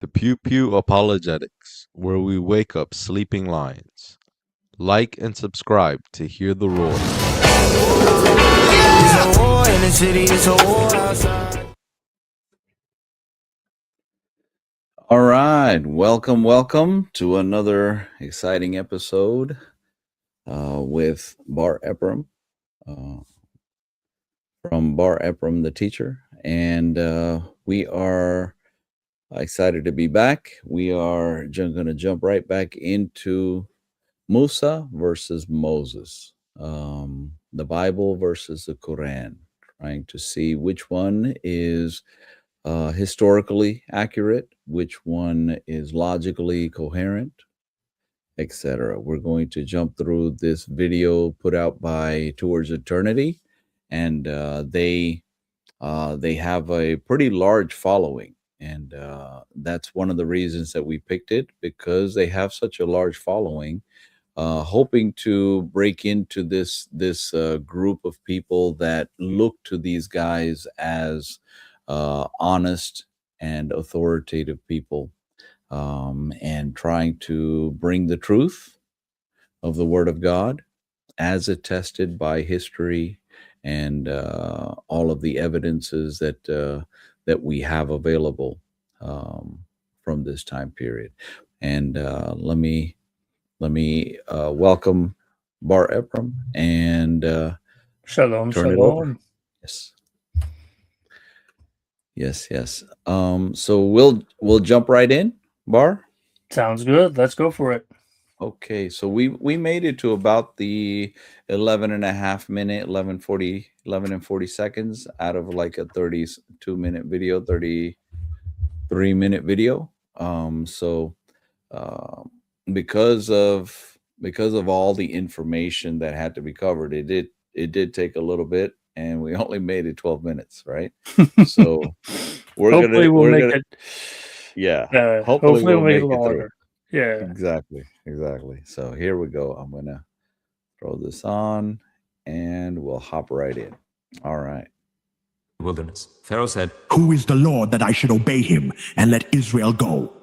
the PewPew Apologetics, where we wake up sleeping lions. Like and subscribe to hear the roar. It's a war in the city, it's a war outside. All right, welcome to another exciting episode with Bar Ephraim, from Bar Ephraim the teacher, and we are excited to be back. We are going to jump right back into Musa versus Moses, the Bible versus the Qur'an, trying to see which one is historically accurate, which one is logically coherent, etc. We're going to jump through this video put out by Towards Eternity, and they have a pretty large following, and that's one of the reasons that we picked it, because they have such a large following. Hoping to break into this group of people that look to these guys as honest and authoritative people, and trying to bring the truth of the Word of God as attested by history and all of the evidences that we have available from this time period. And let me welcome Bar Ephraim and Shalom, turn it over. shalom. Yes. So we'll jump right in, Bar. Sounds good. Let's go for it. Okay, so we made it to about the 11 and a half minute, 11 and 40 seconds out of like a 32-minute video, 33-minute video. Because of all the information that had to be covered, it did take a little bit, and we only made it 12 minutes, right? So Hopefully we'll make it. Yeah. Hopefully we'll make it through. longer. Yeah. Exactly. So here we go. I'm gonna throw this on, and we'll hop right in. All right. Wilderness. Pharaoh said, "Who is the Lord that I should obey him and let Israel go?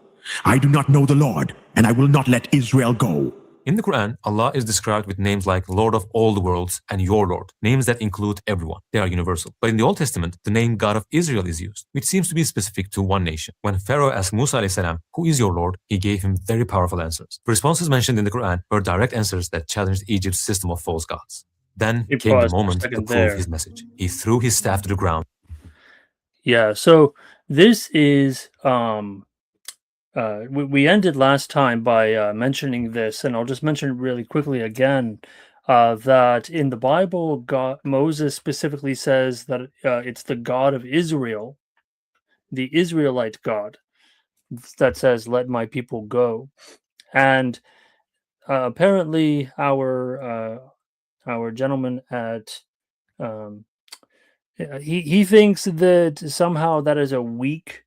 I do not know the Lord, and I will not let Israel go." in the Quran, Allah is described with names like Lord of all the worlds and Your Lord, names that include everyone. They are universal. But in the Old Testament, the name God of Israel is used, which seems to be specific to one nation. When Pharaoh asked Musa a.s., "Who is your Lord?" he gave him very powerful answers. The responses mentioned in the Quran were direct answers that challenged Egypt's system of false gods. Then came the moment to prove his message. He threw his staff to the ground. Yeah, so this is we ended last time by mentioning this, and I'll just mention really quickly again that in the Bible, Moses specifically says that it's the God of Israel, the Israelite God, that says, "Let my people go." And apparently, our gentleman at he thinks that somehow that is a weak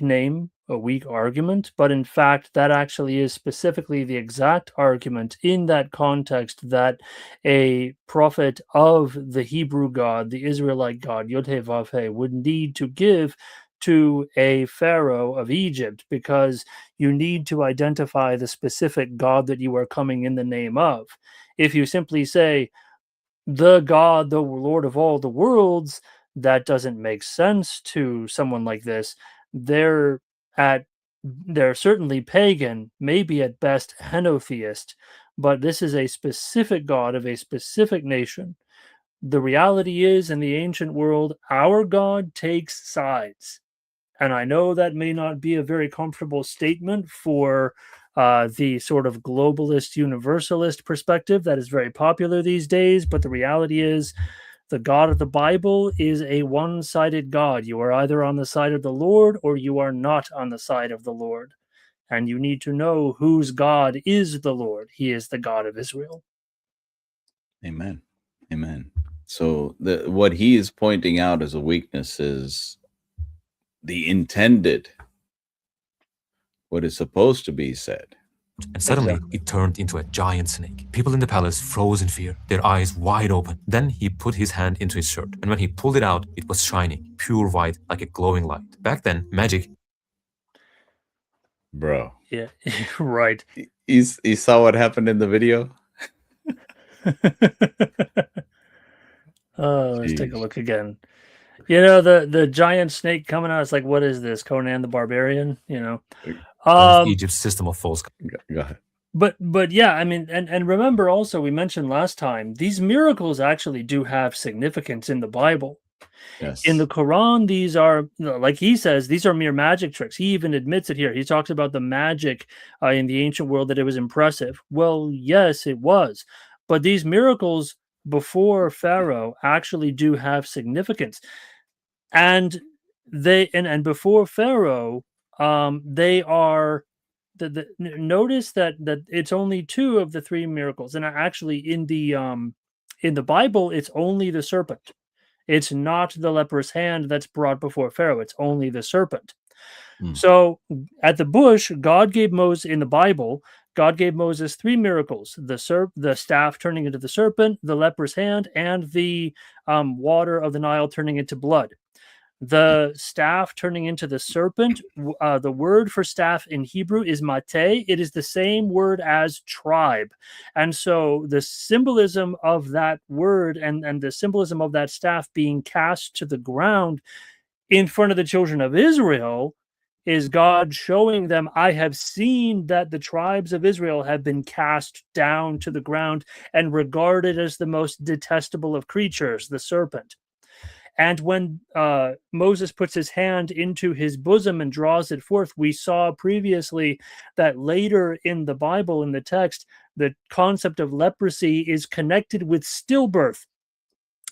name, a weak argument, but in fact that actually is specifically the exact argument in that context that a prophet of the Hebrew God, the Israelite God, Yod-Heh-Vav-Heh, would need to give to a pharaoh of Egypt, because you need to identify the specific God that you are coming in the name of. If you simply say, "The God, the Lord of all the worlds," that doesn't make sense to someone like this. They're certainly pagan, maybe at best henotheist, but this is a specific God of a specific nation. The reality is, in the ancient world, our God takes sides. And I know that may not be a very comfortable statement for the sort of globalist universalist perspective that is very popular these days, but the reality is the God of the Bible is a one-sided God. You are either on the side of the Lord or you are not on the side of the Lord. And you need to know whose God is the Lord. He is the God of Israel. Amen. So what he is pointing out as a weakness is the intended, what is supposed to be said. And suddenly, it turned into a giant snake. People in the palace froze in fear, their eyes wide open. Then he put his hand into his shirt, and when he pulled it out, it was shining, pure white, like a glowing light. Back then, magic Bro. Yeah, right. You saw what happened in the video? Let's take a Jeez. look again. You know, the giant snake coming out. It's like, what is this, Conan the Barbarian? You know, That's Egypt's system of false. Go ahead. but yeah, I mean, and remember also we mentioned last time these miracles actually do have significance in the Bible. Yes. In the Quran, these are, like he says, these are mere magic tricks. He even admits it here. He talks about the magic in the ancient world, that it was impressive. Well, yes, it was. But these miracles before Pharaoh actually do have significance. And and before Pharaoh, they are notice that it's only two of the three miracles. And actually in the Bible, it's only the serpent. It's not the leper's hand that's brought before Pharaoh. It's only the serpent. So at the bush, God gave Moses, in the Bible, God gave Moses three miracles: the staff turning into the serpent, the leper's hand, and the water of the Nile turning into blood. The staff turning into the serpent, the word for staff in Hebrew is mate. It is the same word as tribe. And so the symbolism of that word and the symbolism of that staff being cast to the ground in front of the children of Israel is God showing them, I have seen that the tribes of Israel have been cast down to the ground and regarded as the most detestable of creatures, the serpent. And when Moses puts his hand into his bosom and draws it forth, we saw previously that later in the Bible, in the text, the concept of leprosy is connected with stillbirth.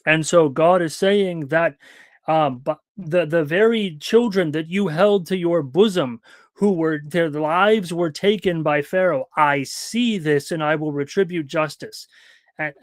And so God is saying that but the very children that you held to your bosom, who were, their lives were taken by Pharaoh, I see this and I will retribute justice.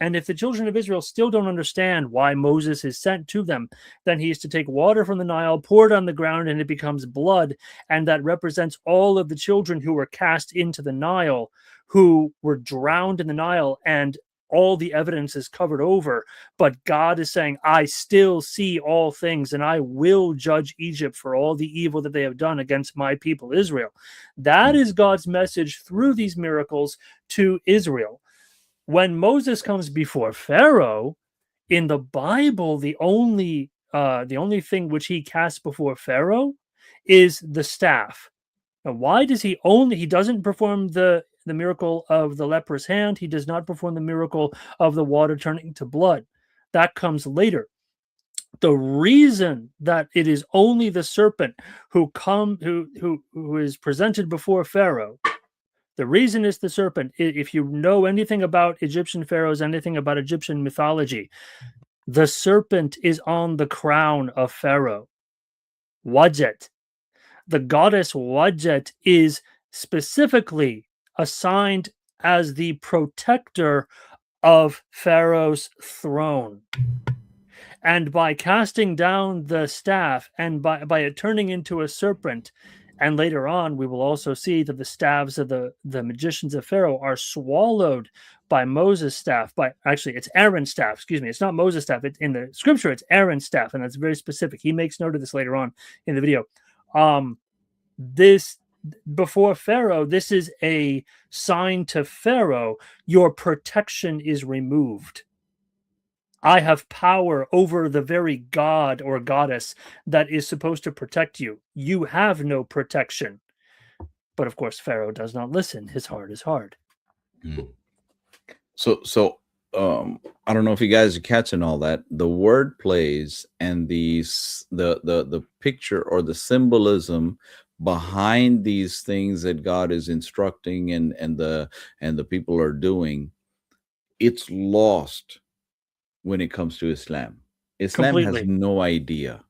And if the children of Israel still don't understand why Moses is sent to them, then he is to take water from the Nile, pour it on the ground, and it becomes blood. And that represents all of the children who were cast into the Nile, who were drowned in the Nile, and all the evidence is covered over. But God is saying, I still see all things, and I will judge Egypt for all the evil that they have done against my people Israel. That is God's message through these miracles to Israel. When Moses comes before Pharaoh, in the Bible, the only thing which he casts before Pharaoh is the staff. Now, why does he doesn't perform the miracle of the leper's hand? He does not perform the miracle of the water turning to blood. That comes later. The reason that it is only the serpent who is presented before Pharaoh, the reason is the serpent. If you know anything about Egyptian pharaohs, anything about Egyptian mythology, the serpent is on the crown of Pharaoh. Wadjet. The goddess Wadjet is specifically assigned as the protector of Pharaoh's throne. And by casting down the staff and by it turning into a serpent, and later on, we will also see that the staves of the magicians of Pharaoh are swallowed by Moses' staff. Actually, it's Aaron's staff. Excuse me. It's not Moses' staff. In the scripture, it's Aaron's staff, and that's very specific. He makes note of this later on in the video. This before Pharaoh, this is a sign to Pharaoh. Your protection is removed. I have power over the very god or goddess that is supposed to protect you. You have no protection. But of course, Pharaoh does not listen. His heart is hard. So I don't know if you guys are catching all that. The word plays and the picture or the symbolism behind these things that God is instructing and the people are doing, it's lost when it comes to Islam. Islam Completely. has no idea.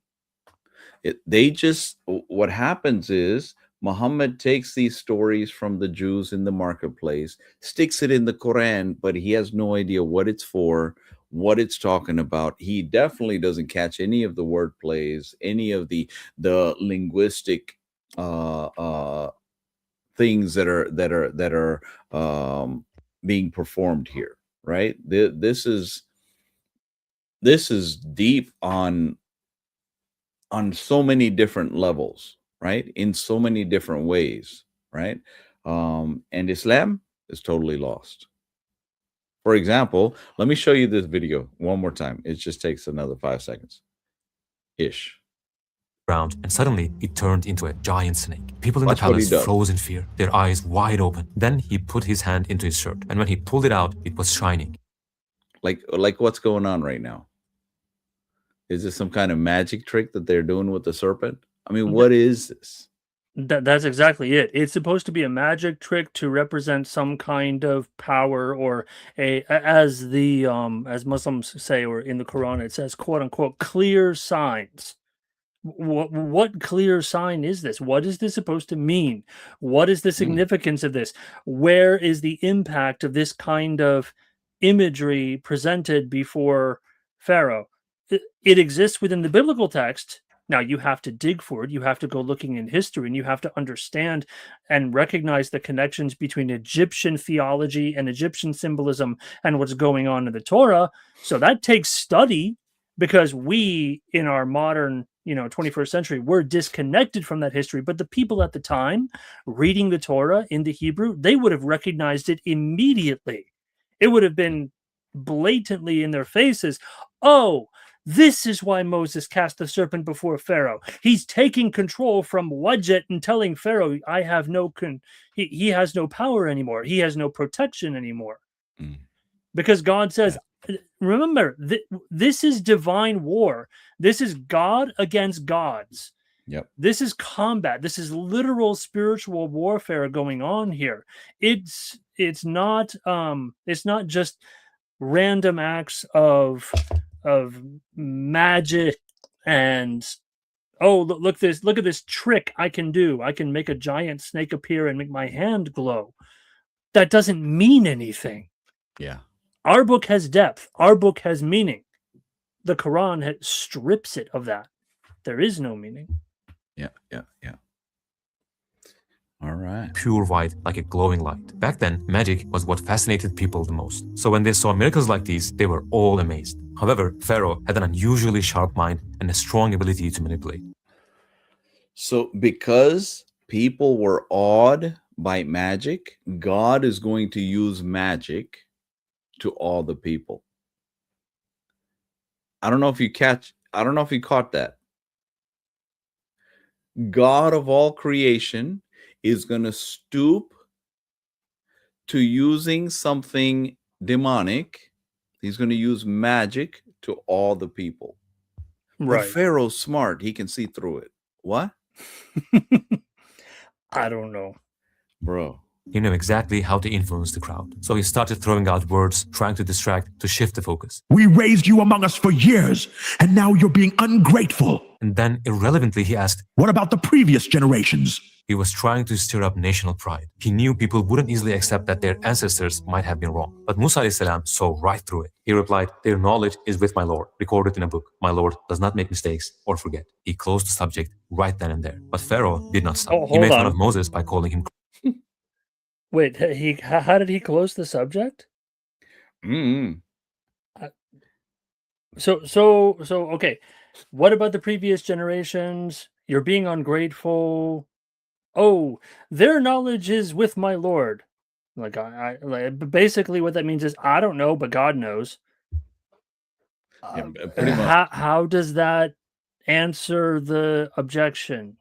What happens is Muhammad takes these stories from the Jews in the marketplace, sticks it in the Quran, but he has no idea what it's for, what it's talking about. He definitely doesn't catch any of the word plays, any of the linguistic things that are being performed here, right? This is deep on so many different levels, right? In so many different ways, right? And Islam is totally lost. For example, let me show you this video one more time. It just takes another 5 seconds ish. Ground, and suddenly it turned into a giant snake. People in Watch the what he palace does. froze in fear, their eyes wide open. Then he put his hand into his shirt, and when he pulled it out, it was shining. Like what's going on right now? Is this some kind of magic trick that they're doing with the serpent? I mean, what is this? That's exactly it. It's supposed to be a magic trick to represent some kind of power, or as the as Muslims say, or in the Quran it says, quote unquote, clear signs. What clear sign is this? What is this supposed to mean? What is the significance of this? Where is the impact of this kind of imagery presented before Pharaoh? It exists within the biblical text. Now you have to dig for it. You have to go looking in history, and you have to understand and recognize the connections between Egyptian theology and Egyptian symbolism and what's going on in the Torah. So that takes study, because we, in our modern 21st century, we're disconnected from that history. But the people at the time reading the Torah in the Hebrew, they would have recognized it immediately. It would have been blatantly in their faces. Oh, this is why Moses cast the serpent before Pharaoh. He's taking control from Wadjet and telling Pharaoh, I have he has no power anymore. He has no protection anymore. Because God says, remember, this is divine war. This is God against gods. Yep. This is combat. This is literal spiritual warfare going on here. It's not just random acts of magic and, oh, look at this trick I can do. I can make a giant snake appear and make my hand glow. That doesn't mean anything. Yeah. Our book has depth. Our book has meaning. The Quran strips it of that. There is no meaning. Yeah. All right. Pure white, like a glowing light. Back then, magic was what fascinated people the most. So when they saw miracles like these, they were all amazed. However, Pharaoh had an unusually sharp mind and a strong ability to manipulate. So because people were awed by magic, God is going to use magic to awe the people. I don't know if you caught that. God of all creation is going to stoop to using something demonic. He's going to use magic to awe the people. Right. But Pharaoh's smart. He can see through it. What? I don't know. Bro. He knew exactly how to influence the crowd. So he started throwing out words, trying to distract, to shift the focus. We raised you among us for years, and now you're being ungrateful. And then, irrelevantly, he asked, what about the previous generations? He was trying to stir up national pride. He knew people wouldn't easily accept that their ancestors might have been wrong. But Musa ﷺ saw right through it. He replied, their knowledge is with my Lord, recorded in a book. My Lord does not make mistakes or forget. He closed the subject right then and there. But Pharaoh did not stop. He made fun of Moses by calling him. Wait, how did he close the subject? So okay. What about the previous generations? You're being ungrateful. Oh, their knowledge is with my Lord. Like basically what that means is, I don't know, but God knows. Yeah, pretty much. How does that answer the objection?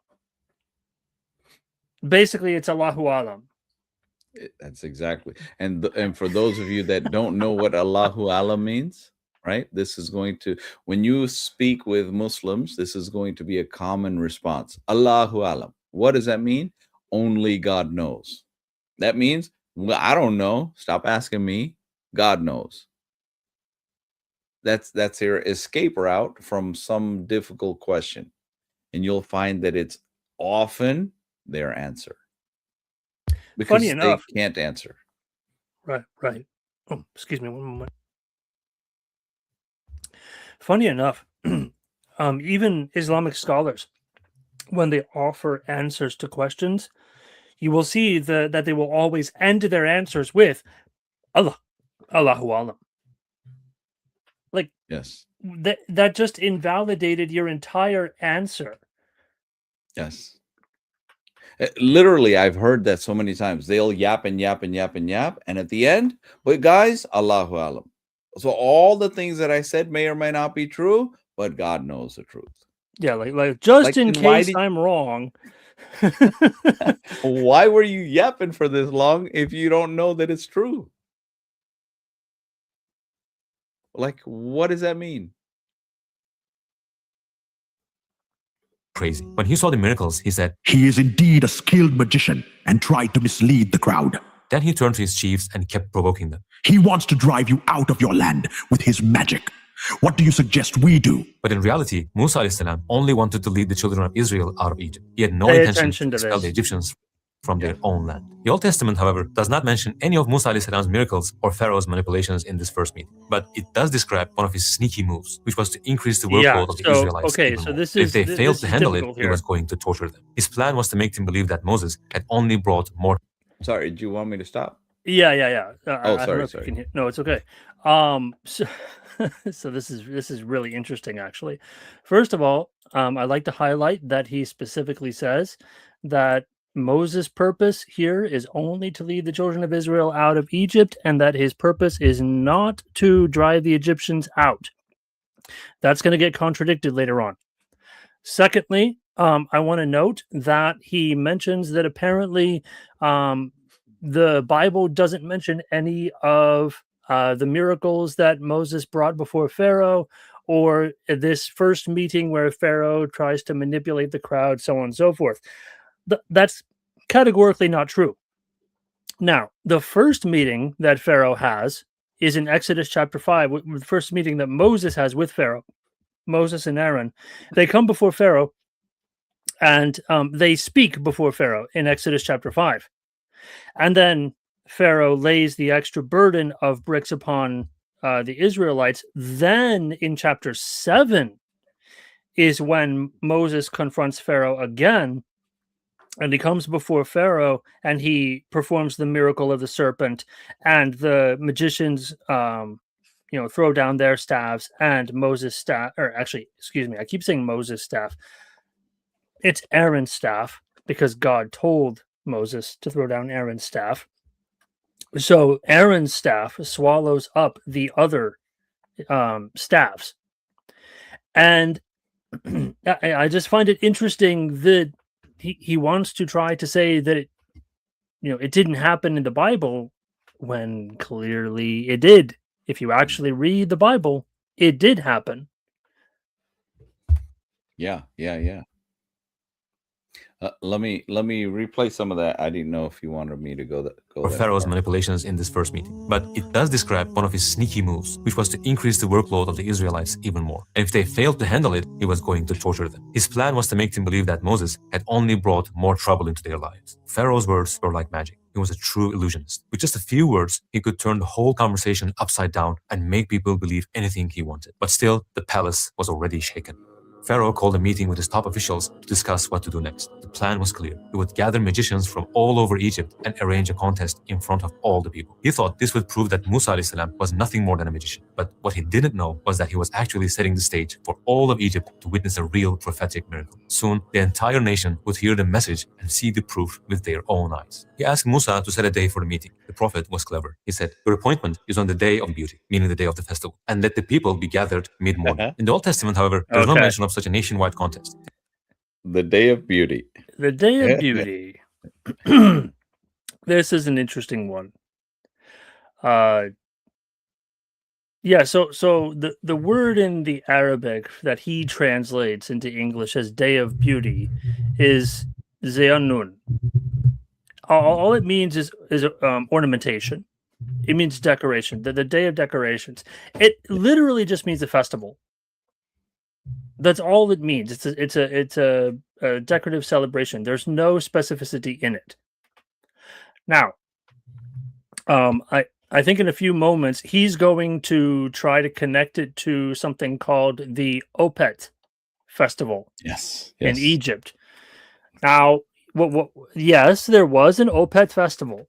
Basically, it's Allahu Alam. That's exactly. And for those of you that don't know what Allahu Alam means, right? This is going to, when you speak with Muslims, this is going to be a common response. Allahu Alam. What does that mean? Only God knows. That means, well, I don't know. Stop asking me. God knows. That's your escape route from some difficult question. And you'll find that it's often their answer. Because Funny enough, they can't answer. Right. Oh, excuse me one moment. Funny enough, even Islamic scholars, when they offer answers to questions, you will see that they will always end their answers with Allahu Alam. Like, yes, that just invalidated your entire answer. Yes. Literally, I've heard that so many times. They'll yap and yap and yap and yap, and at the end, but guys, Allahu alam. So all the things that I said may or may not be true, but God knows the truth. Yeah, like just Like, in then why case did- I'm wrong. Why were you yapping for this long if you don't know that it's true? Like, what does that mean? Crazy. When he saw the miracles, he said, He is indeed a skilled magician and tried to mislead the crowd. then he turned to his chiefs and kept provoking them. He wants to drive you out of your land with his magic. What do you suggest we do? But in reality, Musa alayhi salam only wanted to lead the children of Israel out of Egypt. He had no Pay intention attention to to expel this. the Egyptians from their own land. The Old Testament, however, does not mention any of Musa alayhi salam's miracles or Pharaoh's manipulations in this first meeting. But it does describe one of his sneaky moves, which was to increase the workload of the Israelites even more. If they failed to handle it, he was going to torture them. His plan was to make them believe that Moses had only brought more. Sorry, do you want me to stop? Yeah. Oh, I don't know if you can hear. No, it's okay. So, so this is really interesting, actually. First of all, I'd like to highlight that he specifically says that Moses' purpose here is only to lead the children of Israel out of Egypt, and that his purpose is not to drive the Egyptians out. That's going to get contradicted later on. Secondly, I want to note that he mentions that apparently the Bible doesn't mention any of the miracles that Moses brought before Pharaoh, or this first meeting where Pharaoh tries to manipulate the crowd, so on and so forth. That's categorically not true. Now, the first meeting that Pharaoh has is in Exodus chapter 5, the first meeting that Moses has with Pharaoh. Moses and Aaron, they come before Pharaoh, and they speak before Pharaoh in Exodus chapter 5. And then Pharaoh lays the extra burden of bricks upon the Israelites. Then in chapter 7 is when Moses confronts Pharaoh again, and he comes before Pharaoh and he performs the miracle of the serpent, and the magicians throw down their staffs, and Moses' staff, or actually, excuse me, I keep saying Moses' staff. It's Aaron's staff, because God told Moses to throw down Aaron's staff. So Aaron's staff swallows up the other staffs. And I just find it interesting that he wants to try to say that it didn't happen in the Bible, when clearly it did. If you actually read the Bible, it did happen. Yeah. Let me replay some of that. I didn't know if you wanted me to go Or Pharaoh's manipulations in this first meeting. But it does describe one of his sneaky moves, which was to increase the workload of the Israelites even more. And if they failed to handle it, he was going to torture them. His plan was to make them believe that Moses had only brought more trouble into their lives. Pharaoh's words were like magic. He was a true illusionist. With just a few words, he could turn the whole conversation upside down and make people believe anything he wanted. But still, the palace was already shaken. Pharaoh called a meeting with his top officials to discuss what to do next. The plan was clear. He would gather magicians from all over Egypt and arrange a contest in front of all the people. He thought this would prove that Musa alayhi salam was nothing more than a magician. But what he didn't know was that he was actually setting the stage for all of Egypt to witness a real prophetic miracle. Soon, the entire nation would hear the message and see the proof with their own eyes. He asked Musa to set a day for the meeting. The prophet was clever. He said, "Your appointment is on the day of beauty," meaning the day of the festival, "and let the people be gathered mid-morning." In the Old Testament, however, there's no mention of such a nationwide contest. The day of beauty. The day of beauty. This is an interesting one. So the word in the Arabic that he translates into English as day of beauty is Zeanun. All it means is ornamentation. It means decoration. The day of decorations. It literally just means a festival. That's all it means. It's a decorative celebration. There's no specificity in it. Now, I think in a few moments he's going to try to connect it to something called the Opet Festival. Yes. In Egypt. Now, yes, there was an Opet Festival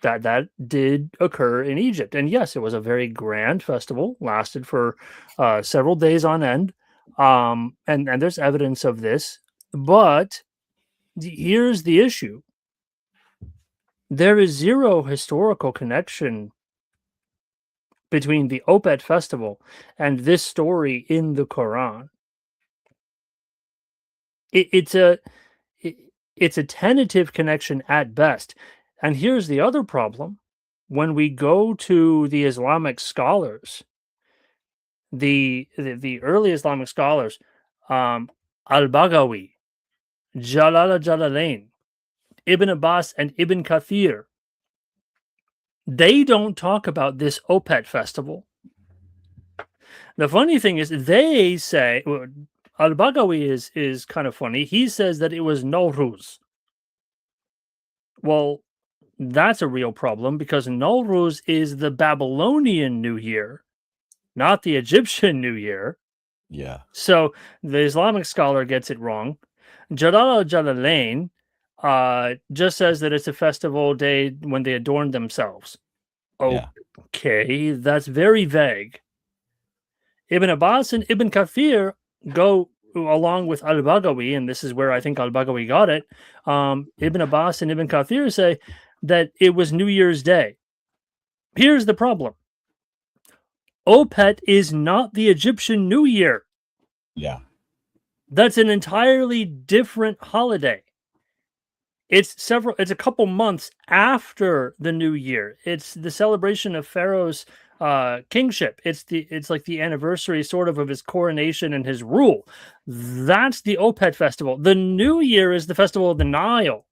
that did occur in Egypt, and yes, it was a very grand festival. Lasted for several days on end. And there's evidence of this, but Here's the issue. There is zero historical connection between the Opet Festival and this story in the Quran. It's a tentative connection at best. And here's the other problem. When we go to the Islamic scholars, the early Islamic scholars, Al-Baghawi, Jalalain, Ibn Abbas, and Ibn Kathir, they don't talk about this Opet festival. The funny thing is, they say, Al-Baghawi is kind of funny. He says that it was Nowruz. Well, that's a real problem because Nowruz is the Babylonian New Year, not the Egyptian New Year. Yeah. So the Islamic scholar gets it wrong. Jalalain just says that it's a festival day when they adorn themselves. Okay, that's very vague. Ibn Abbas and Ibn Kathir go along with Al-Baghawi, and this is where I think Al-Baghawi got it. Ibn Abbas and Ibn Kathir say that it was New Year's Day. Here's the problem. Opet is not the Egyptian New Year. Yeah. That's an entirely different holiday. It's a couple months after the New Year. It's the celebration of Pharaoh's kingship. It's like the anniversary sort of his coronation and his rule. That's the Opet festival. The New Year is the festival of the Nile,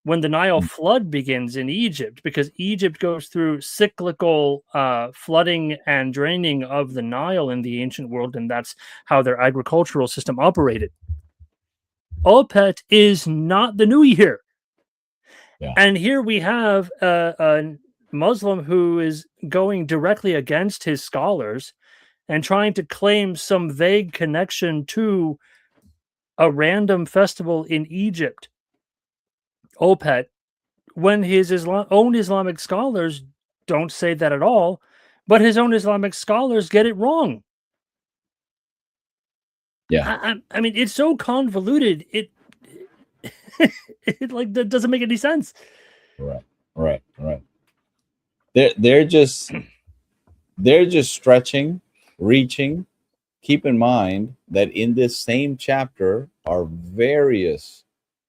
when the Nile flood begins in Egypt, because Egypt goes through cyclical flooding and draining of the Nile in the ancient world, and that's how their agricultural system operated. Opet is not the New Year. Yeah. And here we have a Muslim who is going directly against his scholars and trying to claim some vague connection to a random festival in Egypt, Opet, when his own Islamic scholars don't say that at all, but his own Islamic scholars get it wrong. Yeah. I mean, it's so convoluted. It like that doesn't make any sense. Right. They're just stretching, reaching. Keep in mind that in this same chapter are various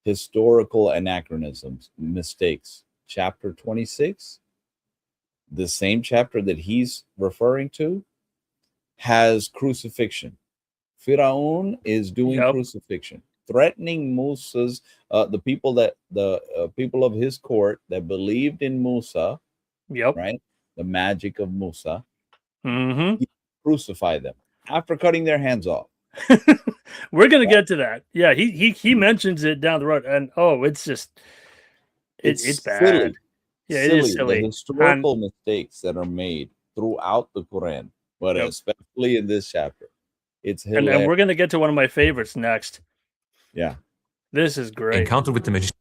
historical anachronisms, mistakes. Chapter 26, the same chapter that he's referring to, has crucifixion. Pharaoh is doing crucifixion, threatening Musa's the people of his court that believed in Musa. Right, the magic of Musa. He crucified them after cutting their hands off. We're gonna get to that. Yeah, he mentions it down the road, and it's just it's bad. Silly. Yeah, it is silly. The historical mistakes that are made throughout the Quran, but especially in this chapter. It's hilarious. And we're going to get to one of my favorites next. Yeah. This is great. Encounter with the magician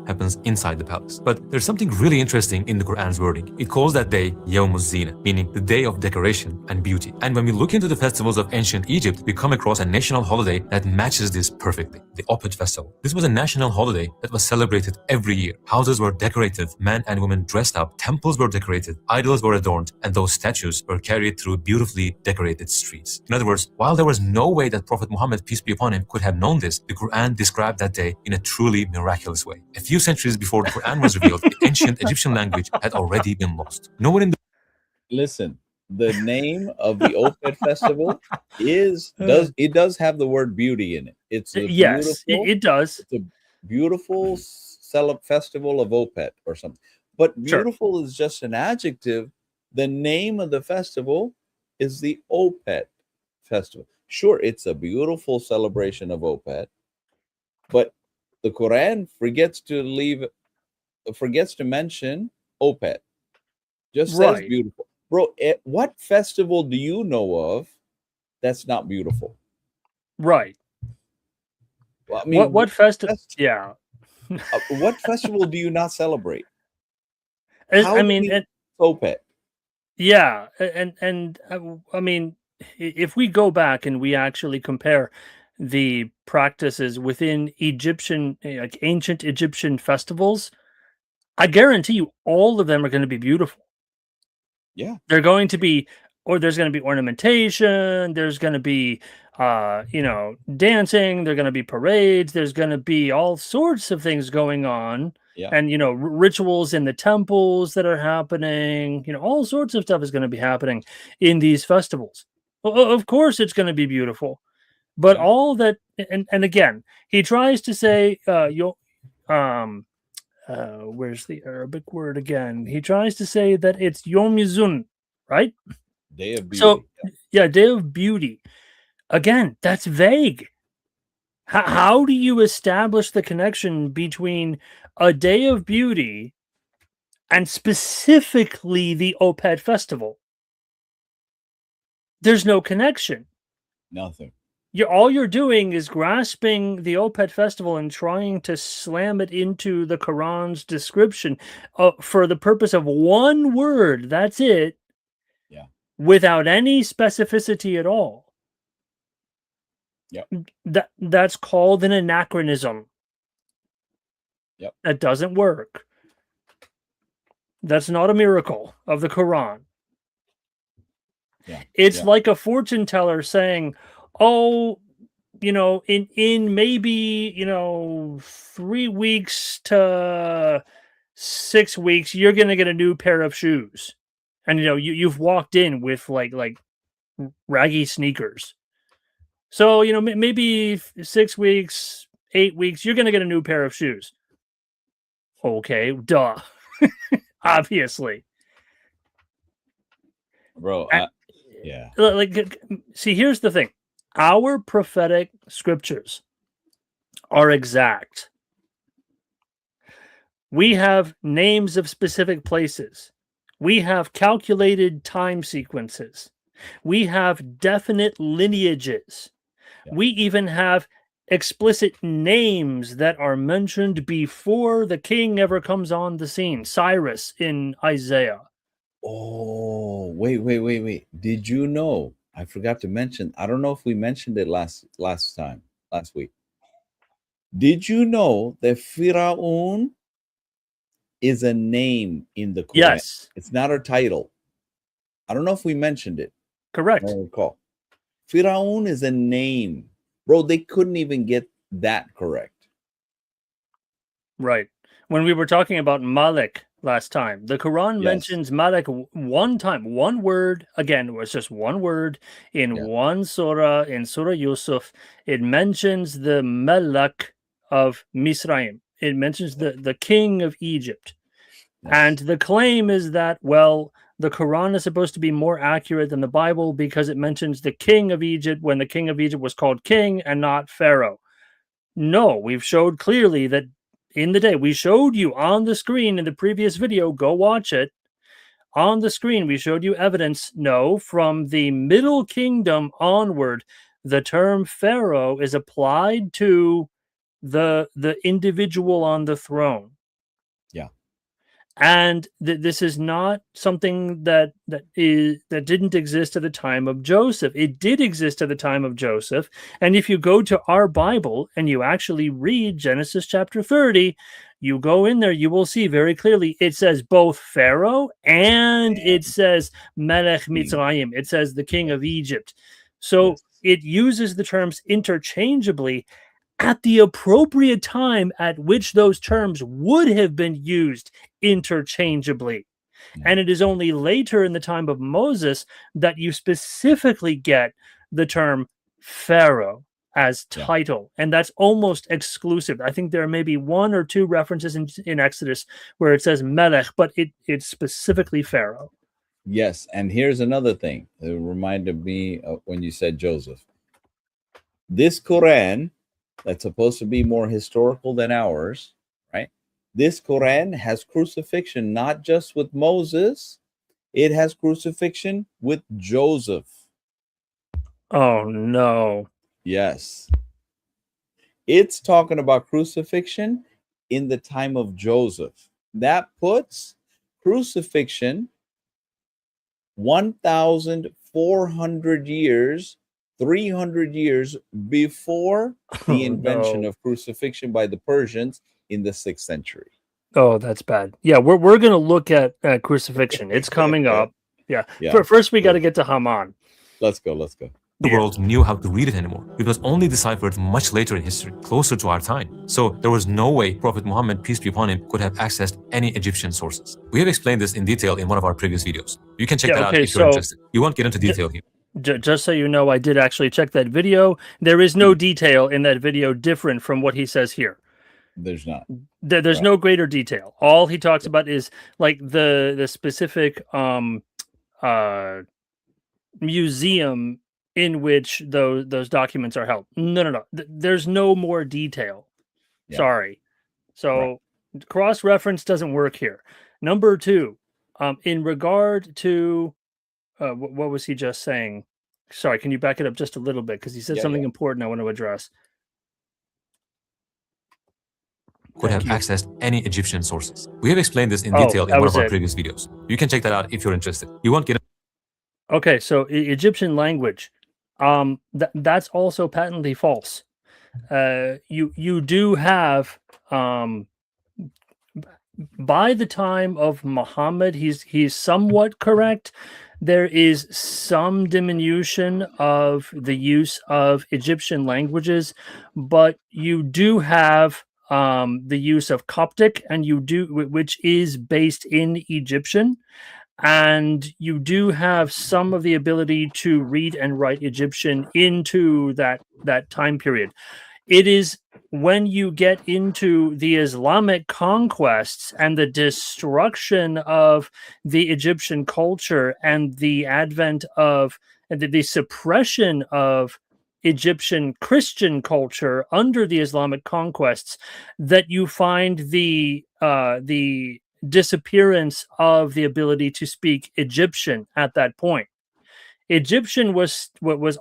happens inside the palace. But there's something really interesting in the Quran's wording. It calls that day Yawmuz Zina, meaning the day of decoration and beauty. And when we look into the festivals of ancient Egypt, we come across a national holiday that matches this perfectly, the Opet Festival. This was a national holiday that was celebrated every year. Houses were decorated, men and women dressed up, temples were decorated, idols were adorned, and those statues were carried through beautifully decorated streets. In other words, while there was no way that Prophet Muhammad, peace be upon him, could have known this, the Quran described that day in a truly miraculous way. A few centuries before the Quran was revealed, the ancient Egyptian language had already been lost. No one in the Listen, the name of the Opet Festival does have the word beauty in it. It's a it does. It's a beautiful festival of Opet or something. But beautiful is just an adjective. The name of the festival is the Opet Festival. Sure, it's a beautiful celebration of Opet, but the Quran forgets to mention Opet. Just says beautiful. Bro, what festival do you know of that's not beautiful? Right. Well, I mean, what festival? Yeah. What festival do you not celebrate? Opet. Yeah, and I mean, if we go back and we actually compare the practices within Egyptian, like ancient Egyptian festivals, I guarantee you all of them are going to be beautiful. Yeah. They're going to be, or there's going to be ornamentation, there's going to be, dancing, there're going to be parades, there's going to be all sorts of things going on. Yeah. And, rituals in the temples that are happening, all sorts of stuff is going to be happening in these festivals. Of course, it's going to be beautiful. But Yeah. all that, and again, he tries to say, where's the Arabic word again? He tries to say that it's Yom Yizun, right? Day of beauty. So, yeah, Day of Beauty. Again, that's vague. How do you establish the connection between a Day of Beauty and specifically the Opet Festival? There's no connection. Nothing. All you're doing is grasping the Opet Festival and trying to slam it into the Quran's description for the purpose of one word. That's it. Yeah. Without any specificity at all. Yep. That's called an anachronism. Yep. That doesn't work. That's not a miracle of the Quran. Yeah. It's like a fortune teller saying, oh, in maybe, 3 weeks to 6 weeks, you're going to get a new pair of shoes. And, you've walked in with like raggy sneakers. So, maybe 6 weeks, 8 weeks, you're going to get a new pair of shoes. Okay, duh. Obviously. Bro, yeah. See, here's the thing. Our prophetic scriptures are exact. We have names of specific places. We have calculated time sequences. We have definite lineages. Yeah. We even have explicit names that are mentioned before the king ever comes on the scene. Cyrus in Isaiah. Oh, wait. Did you know? I forgot to mention. I don't know if we mentioned it last week. Did you know that Pharaoh is a name in the Quran? Yes. It's not a title. I don't know if we mentioned it. Correct. I don't recall. Pharaoh is a name. Bro, they couldn't even get that correct. Right. When we were talking about Malik last time, the Quran mentions Malik one time, one word. Again, it was just one word in one surah, in Surah Yusuf. It mentions the Malak of Misraim. It mentions the king of Egypt. Yes. And the claim is that, well, the Quran is supposed to be more accurate than the Bible because it mentions the king of Egypt when the king of Egypt was called king and not Pharaoh. No, we've showed clearly that in the day, we showed you on the screen in the previous video, go watch it. On the screen, we showed you evidence, no, from the Middle Kingdom onward, the term Pharaoh is applied to the individual on the throne. Yeah. And this is not something that didn't exist at the time of Joseph. It did exist at the time of Joseph. And if you go to our Bible and you actually read Genesis chapter 30, you go in there, you will see very clearly it says both Pharaoh and it says Melech Mitzrayim. It says the king of Egypt. So it uses the terms interchangeably at the appropriate time at which those terms would have been used interchangeably. And it is only later in the time of Moses that you specifically get the term Pharaoh as title. And that's almost exclusive. I think there are maybe one or two references in Exodus where it says Melech, but it's specifically Pharaoh. Yes. And here's another thing. It reminded me of when you said Joseph. This Quran that's supposed to be more historical than ours, right? This Quran has crucifixion not just with Moses, it has crucifixion with Joseph. Oh, no. Yes. It's talking about crucifixion in the time of Joseph. That puts crucifixion 1,400 years 300 years before the invention no. of crucifixion by the Persians in the 6th century. Oh, that's bad. Yeah, we're going to look at crucifixion. It's coming up. Yeah. Yeah. First, we got to get to Haman. Let's go. Let's go. The world knew how to read it anymore. It was only deciphered much later in history, closer to our time. So there was no way Prophet Muhammad, peace be upon him, could have accessed any Egyptian sources. We have explained this in detail in one of our previous videos. You can check that out if you're interested. You won't get into detail here. Just so you know, I did actually check that video. There is no detail in that video different from what he says here. There's not. There's no greater detail. All he talks about is like the specific museum in which those documents are held. No. There's no more detail. Yeah. Sorry. So cross-reference doesn't work here. Number 2, in regard to what was he just saying? Sorry, can you back it up just a little bit? Because he said something important I want to address. Could have accessed any Egyptian sources. We have explained this in detail in one of our previous videos. You can check that out if you're interested. You won't get. Okay, so Egyptian language, that's also patently false. You do have by the time of Muhammad, he's somewhat correct. There is some diminution of the use of Egyptian languages, but you do have the use of Coptic, and which is based in Egyptian, and you do have some of the ability to read and write Egyptian into that time period. It is when you get into the Islamic conquests and the destruction of the Egyptian culture and the advent of the suppression of Egyptian Christian culture under the Islamic conquests that you find the disappearance of the ability to speak Egyptian at that point. Egyptian was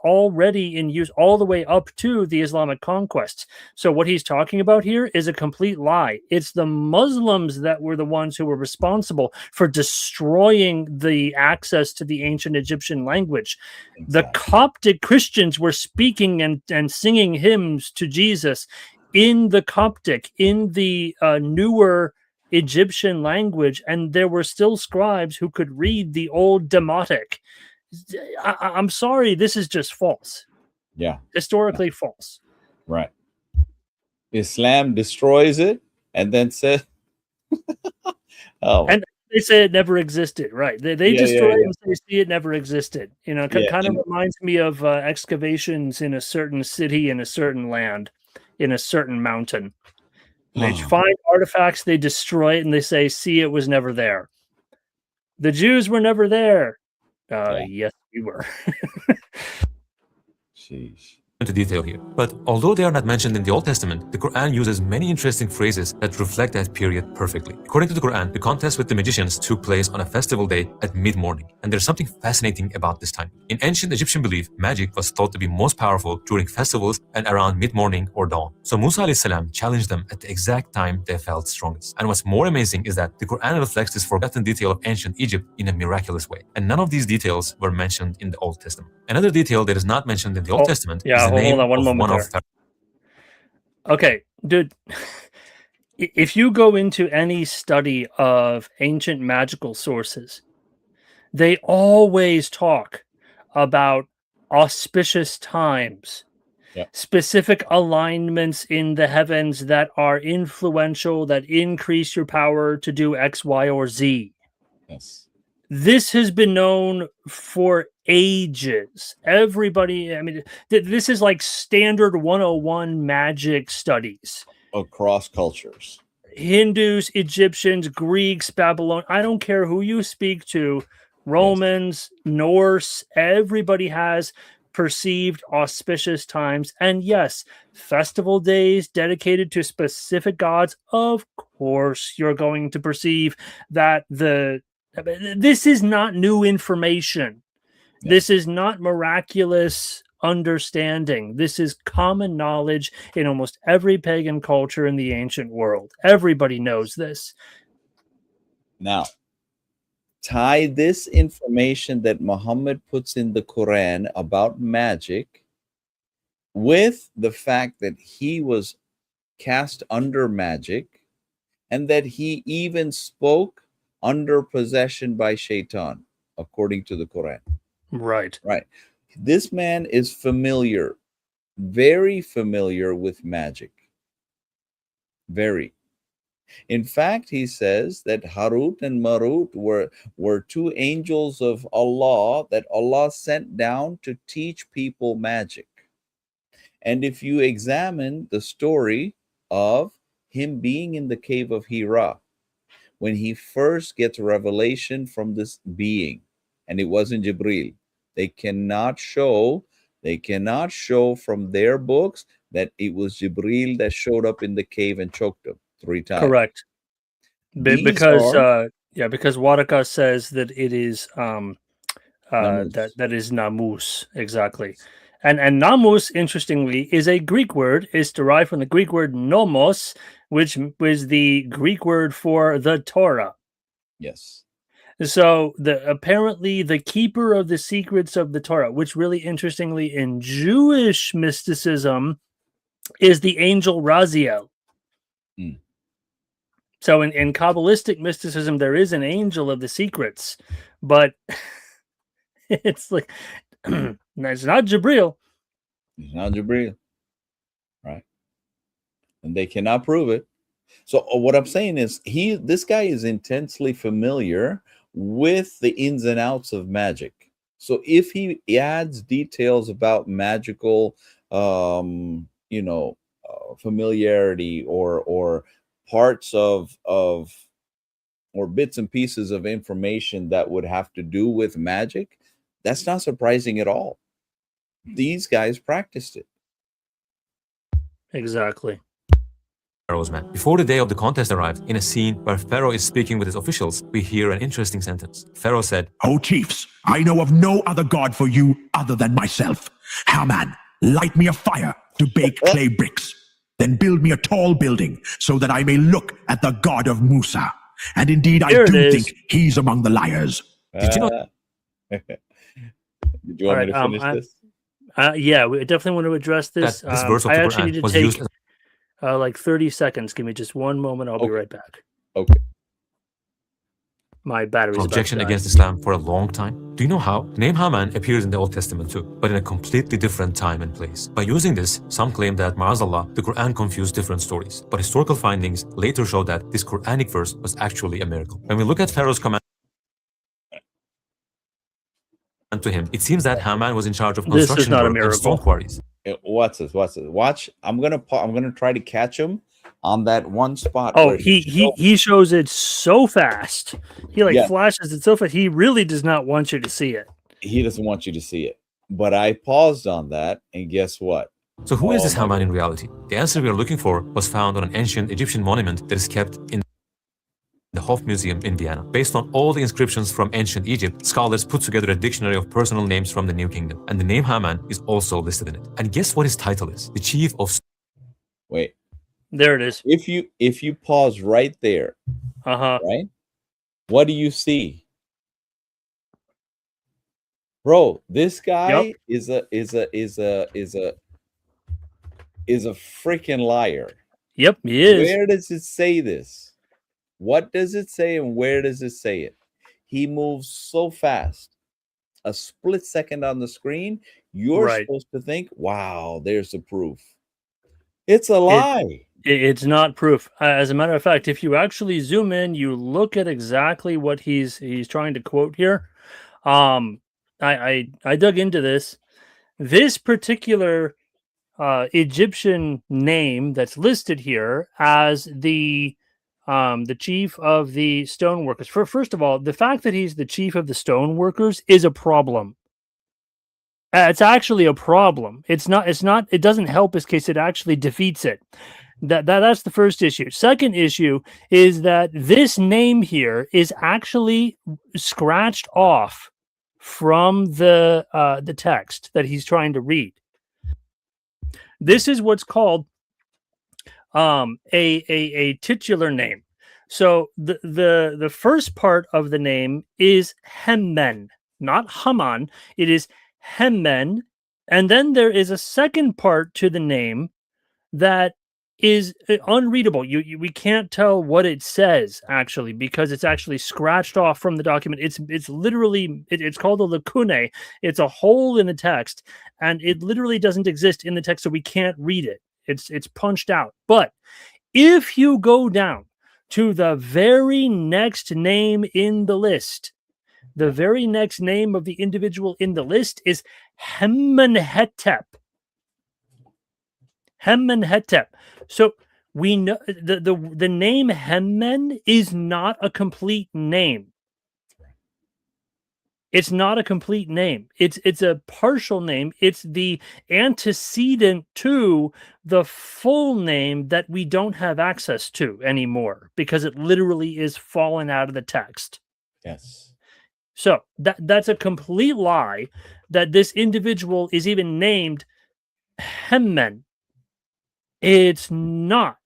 already in use all the way up to the Islamic conquests. So what he's talking about here is a complete lie. It's the Muslims that were the ones who were responsible for destroying the access to the ancient Egyptian language. Exactly. The Coptic Christians were speaking and singing hymns to Jesus in the Coptic, in the newer Egyptian language, and there were still scribes who could read the old Demotic. I'm sorry, this is just false. Yeah. Historically false. Right. Islam destroys it and then says, and they say it never existed. Right. They destroy it and they see it never existed. You know, kind of reminds me of excavations in a certain city, in a certain land, in a certain mountain. They find artifacts, they destroy it, and they say, see, it was never there. The Jews were never there. Yes, we were. Jeez. Into detail here. But although they are not mentioned in the Old Testament, the Quran uses many interesting phrases that reflect that period perfectly. According to the Quran, the contest with the magicians took place on a festival day at mid-morning, and there's something fascinating about this time. In ancient Egyptian belief, magic was thought to be most powerful during festivals and around mid-morning or dawn. So Musa alayhi salam challenged them at the exact time they felt strongest. And what's more amazing is that the Quran reflects this forgotten detail of ancient Egypt in a miraculous way. And none of these details were mentioned in the Old Testament. Another detail that is not mentioned in the Old Testament is the name of one of Pharaoh. Okay, dude. If you go into any study of ancient magical sources, they always talk about auspicious times, specific alignments in the heavens that are influential, that increase your power to do X, Y, or Z. Yes. This has been known for ages. Everybody, I mean, this is like standard 101 magic studies. Across cultures. Hindus, Egyptians, Greeks, Babylon. I don't care who you speak to. Romans, Norse, everybody has perceived auspicious times. And yes, festival days dedicated to specific gods. Of course, you're going to perceive that this is not new information. Yeah. This is not miraculous understanding. This is common knowledge in almost every pagan culture in the ancient world. Everybody knows this. Now, tie this information that Muhammad puts in the Quran about magic with the fact that he was cast under magic and that he even spoke under possession by Shaitan, according to the Quran. Right. Right. This man is familiar, very familiar with magic. Very. In fact, he says that Harut and Marut were two angels of Allah that Allah sent down to teach people magic. And if you examine the story of him being in the cave of Hira, when he first gets revelation from this being, and it wasn't Jibril, they cannot show from their books that it was Jibril that showed up in the cave and choked him 3 times. Correct. These Because are because Waraka says that it is Namus. that is namus, exactly. And namus, interestingly, is a Greek word. It's derived from the Greek word nomos, which was the Greek word for the Torah. Yes. So apparently the keeper of the secrets of the Torah, which really interestingly in Jewish mysticism is the angel Raziel. Mm. So in Kabbalistic mysticism, there is an angel of the secrets, but it's like it's not Jibril. It's not Jibril. Right. And they cannot prove it. So what I'm saying is this guy is intensely familiar with the ins and outs of magic. So if he adds details about magical familiarity or parts of or bits and pieces of information that would have to do with magic, that's not surprising at all. These guys practiced it. Exactly. Pharaoh's men. Before the day of the contest arrived, in a scene where Pharaoh is speaking with his officials, we hear an interesting sentence. Pharaoh said, O chiefs, I know of no other god for you other than myself. Haman, light me a fire to bake clay bricks. Then build me a tall building so that I may look at the God of Musa. And indeed, There I it do is. think he's among the liars. Did you know Did you want me to finish this? Yeah, we definitely want to address this. that this verse of I the actually Quran need to was take used as like 30 seconds. Give me just one moment. I'll be Okay. right back. Okay. My battery's an about to objection die. against Islam for a long time? Do you know how? The name Haman appears in the Old Testament too, but in a completely different time and place. By using this, some claim that, ma'azallah, the Quran confused different stories, but historical findings later show that this Quranic verse was actually a miracle. When we look at Pharaoh's command to him, it seems that Haman was in charge of This is construction not a work and stone miracle. quarries. Watch this. Watch. I'm gonna try to catch him on that one spot. Oh, where he shows it so fast. He Yeah. flashes it so fast. He really does not want you to see it. he doesn't want you to see it. But I paused on that, and guess what? So who is Oh this my Haman in reality? The answer we are looking for was found on an ancient Egyptian monument that is kept in the Hof Museum in Vienna. Based on all the inscriptions from ancient Egypt, scholars put together a dictionary of personal names from the New Kingdom, and the name Haman is also listed in it. And guess what his title is? The chief of... Wait. There it is. If you pause right there, right? What do you see? Bro, this guy is a freaking liar. Yep, he is. Where does it say this? What does it say and where does it say it? He moves so fast. A split second on the screen, you're supposed to think, wow, there's the proof. It's a lie. It's not proof. As a matter of fact, if you actually zoom in, you look at exactly what he's trying to quote here. I dug into this. This particular Egyptian name that's listed here as the chief of the stoneworkers. First of all, the fact that he's the chief of the stoneworkers is a problem. It's actually a problem. It's not. It doesn't help his case. It actually defeats it. That's the first issue. Second issue is that this name here is actually scratched off from the text that he's trying to read. This is what's called a titular name. So the first part of the name is Haman, not Haman. It is Haman, And then there is a second part to the name that is unreadable. We can't tell what it says actually, because it's actually scratched off from the document. It's literally it's called a lacune. It's a hole in the text, and it literally doesn't exist in the text, so we can't read it. It's punched out. But if you go down to the very next name in the list, the very next name of the individual in the list is Hemenhetep. Hemenhetep. So we know the name Hemen is not a complete name. It's not a complete name. It's a partial name. It's the antecedent to the full name that we don't have access to anymore because it literally is fallen out of the text. Yes. So that's a complete lie that this individual is even named Hemen. It's not.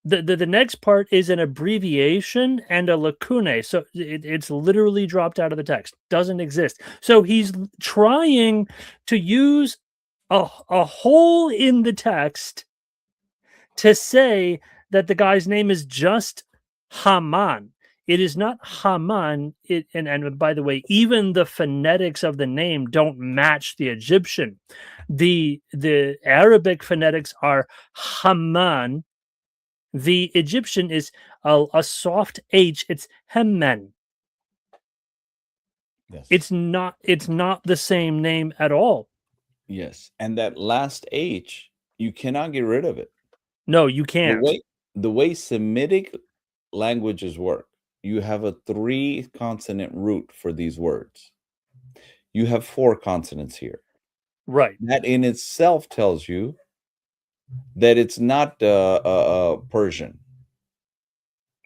The next part is an abbreviation and a lacune. So it's literally dropped out of the text. Doesn't exist. So he's trying to use a hole in the text to say that the guy's name is just Haman. It is not Haman. And by the way, even the phonetics of the name don't match the Egyptian. The Arabic phonetics are Haman. The Egyptian is a soft H. It's Hemen. Yes. It's not the same name at all. Yes. And that last H, you cannot get rid of it. No, you can't. The way Semitic languages work, you have a 3 consonant root for these words. You have 4 consonants here. Right. That in itself tells you that it's not Persian,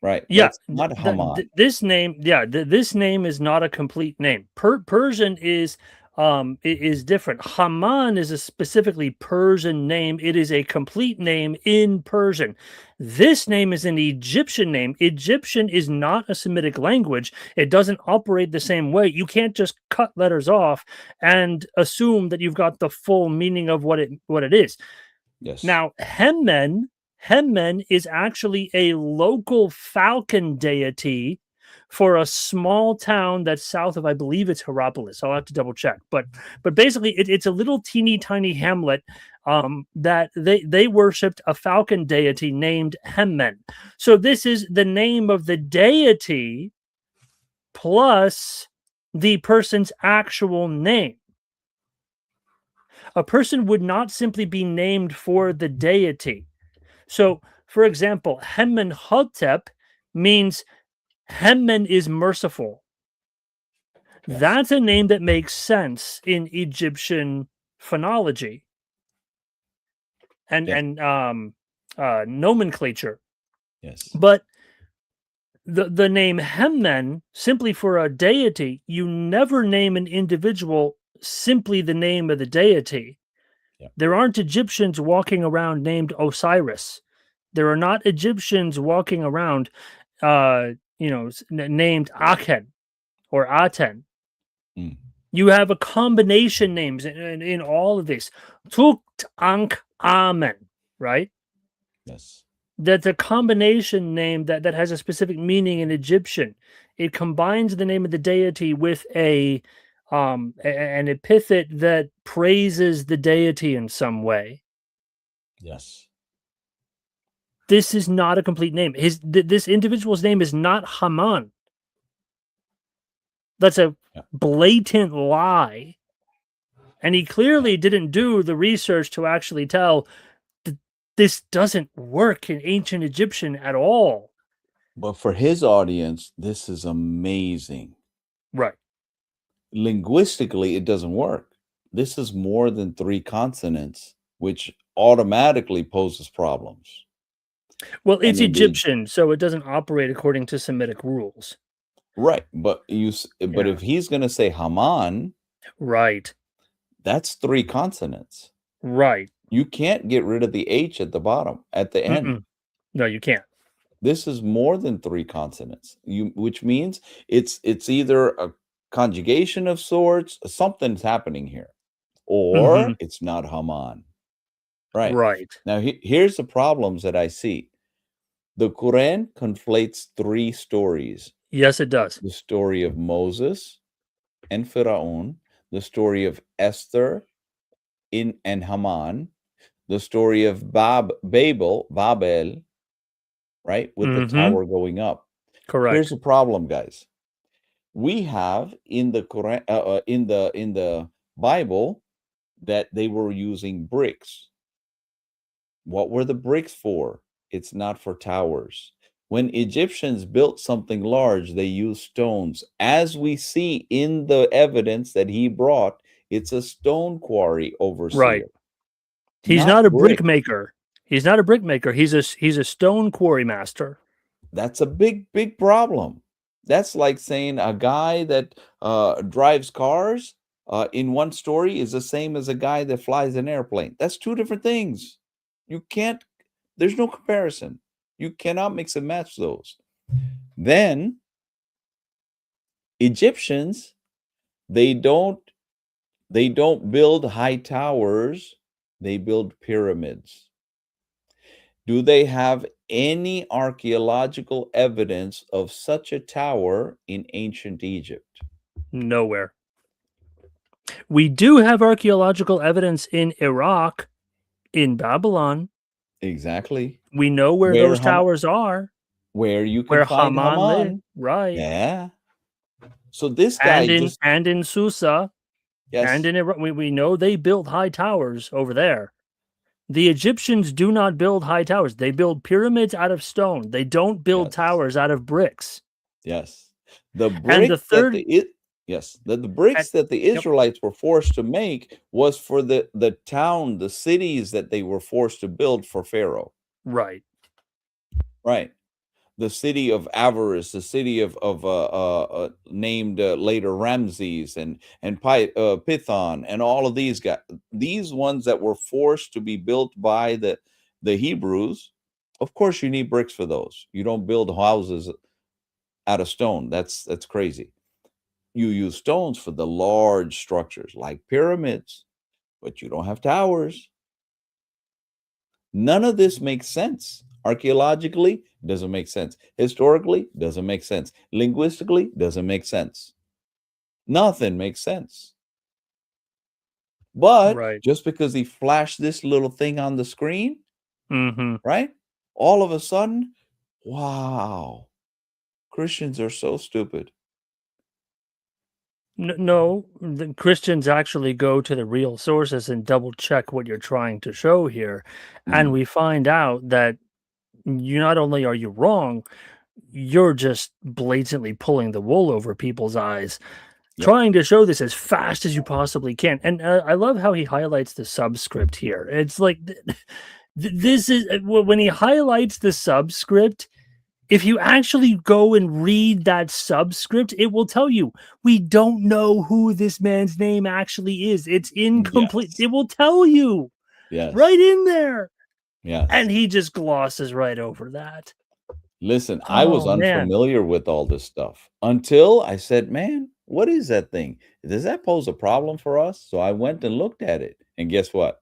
right? Yeah, That's not Haman. this name, this name is not a complete name. Persian is different. Haman is a specifically Persian name. It is a complete name in Persian. This name is an Egyptian name. Egyptian is not a Semitic language. It doesn't operate the same way. You can't just cut letters off and assume that you've got the full meaning of what it is. Yes. Now, Hemen is actually a local falcon deity for a small town that's south of, I believe it's Hierapolis. I'll have to double check. But basically, it's a little teeny tiny hamlet that they worshipped a falcon deity named Hemen. So this is the name of the deity plus the person's actual name. A person would not simply be named for the deity. So, for example, Hemenhotep means Hemen is merciful. Yes. That's a name that makes sense in Egyptian phonology and nomenclature. Yes. But the name Hemen, simply for a deity, you never name an individual simply the name of the deity. Yeah. There aren't Egyptians walking around named Osiris. There are not Egyptians walking around, named Aken or Aten. Mm. You have a combination names in all of this. Tutankhamen, right? Yes. That's a combination name that has a specific meaning in Egyptian. It combines the name of the deity with an epithet that praises the deity in some way. Yes. This is not a complete name. This individual's name is not Haman. That's a blatant lie. And he clearly didn't do the research to actually tell that this doesn't work in ancient Egyptian at all. But for his audience, this is amazing. Right. Linguistically, it doesn't work. This is more than 3 consonants, which automatically poses problems. Well, it's Egyptian, so it doesn't operate according to Semitic rules. Right, but if he's going to say Haman, right, that's 3 consonants. Right. You can't get rid of the H at the bottom, at the end. No, you can't. This is more than 3 consonants, which means it's either a conjugation of sorts. Something's happening here. or it's not Haman. Right. Right. Now, here's the problems that I see. The Quran conflates three stories. Yes, it does. The story of Moses and Pharaoh, the story of Esther and Haman, the story of Babel, right, with the tower going up. Correct. Here's the problem, guys. We have in the Quran, in the Bible, that they were using bricks. What were the bricks for? It's not for towers. When Egyptians built something large, they used stones. As we see in the evidence that he brought, it's a stone quarry overseer. Right. He's not a brick maker. He's not a brick maker. He's a stone quarry master. That's a big problem. That's like saying a guy that drives cars in one story is the same as a guy that flies an airplane. That's two different things. You can't, there's no comparison. You cannot mix and match those. Then Egyptians, they don't build high towers, they build pyramids. Do they have any archaeological evidence of such a tower in ancient Egypt? Nowhere. We do have archaeological evidence in Iraq, in Babylon. Exactly. We know where those towers are. Where you can find Haman. Lived. Right. Yeah. So this guy and in Susa, yes, and in Iraq, we know they built high towers over there. The Egyptians do not build high towers. They build pyramids out of stone. They don't build towers out of bricks. Yes. The bricks and the third, the bricks that the Israelites were forced to make was for the town, the cities that they were forced to build for Pharaoh. Right. Right. The city of Avarice, the city of named later Ramses and Pithon, and all of these guys, these ones that were forced to be built by the Hebrews. Of course, you need bricks for those. You don't build houses out of stone. That's crazy. You use stones for the large structures like pyramids, but you don't have towers. None of this makes sense. Archaeologically, doesn't make sense. Historically, doesn't make sense. Linguistically, doesn't make sense. Nothing makes sense. But just because he flashed this little thing on the screen, right? All of a sudden, wow, Christians are so stupid. No, the Christians actually go to the real sources and double check what you're trying to show here. And we find out that you not only are you wrong, you're just blatantly pulling the wool over people's eyes, trying to show this as fast as you possibly can. And I love how he highlights the subscript here. It's like, this is when he highlights the subscript. If you actually go and read that subscript, it will tell you, we don't know who this man's name actually is. It's incomplete. It will tell you right in there. Yeah. And he just glosses right over that. Listen, I was unfamiliar with all this stuff until I said, man, what is that thing? Does that pose a problem for us? So I went and looked at it. And guess what?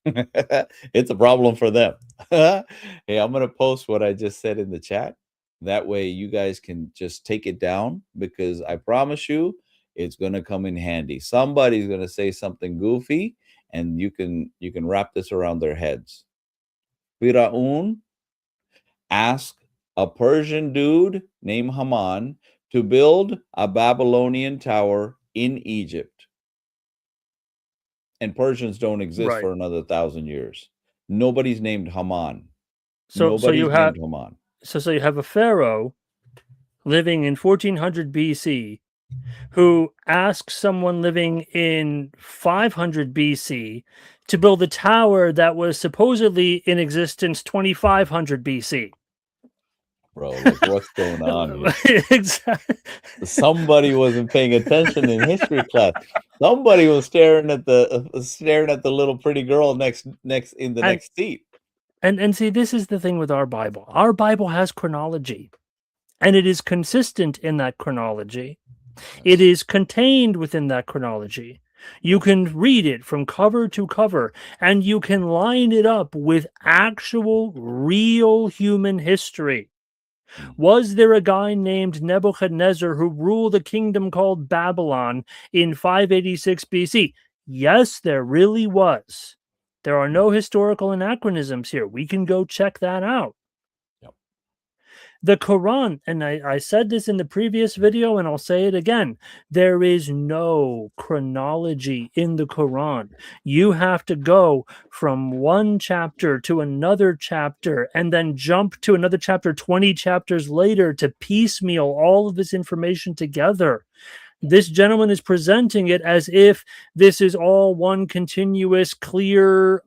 It's a problem for them. Hey, I'm going to post what I just said in the chat. That way you guys can just take it down, because I promise you it's going to come in handy. Somebody's going to say something goofy and you can wrap this around their heads. Pharaoh asked a Persian dude named Haman to build a Babylonian tower in Egypt. And Persians don't exist for another 1,000 years. Nobody's named Haman. So you have a pharaoh living in 1400 BC who asks someone living in 500 BC to build a tower that was supposedly in existence 2500 BC. Bro, like, what's going on here? Exactly. Somebody wasn't paying attention in history class. Somebody was staring at the little pretty girl next in the next seat. And see, this is the thing with our Bible. Our Bible has chronology, and it is consistent in that chronology. It is contained within that chronology. You can read it from cover to cover, and you can line it up with actual, real human history. Was there a guy named Nebuchadnezzar who ruled a kingdom called Babylon in 586 BC? Yes, there really was. There are no historical anachronisms here. We can go check that out. The Quran, and I said this in the previous video, and I'll say it again, there is no chronology in the Quran. You have to go from one chapter to another chapter and then jump to another chapter 20 chapters later to piecemeal all of this information together. This gentleman is presenting it as if this is all one continuous, clear,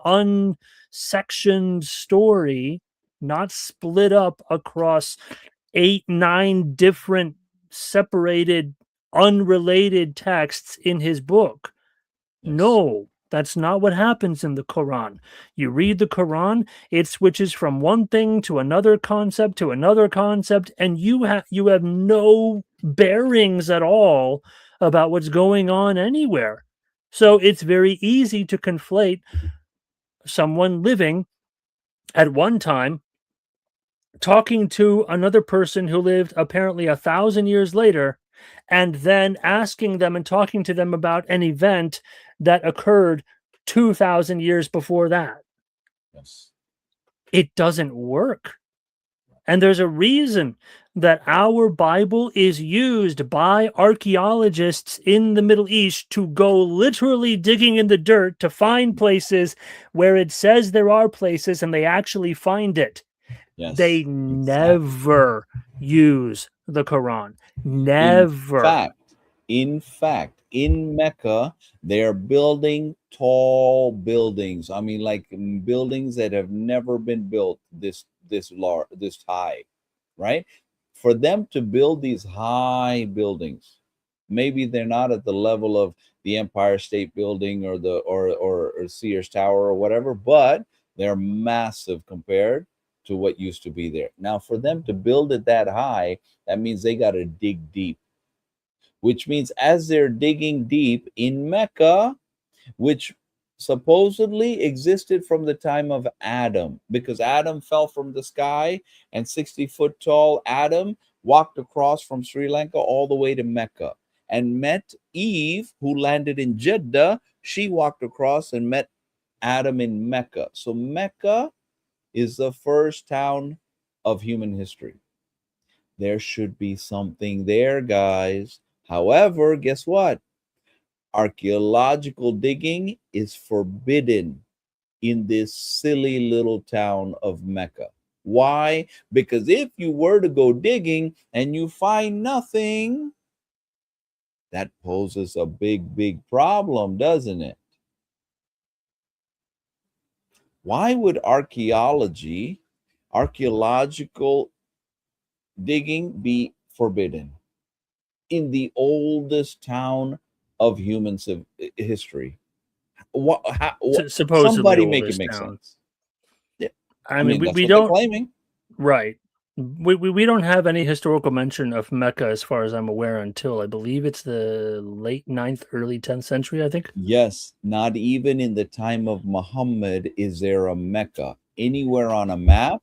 unsectioned story, not split up across 8, 9 different separated, unrelated texts in his book. Yes. No, that's not what happens in the Quran. You read the Quran, it switches from one thing to another concept, and you have no bearings at all about what's going on anywhere. So it's very easy to conflate someone living at one time talking to another person who lived apparently 1,000 years later, and then asking them and talking to them about an event that occurred 2,000 years before that. Yes. It doesn't work. And there's a reason that our Bible is used by archaeologists in the Middle East to go literally digging in the dirt to find places where it says there are places, and they actually find it. Yes. They exactly. never use the Quran. Never. In fact, in Mecca, they're building tall buildings. I mean, like buildings that have never been built this large, this high, right? For them to build these high buildings, maybe they're not at the level of the Empire State Building or the or Sears Tower or whatever, but they're massive compared to what used to be there. Now, for them to build it that high, that means they got to dig deep, which means as they're digging deep in Mecca, which supposedly existed from the time of Adam, because Adam fell from the sky, and 60-foot tall Adam walked across from Sri Lanka all the way to Mecca and met Eve, who landed in Jeddah. She walked across and met Adam in Mecca. So Mecca is the first town of human history. There should be something there, guys. However, guess what? Archaeological digging is forbidden in this silly little town of Mecca. Why? Because if you were to go digging and you find nothing, that poses a big problem, doesn't it? Why would archaeological digging be forbidden in the oldest town of human history? Supposedly somebody make it make town. sense. Yeah. I mean, that's we what don't they're claiming. Right. We don't have any historical mention of Mecca, as far as I'm aware, until I believe it's the late 9th, early 10th century, I think. Yes, not even in the time of Muhammad is there a Mecca. Anywhere on a map,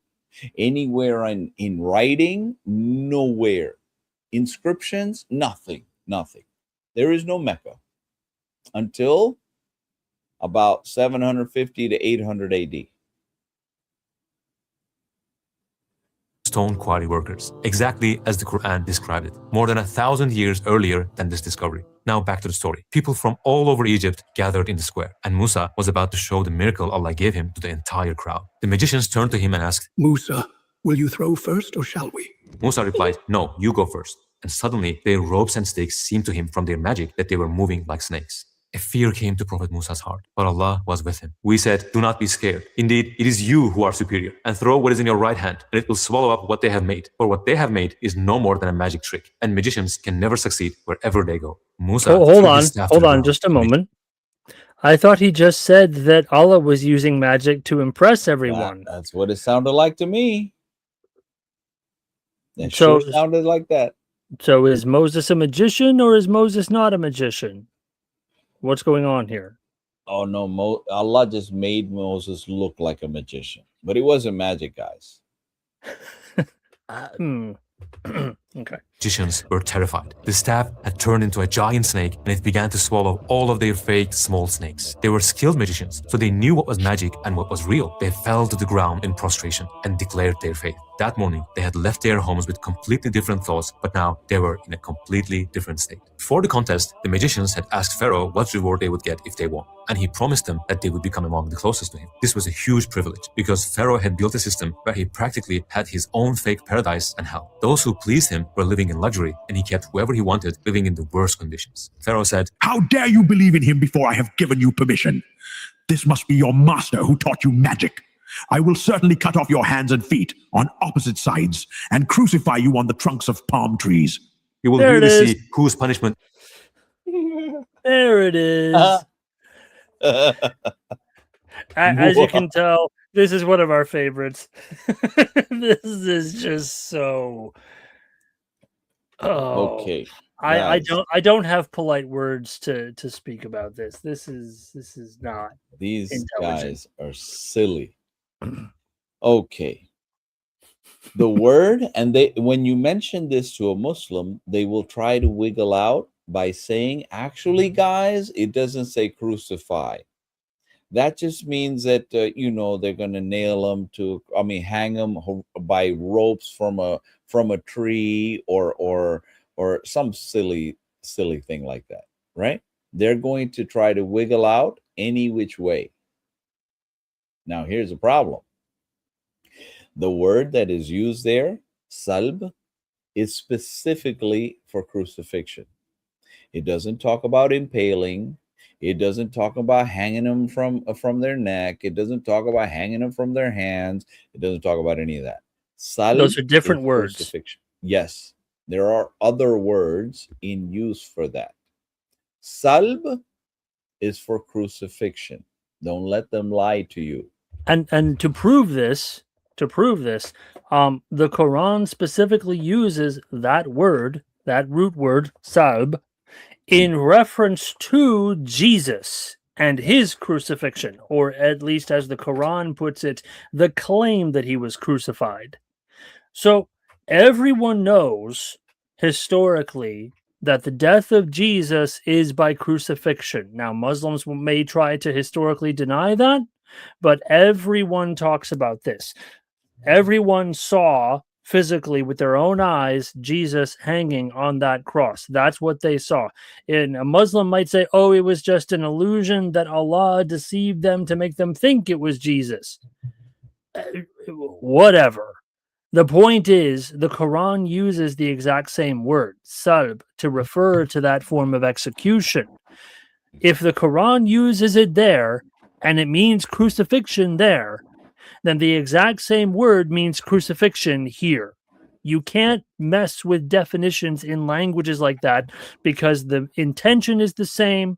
anywhere in writing, nowhere. Inscriptions, nothing. There is no Mecca until about 750 to 800 AD. Stone quarry workers, exactly as the Quran described it, more than 1,000 years earlier than this discovery. Now back to the story. People from all over Egypt gathered in the square, and Musa was about to show the miracle Allah gave him to the entire crowd. The magicians turned to him and asked, Musa, will you throw first or shall we? Musa replied, no, you go first. And suddenly their ropes and sticks seemed to him from their magic that they were moving like snakes. A fear came to Prophet Musa's heart, but Allah was with him. We said, do not be scared. Indeed, it is you who are superior, and throw what is in your right hand, and it will swallow up what they have made. For what they have made is no more than a magic trick, and magicians can never succeed wherever they go. Musa hold on just a moment. I thought he just said that Allah was using magic to impress everyone. That's what it sounded like to me. It sure sounded like that. So is Moses a magician, or is Moses not a magician? What's going on here? Oh no, Allah just made Moses look like a magician, but it wasn't magic, guys. Okay. Magicians were terrified. The staff had turned into a giant snake and it began to swallow all of their fake small snakes. They were skilled magicians, so they knew what was magic and what was real. They fell to the ground in prostration and declared their faith. That morning, they had left their homes with completely different thoughts, but now they were in a completely different state. Before the contest, the magicians had asked Pharaoh what reward they would get if they won, and he promised them that they would become among the closest to him. This was a huge privilege because Pharaoh had built a system where he practically had his own fake paradise and hell. Those who pleased him were living in luxury, and he kept whoever he wanted living in the worst conditions. Pharaoh said, How dare you believe in him before I have given you permission? This must be your master who taught you magic. I will certainly cut off your hands and feet on opposite sides and crucify you on the trunks of palm trees. You will There it really is. see whose punishment There it is. As you can tell, this is one of our favorites. This is just so. Oh, Okay. I guys. don't have polite words to speak about this. This is not. These Intelligent. guys are silly. Okay. The word, and when you mention this to a Muslim, they will try to wiggle out by saying, actually, guys, it doesn't say crucify. That just means that they're going to nail them hang them by ropes from a tree or some silly thing like that, right? They're going to try to wiggle out any which way. Now, here's the problem. The word that is used there, salb, is specifically for crucifixion. It doesn't talk about impaling. It doesn't talk about hanging them from their neck. It doesn't talk about hanging them from their hands. It doesn't talk about any of that. Salb Those are different is words. crucifixion. Yes, there are other words in use for that. Salb is for crucifixion. Don't let them lie to you. And to prove this, the Quran specifically uses that word, that root word, salb, in reference to Jesus and his crucifixion, or at least as the Quran puts it, the claim that he was crucified. So everyone knows historically that the death of Jesus is by crucifixion. Now, Muslims may try to historically deny that, but everyone talks about this. Everyone saw physically with their own eyes Jesus hanging on that cross. That's what they saw. And a Muslim might say, oh, it was just an illusion that Allah deceived them to make them think it was Jesus. Whatever. The point is, the Quran uses the exact same word, salb, to refer to that form of execution. If the Quran uses it there, and it means crucifixion there, then the exact same word means crucifixion here. You can't mess with definitions in languages like that because the intention is the same.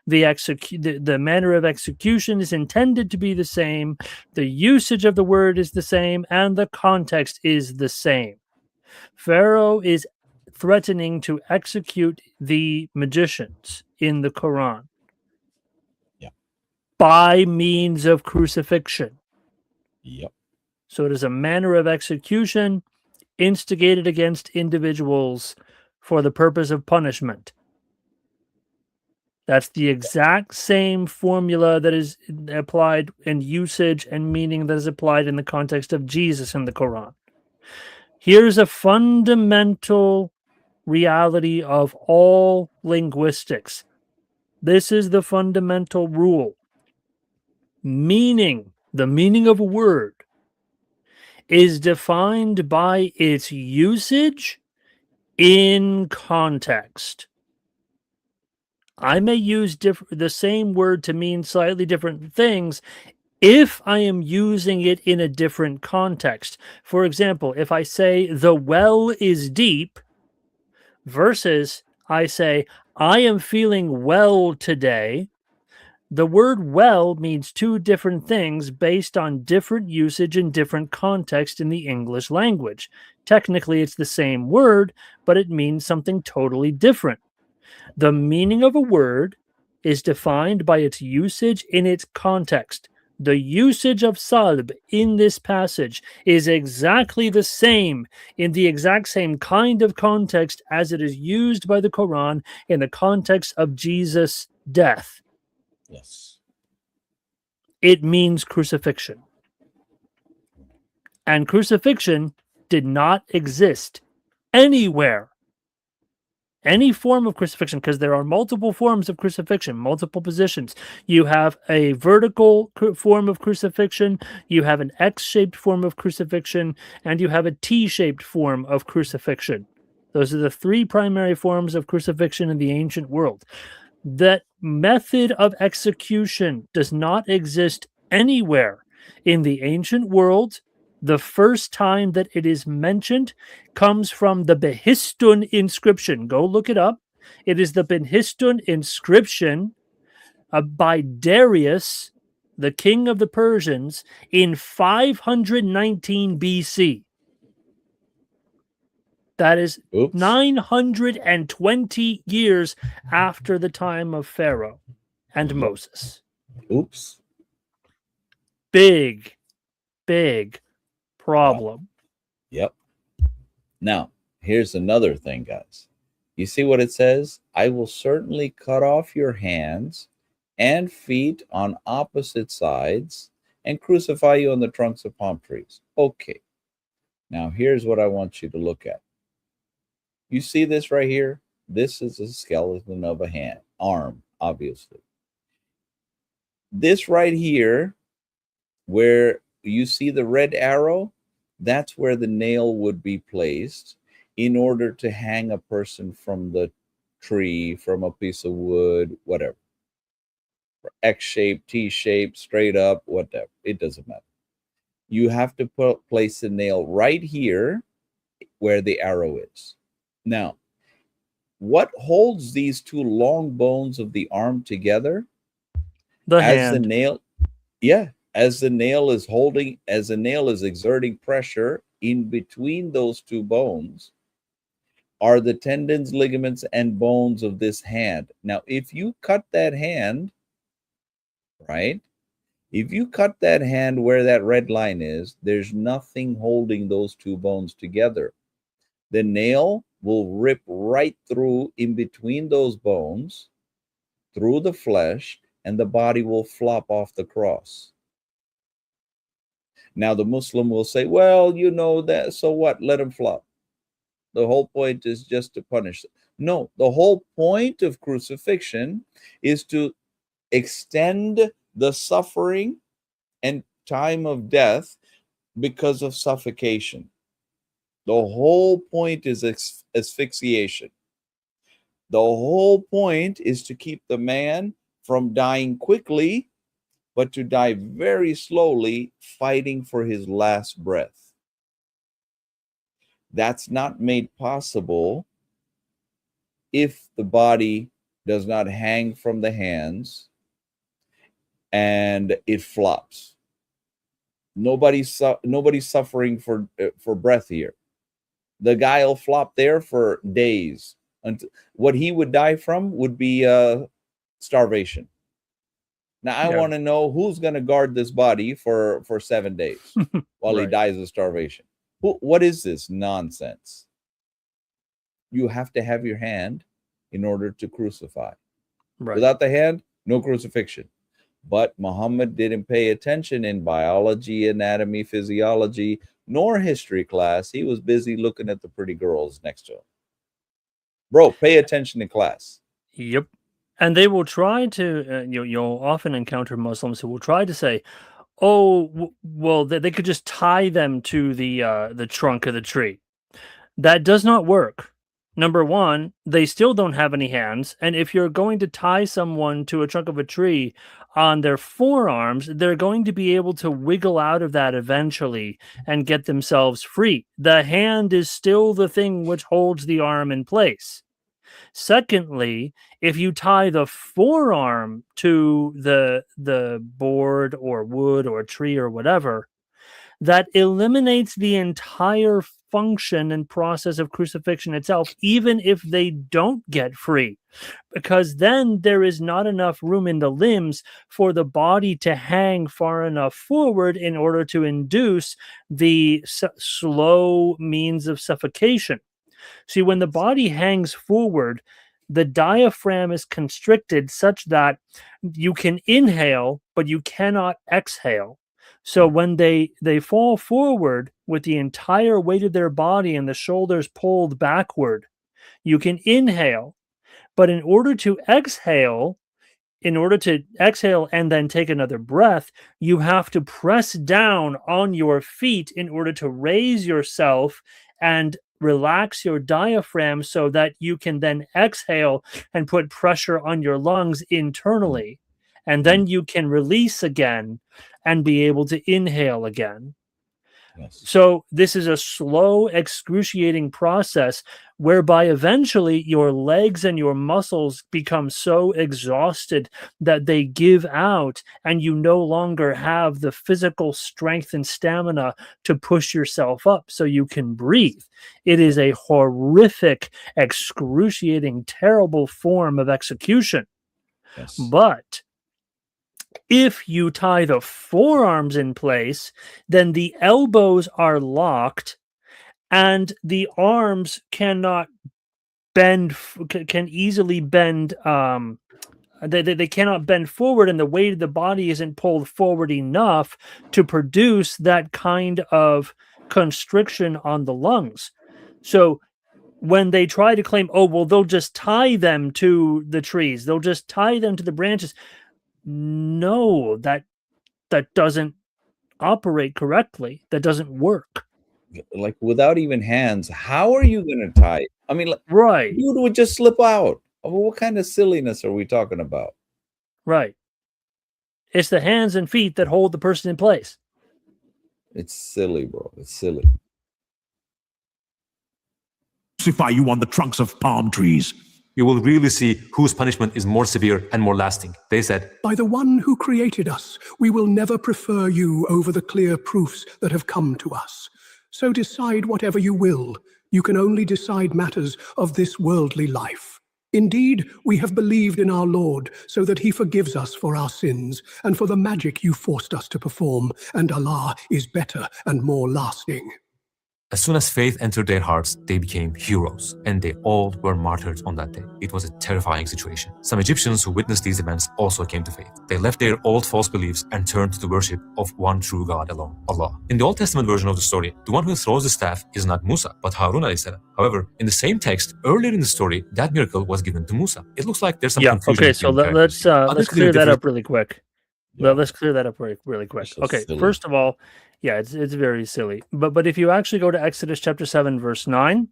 The manner of execution is intended to be the same. The usage of the word is the same, and the context is the same. Pharaoh is threatening to execute the magicians in the Quran by means of crucifixion. Yep. So it is a manner of execution instigated against individuals for the purpose of punishment. That's the exact same formula that is applied in usage and meaning that is applied in the context of Jesus in the Quran. Here's a fundamental reality of all linguistics. This is the fundamental rule. Meaning, the meaning of a word, is defined by its usage in context. I may use the same word to mean slightly different things if I am using it in a different context. For example, if I say the well is deep versus I say I am feeling well today, the word well means two different things based on different usage and different context in the English language. Technically, it's the same word, but it means something totally different. The meaning of a word is defined by its usage in its context. The usage of salb in this passage is exactly the same in the exact same kind of context as it is used by the Quran in the context of Jesus' death. Yes. It means crucifixion. And crucifixion did not exist anywhere. Any form of crucifixion, because there are multiple forms of crucifixion, multiple positions. You have a vertical form of crucifixion, you have an X-shaped form of crucifixion, and you have a T-shaped form of crucifixion. Those are the three primary forms of crucifixion in the ancient world. That method of execution does not exist anywhere in the ancient world. The first time that it is mentioned comes from the Behistun inscription. Go look it up. It is the Behistun inscription by Darius, the king of the Persians, in 519 BC. That is Oops. 920 years after the time of Pharaoh and Moses. Oops. Big problem. Yep. Now, here's another thing, guys. You see what it says? I will certainly cut off your hands and feet on opposite sides and crucify you on the trunks of palm trees. Okay. Now, here's what I want you to look at. You see this right here? This is a skeleton of a arm, obviously. This right here, where you see the red arrow, that's where the nail would be placed in order to hang a person from the tree, from a piece of wood, whatever. X-shape, T-shape, straight up, whatever. It doesn't matter. You have to place the nail right here where the arrow is. Now, what holds these two long bones of the arm together? The As hand. the nail, yeah, as the nail is exerting pressure in between those two bones are the tendons, ligaments, and bones of this hand. Now, if you cut that hand, right? If you cut that hand where that red line is, there's nothing holding those two bones together. The nail will rip right through in between those bones, through the flesh, and the body will flop off the cross. Now, the Muslim will say, well, you know that, so what? Let him flop. The whole point is just to punish them. No, the whole point of crucifixion is to extend the suffering and time of death because of suffocation. The whole point is asphyxiation. The whole point is to keep the man from dying quickly, but to die very slowly, fighting for his last breath. That's not made possible if the body does not hang from the hands and it flops. Nobody's suffering for breath here. The guy will flop there for days. What he would die from would be starvation. Now, I want to know who's going to guard this body for 7 days while he dies of starvation. What is this nonsense? You have to have your hand in order to crucify. Right. Without the hand, no crucifixion. But Muhammad didn't pay attention in biology, anatomy, physiology, nor history class. He was busy looking at the pretty girls next to him. Bro, pay attention in class. Yep. And they will try to, you'll often encounter Muslims who will try to say, oh, well, they could just tie them to the trunk of the tree. That does not work. Number one, they still don't have any hands. And if you're going to tie someone to a trunk of a tree on their forearms, they're going to be able to wiggle out of that eventually and get themselves free. The hand is still the thing which holds the arm in place. Secondly, if you tie the forearm to the board or wood or tree or whatever, that eliminates the entire function and process of crucifixion itself, even if they don't get free, because then there is not enough room in the limbs for the body to hang far enough forward in order to induce the slow means of suffocation. See, when the body hangs forward, the diaphragm is constricted such that you can inhale, but you cannot exhale. So when they fall forward with the entire weight of their body and the shoulders pulled backward, you can inhale. But in order to exhale and then take another breath, you have to press down on your feet in order to raise yourself and relax your diaphragm so that you can then exhale and put pressure on your lungs internally. And then you can release again and be able to inhale again. Yes. So this is a slow, excruciating process whereby eventually your legs and your muscles become so exhausted that they give out and you no longer have the physical strength and stamina to push yourself up so you can breathe. It is a horrific, excruciating, terrible form of execution. Yes. But if you tie the forearms in place, then the elbows are locked and the arms cannot bend, can easily bend. They cannot bend forward, and the weight of the body isn't pulled forward enough to produce that kind of constriction on the lungs. So when they try to claim, oh, well, they'll just tie them to the trees, they'll just tie them to the branches. No, that doesn't operate correctly. That doesn't work. Like without even hands, how are you going to tie? I mean, like, Right. you would just slip out. What kind of silliness are we talking about? Right. It's the hands and feet that hold the person in place. It's silly, bro. It's silly. Crucify you on the trunks of palm trees. You will really see whose punishment is more severe and more lasting. They said, By the one who created us, we will never prefer you over the clear proofs that have come to us. So decide whatever you will. You can only decide matters of this worldly life. Indeed, we have believed in our Lord, so that he forgives us for our sins and for the magic you forced us to perform, and Allah is better and more lasting. as soon as faith entered their hearts, they became heroes, and they all were martyred on that day. It was a terrifying situation. Some Egyptians who witnessed these events also came to faith. They left their old false beliefs and turned to the worship of one true God alone, Allah. In the Old Testament version of the story, the one who throws the staff is not Musa, but Harun alayhi salam. However, in the same text, earlier in the story, that miracle was given to Musa. It looks like there's some confusion. Okay, so let's clear that up really quick. Let's clear that up really quick. So Okay, silly. first of all, yeah, it's very silly. But if you actually go to Exodus chapter 7, verse 9,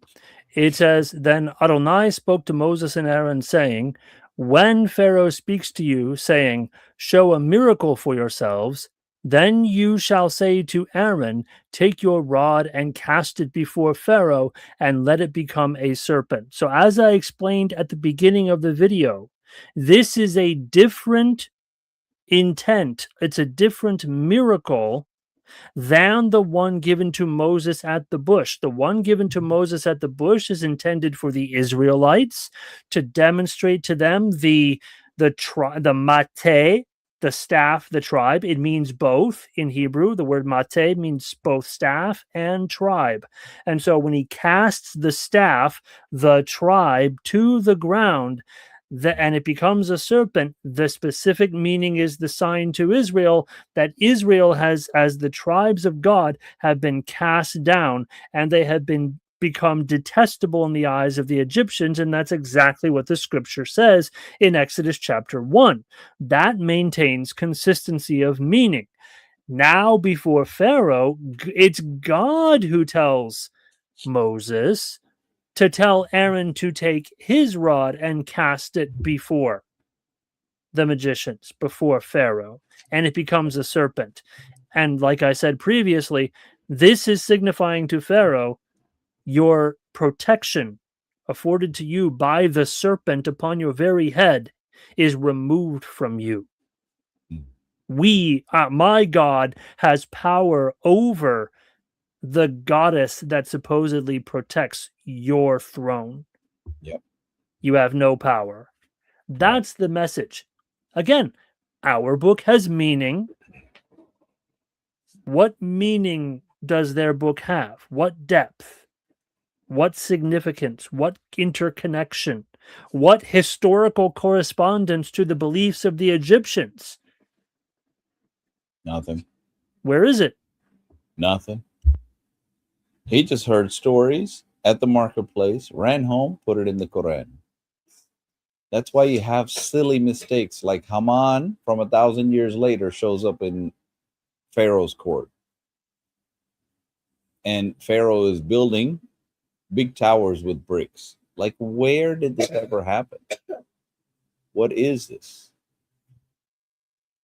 it says, Then Adonai spoke to Moses and Aaron, saying, When Pharaoh speaks to you, saying, Show a miracle for yourselves, then you shall say to Aaron, Take your rod and cast it before Pharaoh, and let it become a serpent. So as I explained at the beginning of the video, this is a different intent. It's a different miracle than the one given to Moses at the bush. The one given to Moses at the bush is intended for the Israelites to demonstrate to them the mate, the staff, the tribe. It means both in Hebrew. The word mate means both staff and tribe. And so when he casts the staff, the tribe, to the ground, and it becomes a serpent, the specific meaning is the sign to Israel that Israel has, as the tribes of God, have been cast down, and they have become detestable in the eyes of the Egyptians, and that's exactly what the scripture says in Exodus chapter 1. That maintains consistency of meaning. Now, before Pharaoh, it's God who tells Moses to tell Aaron to take his rod and cast it before the magicians, before Pharaoh, and it becomes a serpent. And like I said previously, this is signifying to Pharaoh your protection afforded to you by the serpent upon your very head is removed from you. My God has power over the goddess that supposedly protects your throne. Yep. You have no power. That's the message. Again, our book has meaning. What meaning does their book have? What depth? What significance? What interconnection? What historical correspondence to the beliefs of the Egyptians? Nothing. Where is it? Nothing. He just heard stories at the marketplace, ran home, put it in the Qur'an. That's why you have silly mistakes like Haman from 1,000 years later shows up in Pharaoh's court. And Pharaoh is building big towers with bricks. Like, where did this ever happen? What is this?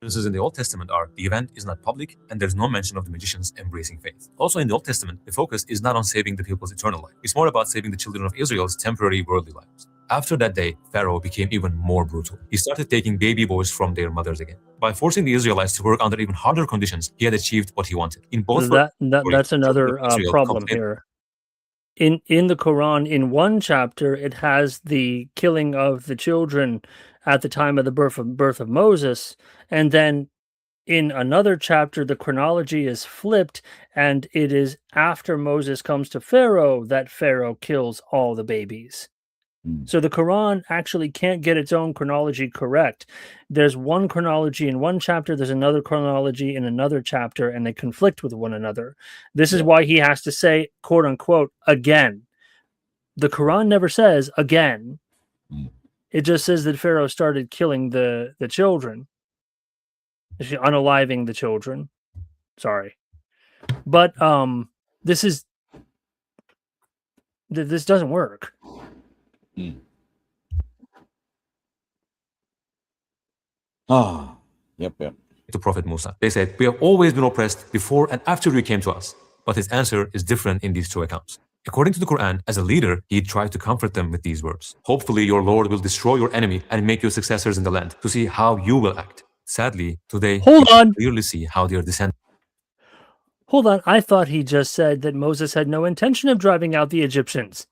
In the Old Testament are the event is not public and there's no mention of the magicians embracing faith. Also in the Old Testament, the focus is not on saving the people's eternal life. It's more about saving the children of Israel's temporary worldly lives. After that day, Pharaoh became even more brutal. He started taking baby boys from their mothers again. By forcing the Israelites to work under even harder conditions, he had achieved what he wanted. In both That's another problem here. In the Quran, in one chapter, it has the killing of the children at the time of the birth of Moses, and then in another chapter, the chronology is flipped, and it is after Moses comes to Pharaoh that Pharaoh kills all the babies. So the Quran actually can't get its own chronology correct. There's one chronology in one chapter, there's another chronology in another chapter, and they conflict with one another. This is why he has to say, quote unquote, again. The Quran never says again. It just says that Pharaoh started killing the children, unaliving the children. Sorry. But this doesn't work. Yep. To Prophet Musa. They said, we have always been oppressed before and after you came to us. But his answer is different in these two accounts. According to the Quran, as a leader, he tried to comfort them with these words. Hopefully your Lord will destroy your enemy and make you successors in the land to see how you will act. Sadly, today, we can clearly see how they are descendants. Hold on. I thought he just said that Moses had no intention of driving out the Egyptians.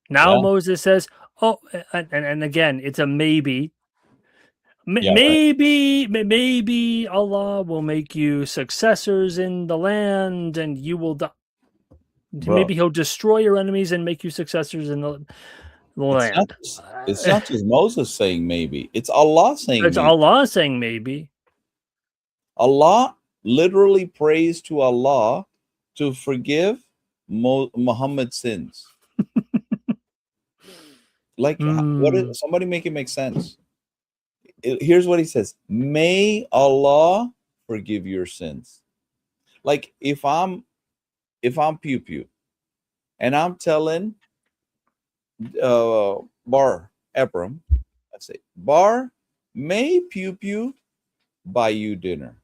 Now Moses says, oh, and again, it's a maybe. Maybe Allah will make you successors in the land and you will die. Maybe he'll destroy your enemies and make you successors in the land. It's not just Moses saying maybe. It's Allah saying it's maybe. Allah saying maybe. Allah literally prays to Allah to forgive Muhammad's sins. Like, what is, somebody make it make sense. Here's what he says: may Allah forgive your sins. Like, if I'm PewPew and I'm telling Bar Abram, I say, Bar, may PewPew buy you dinner.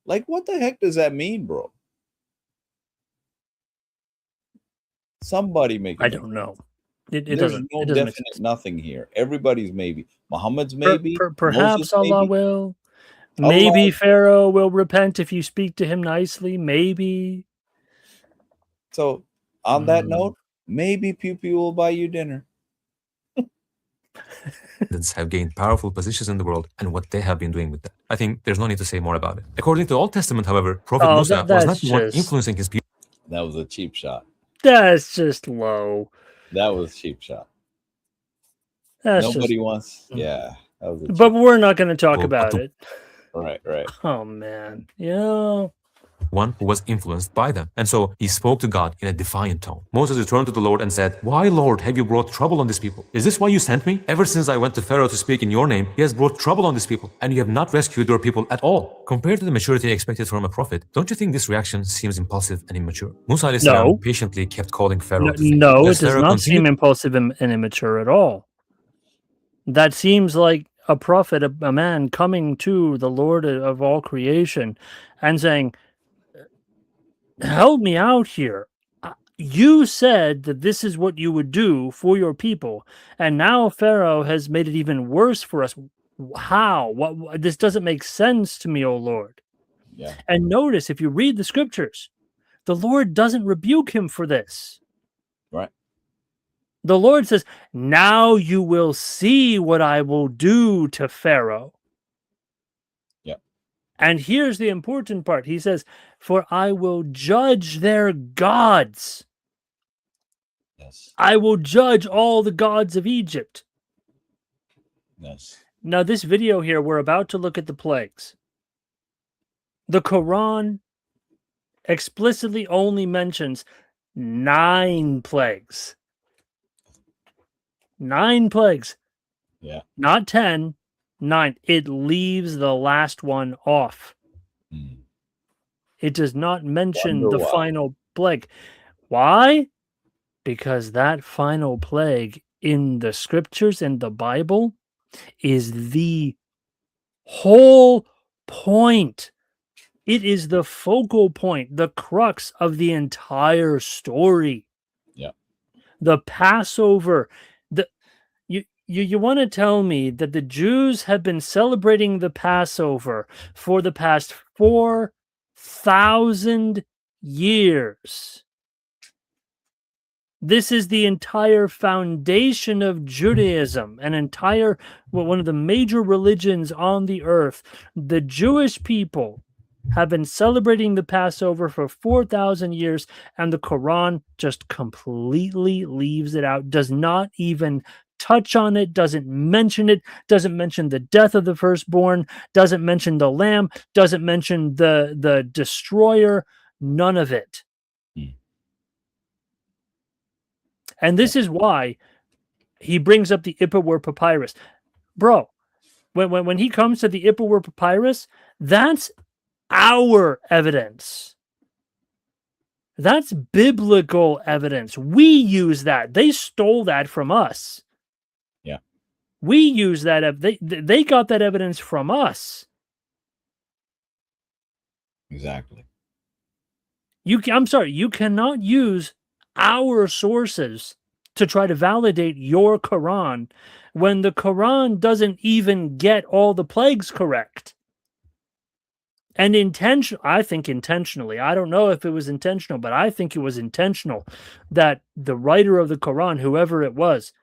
Like, what the heck does that mean, bro? Somebody make it. I don't know. It There's doesn't. no It doesn't definite nothing here. Everybody's maybe. Muhammad's maybe. Perhaps Moses Allah maybe. will. Maybe Pharaoh will repent if you speak to him nicely. Maybe. So, on that note, maybe PewPew will buy you dinner. Have gained powerful positions in the world and what they have been doing with that. I think there's no need to say more about it. According to the Old Testament, however, Prophet Musa was not the one influencing his people. That was a cheap shot. That's just low. That was a cheap shot. Nobody wants. Yeah. That was but we're not going to talk about it. Right. Oh, man. Yeah. One who was influenced by them. And so he spoke to God in a defiant tone. Moses returned to the Lord and said, why, Lord, have you brought trouble on these people? Is this why you sent me? Ever since I went to Pharaoh to speak in your name, he has brought trouble on these people, and you have not rescued your people at all. Compared to the maturity expected from a prophet, don't you think this reaction seems impulsive and immature? Musa patiently kept calling Pharaoh to think. No, it does not seem impulsive and immature at all. That seems like a prophet, a man coming to the Lord of all creation and saying, help me out here. You said that this is what you would do for your people, and now Pharaoh has made it even worse for us. How? What? This doesn't make sense to me, O Lord. Yeah. And notice, if you read the scriptures, the Lord doesn't rebuke him for this. Right. The Lord says, now you will see what I will do to Pharaoh. Yeah. And here's the important part. He says, for I will judge their gods. Yes. I will judge all the gods of Egypt. Yes. Now, this video here, we're about to look at the plagues. The Quran explicitly only mentions 9 plagues. 9 plagues. Yeah. Not 10, 9. It leaves the last one off. Mm. It does not mention Wonder the why. final plague. Why? Because that final plague in the scriptures and the Bible is the whole point. It is the focal point, the crux of the entire story. Yeah. The Passover. You want to tell me that the Jews have been celebrating the Passover for the past 4,000 years. This is the entire foundation of Judaism, one of the major religions on the earth. The Jewish people have been celebrating the Passover for 4,000 years, and the Quran just completely leaves it out, does not even touch on it, doesn't mention it, doesn't mention the death of the firstborn, doesn't mention the lamb, doesn't mention the destroyer, none of it. And this is why he brings up the Ipuwer Papyrus. Bro, when he comes to the Ipuwer Papyrus, that's our evidence. That's biblical evidence. We use that. They stole that from us. Yeah. We use that. They got that evidence from us. Exactly. I'm sorry, you cannot use our sources to try to validate your Quran when the Quran doesn't even get all the plagues correct. And I think intentionally, I don't know if it was intentional, but I think it was intentional that the writer of the Quran, whoever it was,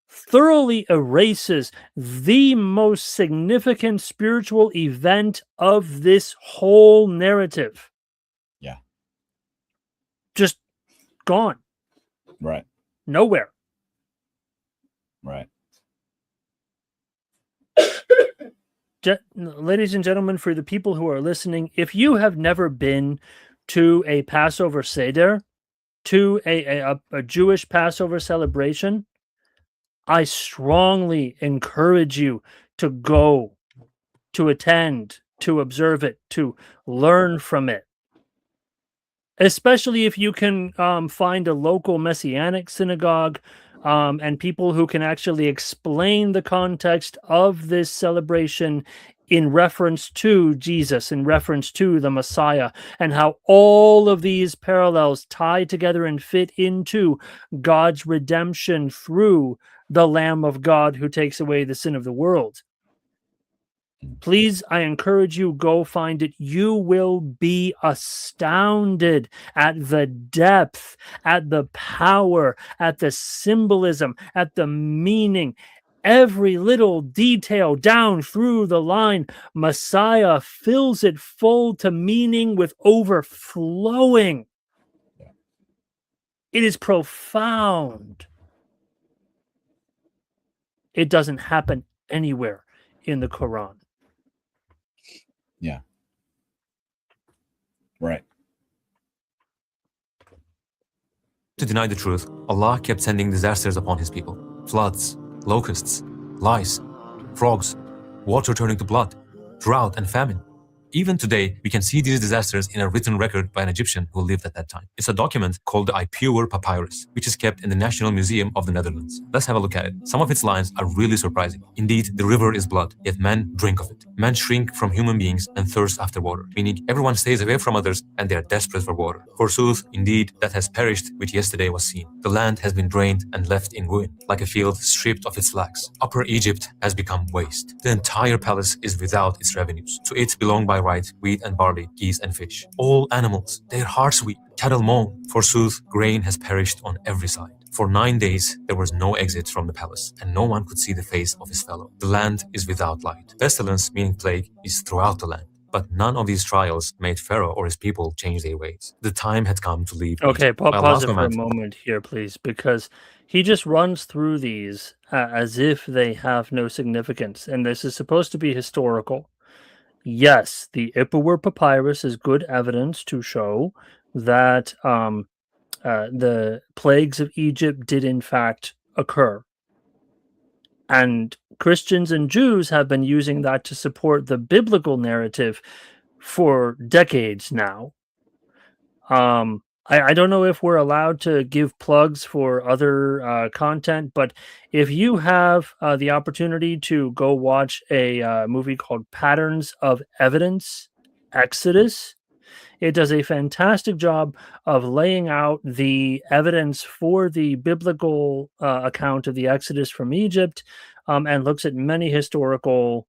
thoroughly erases the most significant spiritual event of this whole narrative. Yeah. Just gone. Right. Nowhere. Right. Ladies and gentlemen, for the people who are listening, if you have never been to a Passover Seder, to a Jewish Passover celebration, I strongly encourage you to go, to attend, to observe it, to learn from it. Especially if you can find a local Messianic synagogue and people who can actually explain the context of this celebration in reference to Jesus, in reference to the Messiah, and how all of these parallels tie together and fit into God's redemption through the Lamb of God who takes away the sin of the world. Please, I encourage you, go find it. You will be astounded at the depth, at the power, at the symbolism, at the meaning. Every little detail down through the line, Messiah fills it full to meaning with overflowing. It is profound. It doesn't happen anywhere in the Quran. Yeah. Right. To deny the truth, Allah kept sending disasters upon his people. Floods, locusts, lice, frogs, water turning to blood, drought and famine. Even today, we can see these disasters in a written record by an Egyptian who lived at that time. It's a document called the Ipuwer Papyrus, which is kept in the National Museum of the Netherlands. Let's have a look at it. Some of its lines are really surprising. Indeed, the river is blood, yet men drink of it. Men shrink from human beings and thirst after water, meaning everyone stays away from others and they are desperate for water. Forsooth, indeed, that has perished which yesterday was seen. The land has been drained and left in ruin, like a field stripped of its flax. Upper Egypt has become waste. The entire palace is without its revenues. To it belong by right wheat and barley, geese and fish. All animals, their hearts weep, cattle moan. Forsooth, grain has perished on every side. For 9 days there was no exit from the palace, and no one could see the face of his fellow. The land is without light. Pestilence, meaning plague, is throughout the land. But none of these trials made Pharaoh or his people change their ways. The time had come to leave Okay, Egypt. By pause Allah's it for a command. moment here, please, because he just runs through these as if they have no significance, and this is supposed to be historical. Yes, the Ipuwer Papyrus is good evidence to show that the plagues of Egypt did in fact occur. And Christians and Jews have been using that to support the biblical narrative for decades now. I don't know if we're allowed to give plugs for other content, but if you have the opportunity to go watch a movie called Patterns of Evidence, Exodus, it does a fantastic job of laying out the evidence for the biblical account of the Exodus from Egypt, and looks at many historical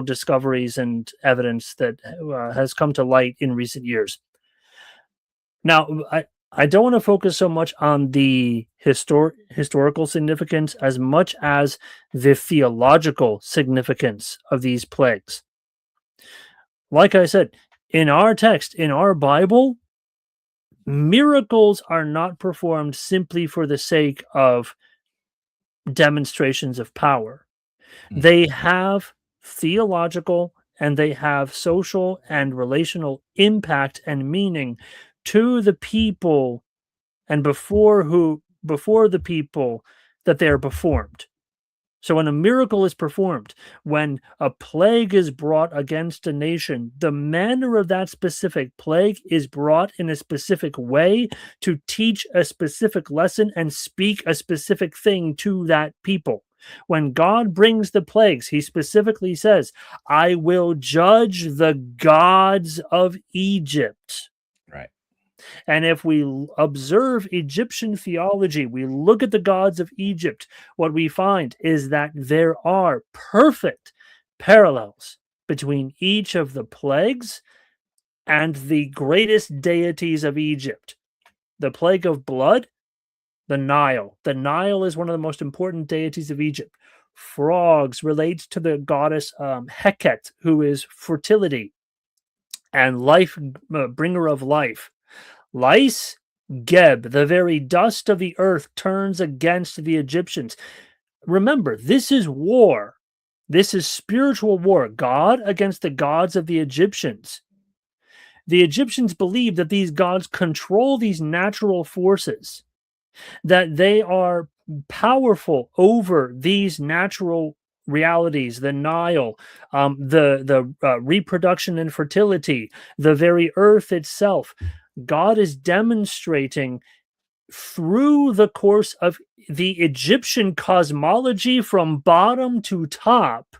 discoveries and evidence that has come to light in recent years. Now, I don't want to focus so much on the historical significance as much as the theological significance of these plagues. Like I said, in our text, in our Bible, miracles are not performed simply for the sake of demonstrations of power. They have theological and they have social and relational impact and meaning to the people and before the people that they are performed. So when a miracle is performed, when a plague is brought against a nation, the manner of that specific plague is brought in a specific way to teach a specific lesson and speak a specific thing to that people. When God brings the plagues, he specifically says, I will judge the gods of Egypt. Right. And if we observe Egyptian theology, we look at the gods of Egypt, what we find is that there are perfect parallels between each of the plagues and the greatest deities of Egypt. The plague of blood, the Nile. The Nile is one of the most important deities of Egypt. Frogs relates to the goddess Heket, who is fertility and life, bringer of life. Lice, Geb, the very dust of the earth, turns against the Egyptians. Remember, this is war. This is spiritual war. God against the gods of the Egyptians. The Egyptians believe that these gods control these natural forces, that they are powerful over these natural realities, the Nile, the reproduction and fertility, the very earth itself. God is demonstrating through the course of the Egyptian cosmology from bottom to top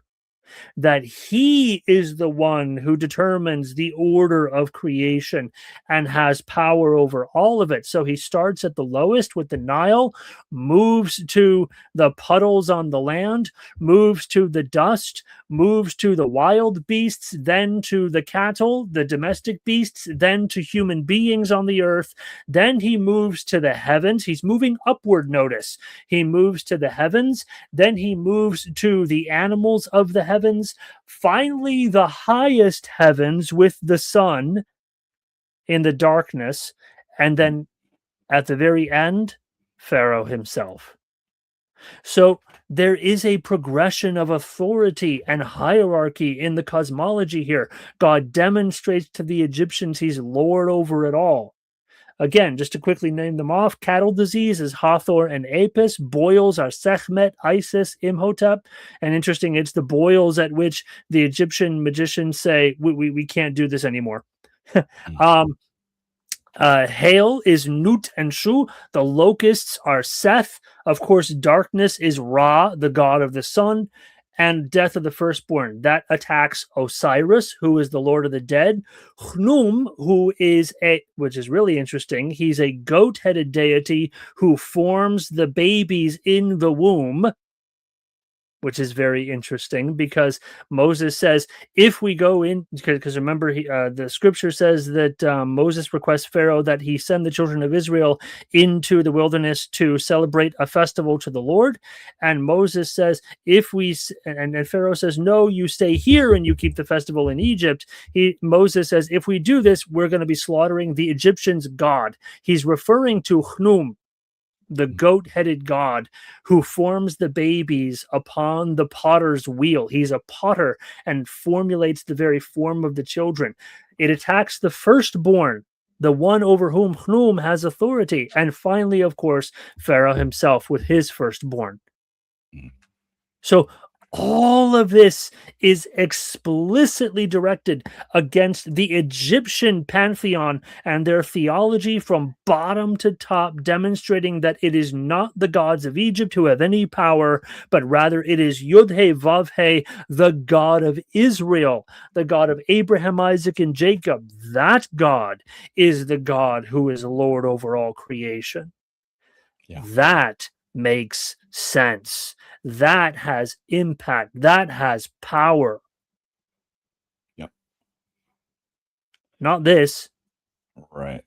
that he is the one who determines the order of creation and has power over all of it. So he starts at the lowest with the Nile, moves to the puddles on the land, moves to the dust, moves to the wild beasts, then to the cattle, the domestic beasts, then to human beings on the earth. Then he moves to the heavens. He's moving upward, notice. He moves to the heavens. Then he moves to the animals of the heavens. Finally, the highest heavens with the sun in the darkness. And then at the very end, Pharaoh himself. So there is a progression of authority and hierarchy in the cosmology here. God demonstrates to the Egyptians he's Lord over it all. Again, just to quickly name them off, cattle disease is Hathor and Apis. Boils are Sekhmet, Isis, Imhotep. And interesting, it's the boils at which the Egyptian magicians say, we can't do this anymore. Hail is Nut and Shu. The locusts are Seth. Of course, darkness is Ra, the god of the sun. And death of the firstborn. That attacks Osiris, who is the Lord of the Dead. Chnum, which is really interesting, he's a goat-headed deity who forms the babies in the womb. which is very interesting because Moses says, if we go in, because remember, the scripture says that Moses requests Pharaoh that he send the children of Israel into the wilderness to celebrate a festival to the Lord. And Moses says, and Pharaoh says, no, you stay here and you keep the festival in Egypt. Moses says, if we do this, we're going to be slaughtering the Egyptians' God. He's referring to Chnum, the goat-headed god who forms the babies upon the potter's wheel. He's a potter and formulates the very form of the children. It attacks the firstborn, the one over whom Chnum has authority. And finally, of course, Pharaoh himself with his firstborn. So all of this is explicitly directed against the Egyptian pantheon and their theology from bottom to top, demonstrating that it is not the gods of Egypt who have any power, but rather it is Yud-He Vav-He, the God of Israel, the God of Abraham, Isaac, and Jacob. That God is the God who is Lord over all creation. Yeah. That makes sense. That has impact. That has power. Yep. Not this. Right.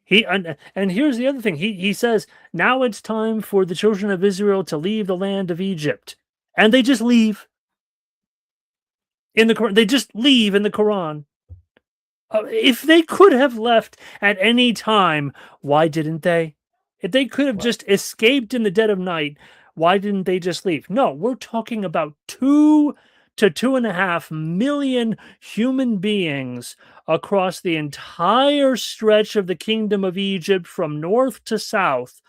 And here's the other thing. He says, now it's time for the children of Israel to leave the land of Egypt. And they just leave. In the Quran, they just leave in the Quran. If they could have left at any time, why didn't they? If they could have just escaped in the dead of night, why didn't they just leave? No, we're talking about 2 to 2.5 million human beings across the entire stretch of the kingdom of Egypt from north to south,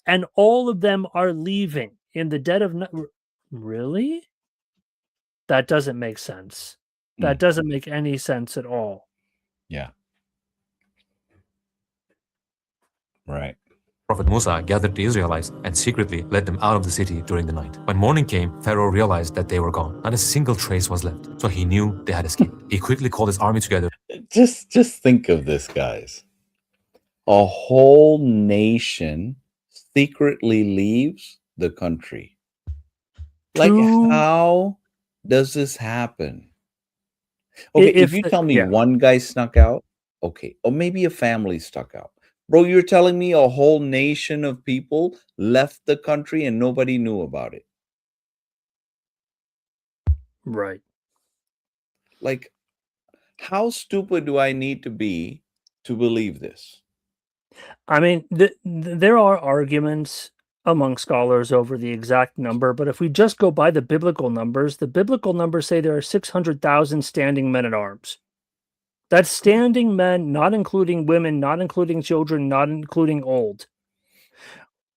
and all of them are leaving in the dead of night. Really? That doesn't make sense. That doesn't make any sense at all. Yeah. Right. Prophet Musa gathered the Israelites and secretly led them out of the city during the night. When morning came, Pharaoh realized that they were gone. Not a single trace was left, so he knew they had escaped. He quickly called his army together. Just think of this, guys. A whole nation secretly leaves the country. Like, how does this happen? Okay, if you tell me one guy snuck out, okay, or maybe a family stuck out. Bro, you're telling me a whole nation of people left the country and nobody knew about it. Right. Like, how stupid do I need to be to believe this? I mean, there are arguments among scholars over the exact number, but if we just go by the biblical numbers say there are 600,000 standing men at arms. That's standing men, not including women, not including children, not including old.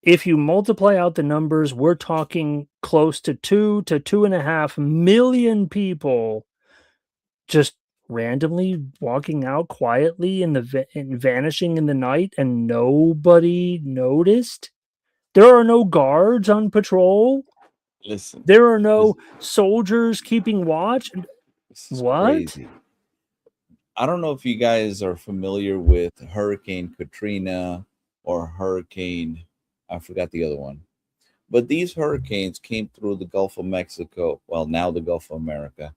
If you multiply out the numbers, we're talking close to 2 to 2.5 million people just randomly walking out quietly and vanishing in the night, and nobody noticed. There are no guards on patrol. Listen, there are no soldiers keeping watch. What? Crazy. I don't know if you guys are familiar with Hurricane Katrina or Hurricane, I forgot the other one. But these hurricanes came through the Gulf of Mexico, well, now the Gulf of America,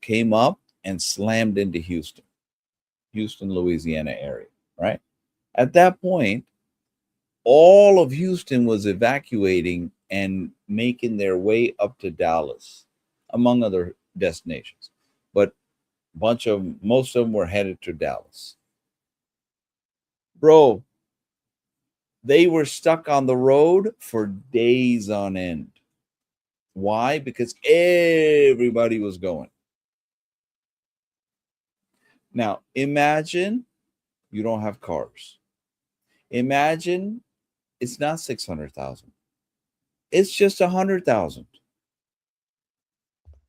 came up and slammed into Houston, Louisiana area, right? At that point, all of Houston was evacuating and making their way up to Dallas, among other destinations. But most of them were headed to Dallas. Bro, they were stuck on the road for days on end. Why? Because everybody was going. Now, imagine you don't have cars. Imagine it's not 600,000. It's just 100,000.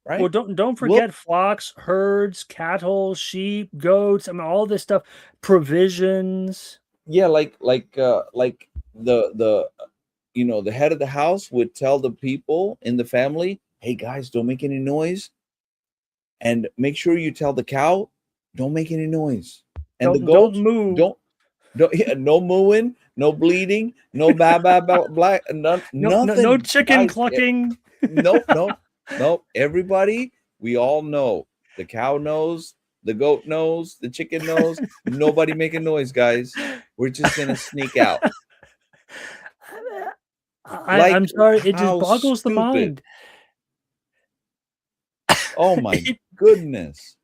Right? Well, don't forget flocks, herds, cattle, sheep, goats. I mean, all this stuff, provisions. Yeah, like the the head of the house would tell the people in the family, "Hey guys, don't make any noise, and make sure you tell the cow, don't make any noise, and the goat, don't move, no mooing, no bleeding, no black, no chicken nothing, clucking." Nope. Everybody, we all know. The cow knows, the goat knows, the chicken knows. Nobody making noise, guys. We're just gonna sneak out. I'm sorry, it just how boggles the stupid. mind. Oh my goodness.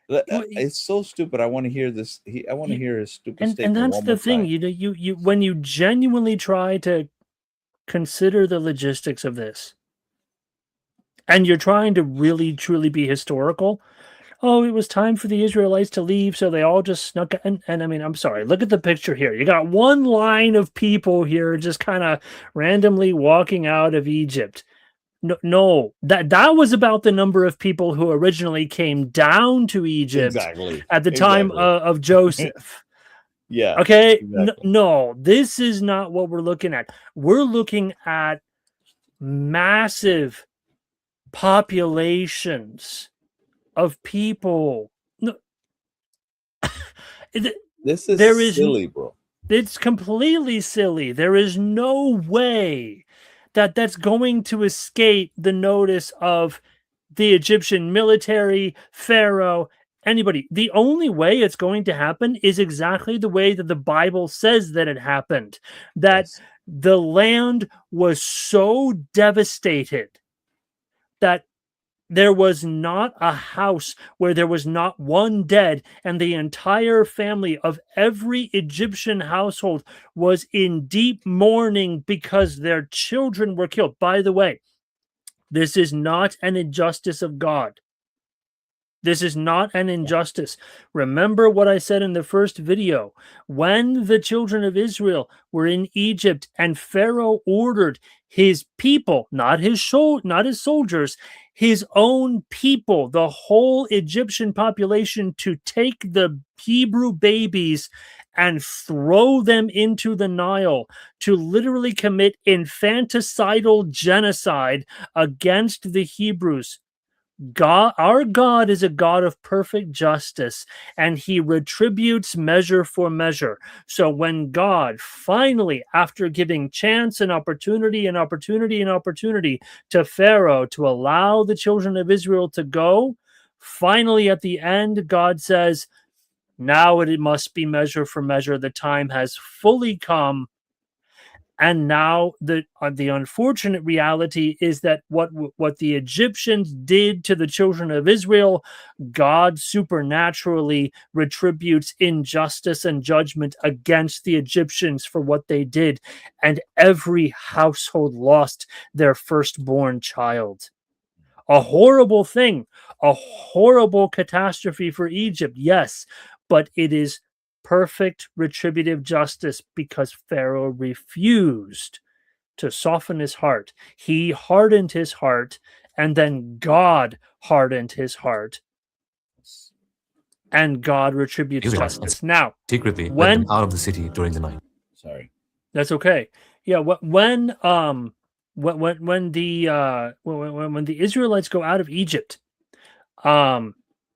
Well, It's so stupid. I want to hear this. I want to hear his stupid statement. And that's one the more thing, time. you when you genuinely try to consider the logistics of this, and you're trying to really truly be historical. Oh, it was time for the Israelites to leave, so they all just snuck. And I mean, I'm sorry. Look at the picture here. You got one line of people here just kind of randomly walking out of Egypt. No, that was about the number of people who originally came down to Egypt at the time of Joseph. Yeah. Okay. Exactly. No, this is not what we're looking at. We're looking at massive populations of people. No, this is silly, bro. It's completely silly. There is no way that that's going to escape the notice of the Egyptian military, Pharaoh, anybody. The only way it's going to happen is exactly the way that the Bible says that it happened. That the land was so devastated that there was not a house where there was not one dead, and the entire family of every Egyptian household was in deep mourning because their children were killed. By the way, this is not an injustice of God. This is not an injustice. Remember what I said in the first video. When the children of Israel were in Egypt and Pharaoh ordered his people, not his soldiers, his own people, the whole Egyptian population, to take the Hebrew babies and throw them into the Nile, to literally commit infanticidal genocide against the Hebrews. Our God is a God of perfect justice, and he retributes measure for measure. So when God finally, after giving chance and opportunity to Pharaoh to allow the children of Israel to go, finally at the end, God says, now it must be measure for measure. The time has fully come. And now the unfortunate reality is that what the Egyptians did to the children of Israel, God supernaturally retributes injustice and judgment against the Egyptians for what they did. And every household lost their firstborn child. A horrible thing, a horrible catastrophe for Egypt, yes, but it is perfect retributive justice because Pharaoh refused to soften his heart. He hardened his heart, and then God hardened his heart, and God retributes justice. Now, secretly led them out of the city during the night. Sorry, that's okay. Yeah, when the Israelites go out of Egypt,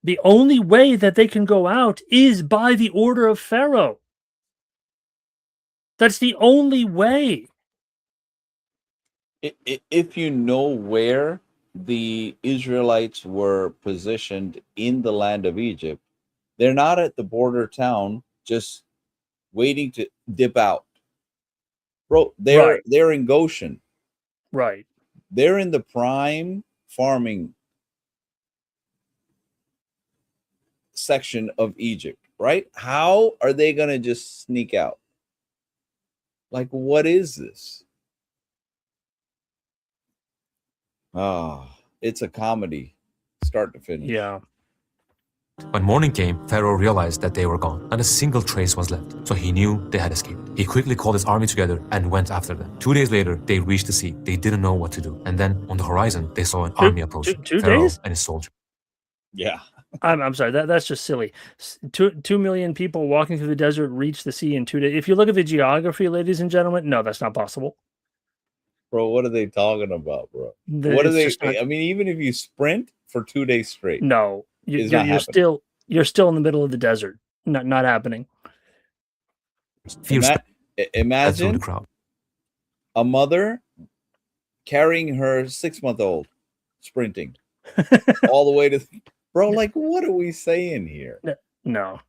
the only way that they can go out is by the order of Pharaoh. That's the only way. If you know where the Israelites were positioned in the land of Egypt, they're not at the border town just waiting to dip out. Bro, they're in Goshen. Right. They're in the prime farming section of Egypt, right? How are they going to just sneak out? Like, what is this? It's a comedy, start to finish. Yeah. When morning came, Pharaoh realized that they were gone. Not a single trace was left, so he knew they had escaped. He quickly called his army together and went after them. 2 days later, they reached the sea. They didn't know what to do. And then, on the horizon, they saw an army approaching. 2 Pharaoh days? and his soldiers. Yeah. I'm sorry, that's just silly. 2 million people walking through the desert reach the sea in 2 days. If you look at the geography, ladies and gentlemen, no, that's not possible. Bro, what are they talking about, bro? What are they? I mean, even if you sprint for 2 days straight, no, you're still in the middle of the desert. Not happening. Imagine a mother carrying her 6-month-old, sprinting all the way to, bro. Like, what are we saying here? No.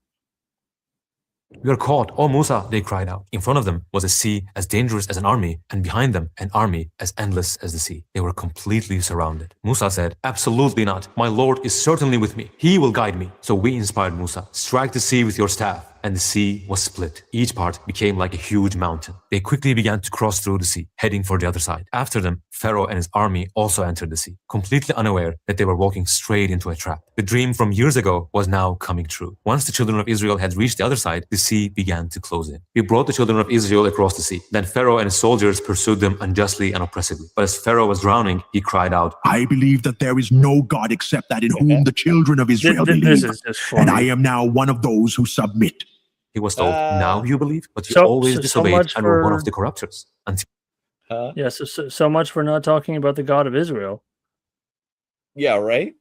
We are caught, O Musa, they cried out. In front of them was a sea as dangerous as an army, and behind them an army as endless as the sea. They were completely surrounded. Musa said, absolutely not. My Lord is certainly with me. He will guide me. So we inspired Musa, strike the sea with your staff. And the sea was split. Each part became like a huge mountain. They quickly began to cross through the sea, heading for the other side. After them, Pharaoh and his army also entered the sea, completely unaware that they were walking straight into a trap. The dream from years ago was now coming true. Once the children of Israel had reached the other side, the sea began to close in. We brought the children of Israel across the sea. Then Pharaoh and his soldiers pursued them unjustly and oppressively. But as Pharaoh was drowning, he cried out, I believe that there is no God except that in whom the children of Israel This believe. is just funny. And I am now one of those who submit. he was told, now you believe, but you So- always so disobeyed much and were one for- of the corruptors. Until Yeah, so much for not talking about the God of Israel. Yeah, right.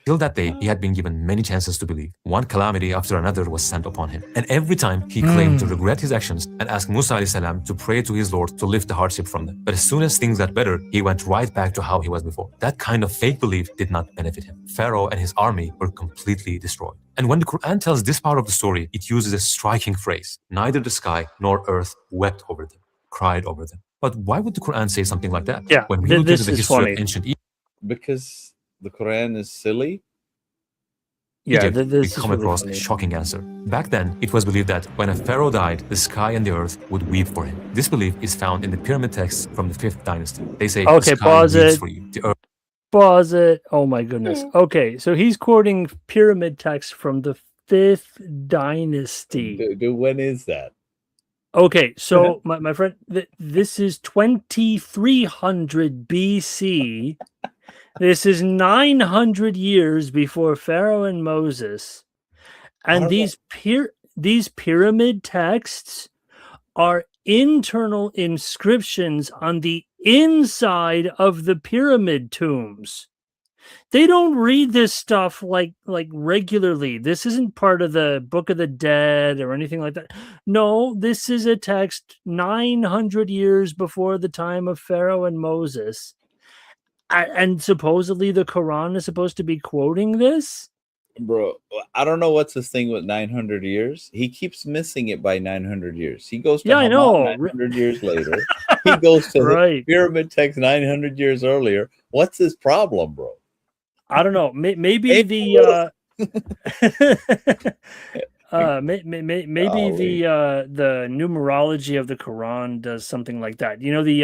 Till that day, he had been given many chances to believe. One calamity after another was sent upon him. And every time, he claimed to regret his actions and asked Musa alayhi salam to pray to his Lord to lift the hardship from them. But as soon as things got better, he went right back to how he was before. That kind of fake belief did not benefit him. Pharaoh and his army were completely destroyed. And when the Qur'an tells this part of the story, it uses a striking phrase. Neither the sky nor earth wept over them, cried over them. But why would the Qur'an say something like that? Yeah, When we look this into the is history funny. of ancient Egypt, Because the Quran is silly. Yeah, we this is come really across funny. a shocking answer. Back then, it was believed that when a pharaoh died, the sky and the earth would weep for him. This belief is found in the pyramid texts from the 5th dynasty. They say, Okay, the sky pause weeps it. for you, the earth Pause it. Oh my goodness. Okay, so he's quoting pyramid text from the 5th dynasty. Dude, when is that? Okay, so my friend, this is 2300 BC. This is 900 years before Pharaoh and Moses. And these pyramid texts are internal inscriptions on the inside of the pyramid tombs. They don't read this stuff like regularly. This isn't part of the Book of the Dead or anything like that. No, this is a text 900 years before the time of Pharaoh and Moses. And supposedly the Quran is supposed to be quoting this? Bro, I don't know what's this thing with 900 years. He keeps missing it by 900 years. He goes to Yeah, I Haman know. 900 years later. He goes to Right. the pyramid text 900 years earlier. What's his problem, bro? I don't know. Maybe Hey, the Golly. the numerology of the Quran does something like that. You know the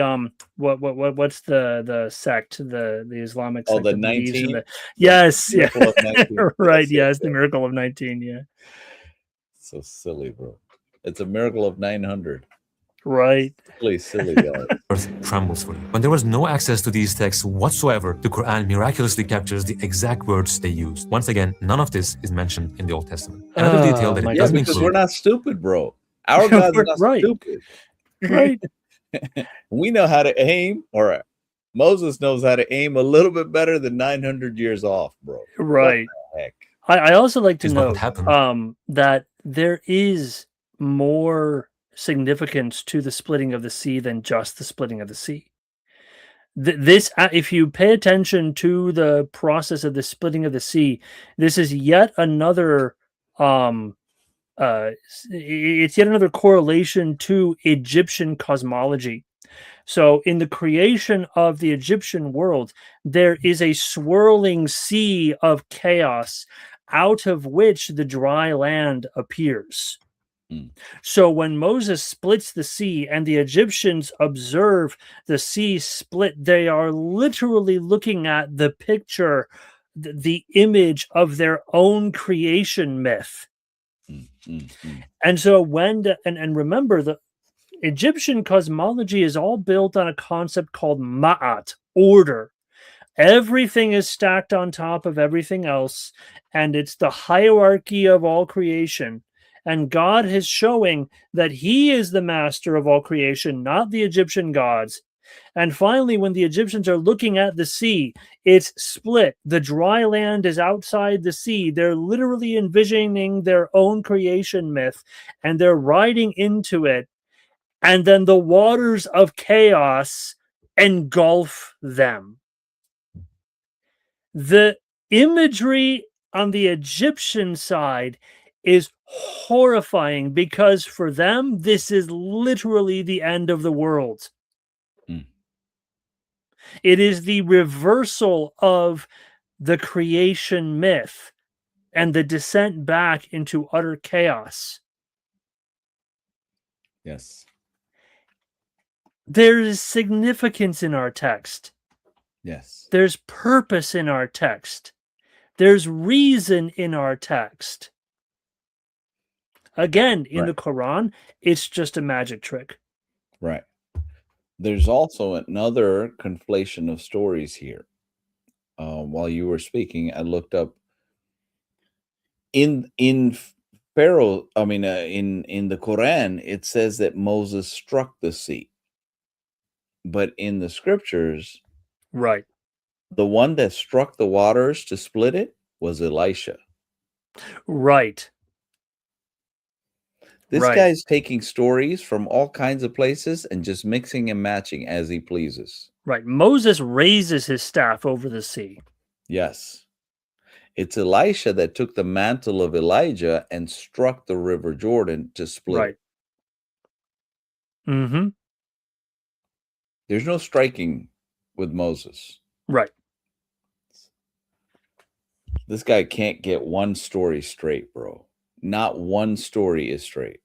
what's the sect, the Islamic Oh, sect the that believes in 19? yes, yeah. Miracle of 19. Right, Yes, yes, the miracle of 19, yeah. So silly, bro. It's a miracle of 900. Right. Silly guy. earth trembles for you. When there was no access to these texts whatsoever, the Quran miraculously captures the exact words they used. Once again, none of this is mentioned in the Old Testament. Another detail that my it Yeah, doesn't because include we're not stupid, bro. Our God's not Right. stupid. Right. We know how to aim, or Moses knows how to aim a little bit better than 900 years off, bro. Right. What the heck? I also like to is what note happened. that there is more significance to the splitting of the sea than just the splitting of the sea. This, if you pay attention to the process of the splitting of the sea, this is yet another it's yet another correlation to Egyptian cosmology. So in the creation of the Egyptian world, there is a swirling sea of chaos out of which the dry land appears. So when Moses splits the sea and the Egyptians observe the sea split, they are literally looking at the picture, the image of their own creation myth. And so and remember, the Egyptian cosmology is all built on a concept called ma'at, order. Everything is stacked on top of everything else, and it's the hierarchy of all creation. And God is showing that he is the master of all creation, not the Egyptian gods. And finally, when the Egyptians are looking at the sea, it's split. The dry land is outside the sea. They're literally envisioning their own creation myth, and they're riding into it. and then the waters of chaos engulf them. The imagery on the Egyptian side is horrifying because for them, this is literally the end of the world. Mm. It is the reversal of the creation myth and the descent back into utter chaos. Yes. There is significance in our text. Yes. There's purpose in our text. There's reason in our text. Again, in the Quran, it's just a magic trick. Right. There's also another conflation of stories here. While you were speaking, I looked up in Pharaoh. I mean, in the Quran, it says that Moses struck the sea, but in the scriptures, right, the one that struck the waters to split it was Elisha. Right. This Right. guy's taking stories from all kinds of places and just mixing and matching as he pleases. Right. Moses raises his staff over the sea. Yes. It's Elisha that took the mantle of Elijah and struck the river Jordan to split Right. it. Mm-hmm. There's no striking with Moses. Right. This guy can't get one story straight, bro. Not one story is straight.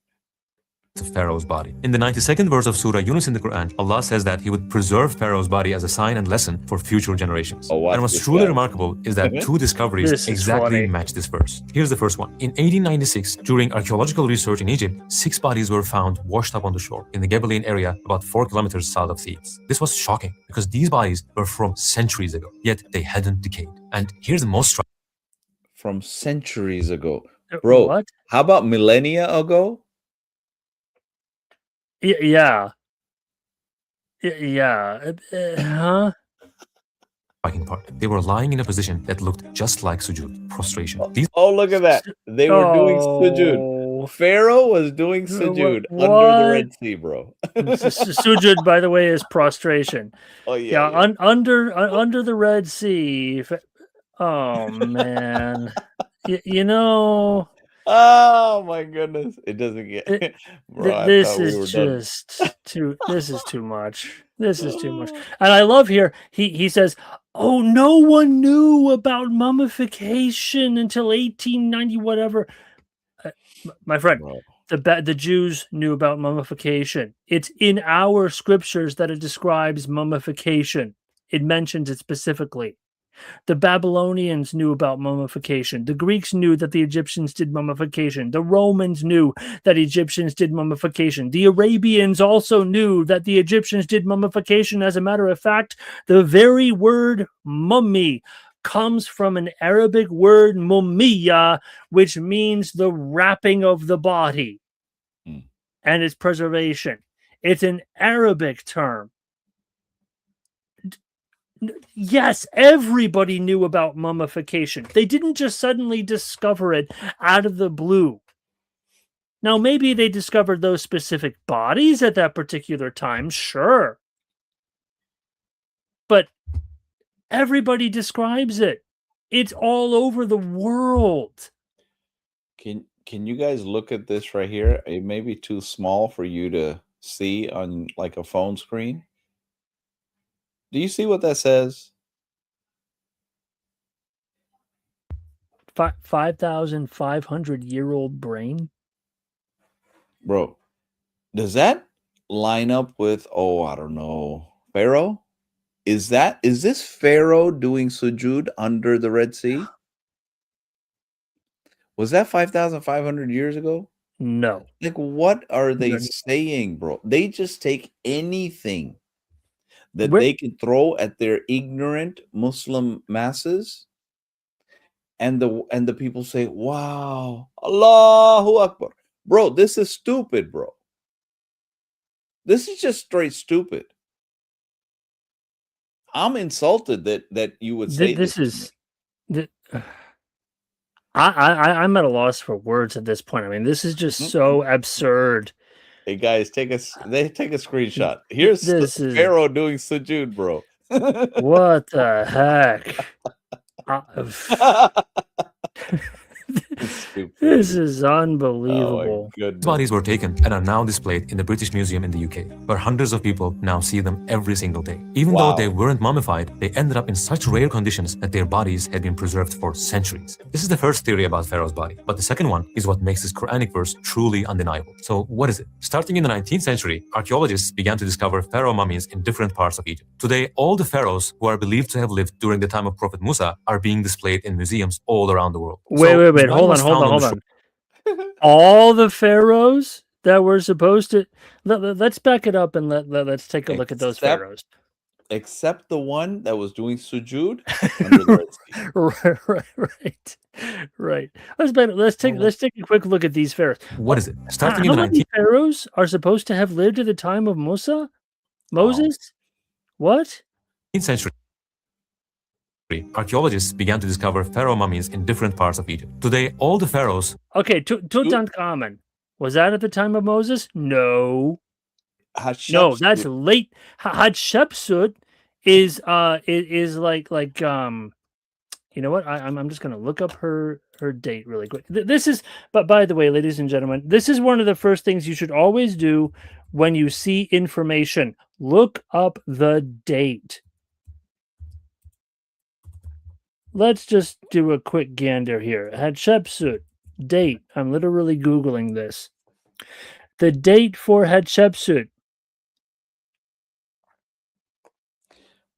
Of Pharaoh's body. In the 92nd verse of Surah Yunus in the Quran, Allah says that He would preserve Pharaoh's body as a sign and lesson for future generations. Oh, and what's truly remarkable is that two discoveries This is exactly funny. match this verse. Here's the first one. In 1896, during archaeological research in Egypt, 6 bodies were found washed up on the shore in the Gebelian area about 4 kilometers south of Thebes. This was shocking because these bodies were from centuries ago, yet they hadn't decayed. And here's the most striking. From centuries ago. Bro, What? how about millennia ago? Yeah. Yeah. Huh? Part. They were lying in a position that looked just like sujood, prostration. These Oh, look at that. They were doing sujood. Pharaoh was doing sujood under the Red Sea, bro. Sujud, by the way, is prostration. Oh, yeah. Under the Red Sea. Oh, man. You know... Oh my goodness! It doesn't get. Bro, this is just too. This is too much. This is too much. And I love here. He says, "Oh, no one knew about mummification until 1890, whatever." My friend, the Jews knew about mummification. It's in our scriptures that it describes mummification. It mentions it specifically. The Babylonians knew about mummification. The Greeks knew that the Egyptians did mummification. The Romans knew that Egyptians did mummification. The Arabians also knew that the Egyptians did mummification. As a matter of fact, the very word mummy comes from an Arabic word mummiya, which means the wrapping of the body and its preservation. It's an Arabic term. Yes, everybody knew about mummification. They didn't just suddenly discover it out of the blue. Now, maybe they discovered those specific bodies at that particular time, sure. But everybody describes it. It's all over the world. Can you guys look at this right here? It may be too small for you to see on like a phone screen. Do you see what that says? 5,500-year-old brain? Bro, does that line up with, I don't know, Pharaoh? Is this Pharaoh doing sujood under the Red Sea? Was that 5,500 years ago? No. Like, what are they saying, bro? They just take anything that they can throw at their ignorant Muslim masses, and the people say, "Wow, Allahu Akbar." Bro, this is stupid, bro. This is just straight stupid. I'm insulted that you would say this. I'm at a loss for words at this point. I mean, this is just so absurd. Hey guys, take a screenshot. Here's This is Pharaoh doing sujood, bro. what the heck. This is Oh unbelievable. my goodness. Bodies were taken and are now displayed in the British Museum in the UK, where hundreds of people now see them every single day. Even Wow. though they weren't mummified, they ended up in such rare conditions that their bodies had been preserved for centuries. This is the first theory about Pharaoh's body, but the second one is what makes this Quranic verse truly undeniable. So what is it? Starting in the 19th century, archaeologists began to discover pharaoh mummies in different parts of Egypt. Today, all the pharaohs who are believed to have lived during the time of Prophet Musa are being displayed in museums all around the world. Wait, So, wait, his wait. body Hold was on, hold found on, hold the on. All the pharaohs that were supposed to let's back it up and let's take a look at those Except- pharaohs. Except the one that was doing sujood under the Red Sea. right. Let's take a quick look at these pharaohs. What is it? Starting How in the many 19th pharaohs are supposed to have lived at the time of Moses? What? century, archaeologists began to discover pharaoh mummies in different parts of Egypt. Today, all the pharaohs Okay, Tutankhamun. Was that at the time of Moses? No. No, that's Hatshepsut. late. Hatshepsut is like you know what? I'm just gonna look up her date really quick. This is, but by the way, ladies and gentlemen, this is one of the first things you should always do when you see information. Look up the date. Let's just do a quick gander here. Hatshepsut date. I'm literally Googling this. The date for Hatshepsut.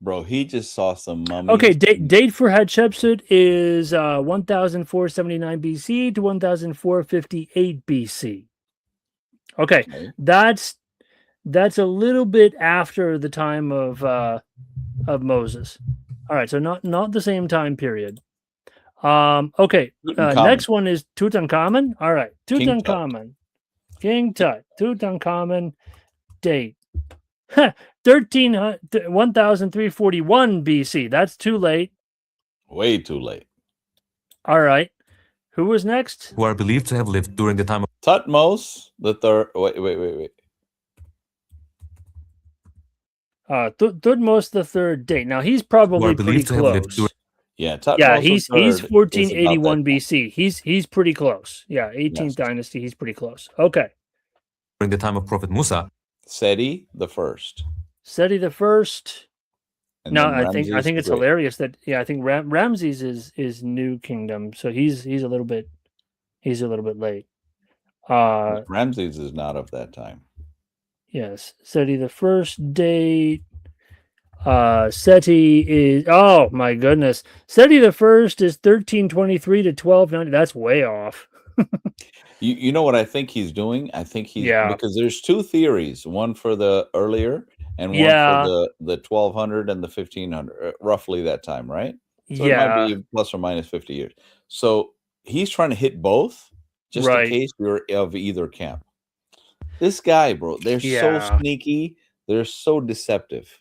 Bro, he just saw some mummies. Okay, date for Hatshepsut is 1479 BC to 1458 BC. Okay, that's a little bit after the time of Moses. All right, so not the same time period. Okay, next one is Tutankhamun. All right, Tutankhamun, King Tut, Tutankhamun, date 1341 BC. That's too late. Way too late. All right, who was next? who are believed to have lived during the time of Tutmos the third. Wait. Thutmose the third date. Now he's who probably are pretty believed to have lived close. during Yeah, Tutmos Yeah, the he's third is about 1481 that BC. He's pretty close. Yeah, 18th Yes. dynasty. He's pretty close. Okay, the time of Prophet Musa, Seti the first. Seti the first. And No, then I think Ramses it's the Great. hilarious that I think Ramses is New Kingdom, so he's a little bit late. Ramses is not of that time. Yes, Seti the first date. Seti is, oh my goodness, Seti the first is 1323 to 1290. That's way off. You know what I think he's doing? I think he's Yeah. because there's two theories, one for the earlier and one Yeah. for the 1200 and the 1500, roughly that time, right? So Yeah. it might be plus or minus 50 years. So he's trying to hit both just Right. in case you're of either camp. This guy, bro, they're so Yeah. sneaky. They're so deceptive.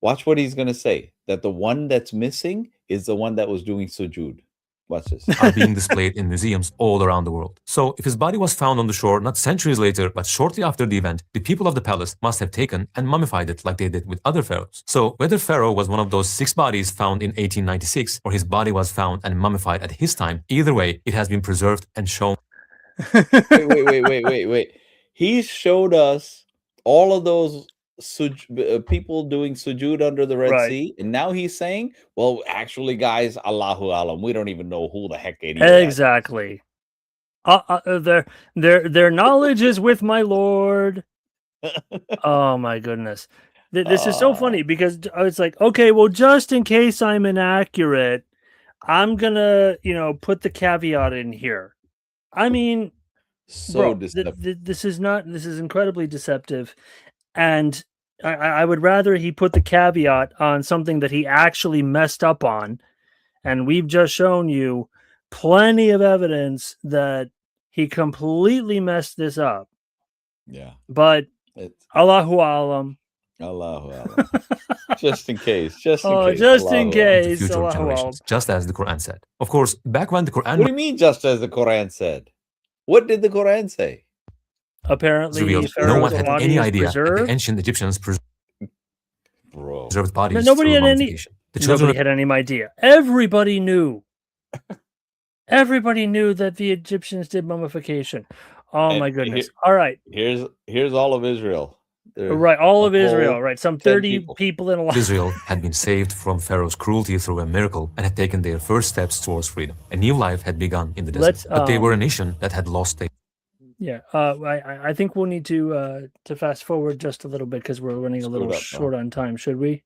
Watch what he's going to say, that the one that's missing is the one that was doing sujood. Watch this. are being displayed in museums all around the world. So, if his body was found on the shore not centuries later, but shortly after the event, the people of the palace must have taken and mummified it like they did with other pharaohs. So, whether Pharaoh was one of those 6 bodies found in 1896, or his body was found and mummified at his time, either way, it has been preserved and shown. Wait. He showed us all of those people doing sujood under the Red Right. Sea, and now he's saying, "Well, actually, guys, Allahu alam, we don't even know who the heck it is." Exactly. Their knowledge is with my Lord. Oh my goodness. This is so funny because it's like, okay, well, just in case I'm inaccurate, I'm gonna, put the caveat in here. I mean, So bro, deceptive. this is incredibly deceptive, and I would rather he put the caveat on something that he actually messed up on, and we've just shown you plenty of evidence that he completely messed this up. Yeah, But it's Allahu alam. Allahu alam. Just in case. Just in Oh, case. just in Allahu alam. to case. future Allahu alam. generations, just as the Quran said. Of course, back when the Quran What do you mean, just as the Quran said? What did the Quran say? Apparently, revealed no Pharaoh's one had body any is idea that the preserved. ancient Egyptians Bro. preserved bodies Nobody through had any. mummification. The children Nobody had any idea. Everybody knew. Everybody knew that the Egyptians did mummification. Oh And my goodness! All right, here's all of Israel. right, all a of Israel, whole right? Some 10 30 people. people in a of Israel had been saved from Pharaoh's cruelty through a miracle and had taken their first steps towards freedom. A new life had begun in the desert, Let's, but they were a nation that had lost their Yeah, I think we'll need to fast forward just a little bit because we're running a little Screwed up, huh? short on time. Should we?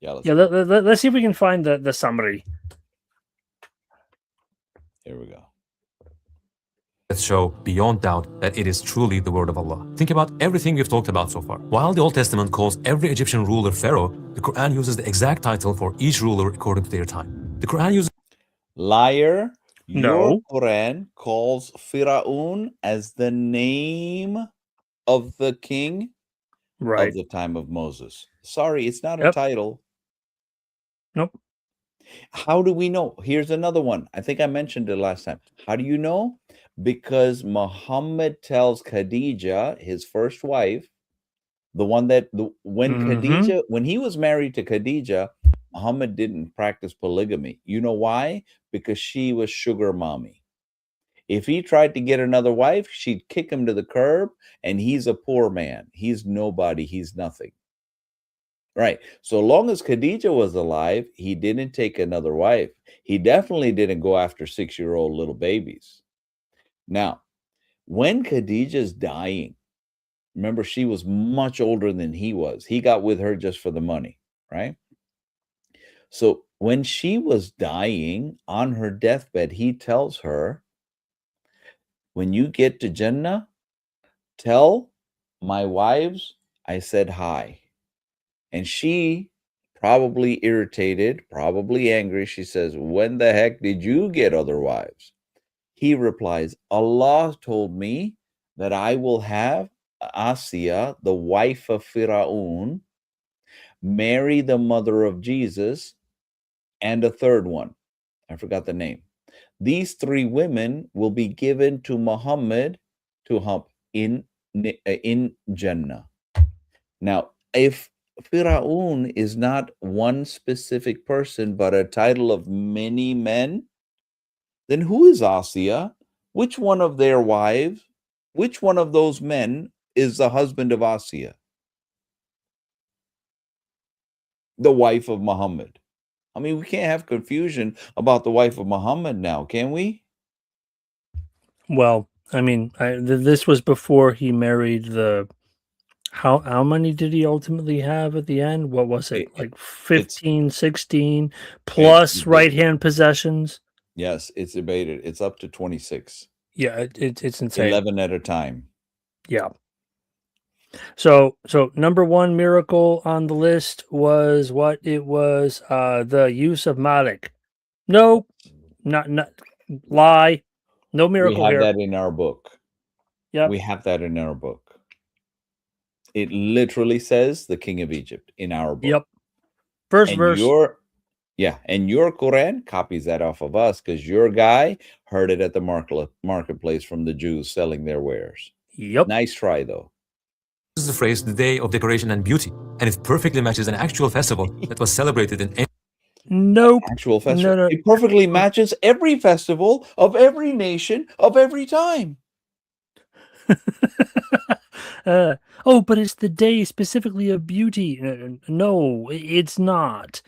Yeah, let's Yeah, let's see if we can find the summary. here we go. that show beyond doubt that it is truly the word of Allah. Think about everything we've talked about so far. While the Old Testament calls every Egyptian ruler Pharaoh, the Quran uses the exact title for each ruler according to their time. The Quran uses Liar. Your No. Quran calls Pharaoh as the name of the king Right. of the time of Moses. Sorry, it's not a Yep. title. Nope. How do we know? Here's another one. I think I mentioned it last time. How do you know? Because Muhammad tells Khadijah, his first wife, the one that when he was married to Khadijah, Muhammad didn't practice polygamy. You know why? Because she was sugar mommy. If he tried to get another wife, she'd kick him to the curb, and he's a poor man. He's nobody. He's nothing. Right. So long as Khadijah was alive, he didn't take another wife. He definitely didn't go after 6-year-old little babies. Now, when Khadijah's dying, remember, she was much older than he was. He got with her just for the money, right? So when she was dying on her deathbed, he tells her, when you get to Jannah, tell my wives I said hi. And she, probably irritated, probably angry, she says, when the heck did you get other wives? He replies, Allah told me that I will have Asiya, the wife of Pharaoh, marry the mother of Jesus, and a third one. I forgot the name. These 3 women will be given to Muhammad to hump in Jannah. Now, if Pharaoh is not one specific person, but a title of many men, then who is Asiya? Which one of their wives, which one of those men is the husband of Asiya? The wife of Muhammad. I mean, we can't have confusion about the wife of Muhammad now, can we? Well, I mean, this was before he married the. How many did he ultimately have at the end? What was it? Like 15, 16 plus right-hand possessions? Yes, it's debated. It's up to 26. Yeah, it's insane. 11 at a time. Yeah. So number 1 miracle on the list was what? It was the use of Malik. No, not lie. No miracle We have here. that in our book. Yep. We have that in our book. It literally says the king of Egypt in our book. Yep. First and verse. And your Quran copies that off of us because your guy heard it at the marketplace from the Jews selling their wares. Yep. Nice try, though. This is the phrase, the day of decoration and beauty, and it perfectly matches an actual festival that was celebrated in Nope. Actual festival. No. It perfectly matches every festival of every nation of every time. But it's the day specifically of beauty. No, it's not.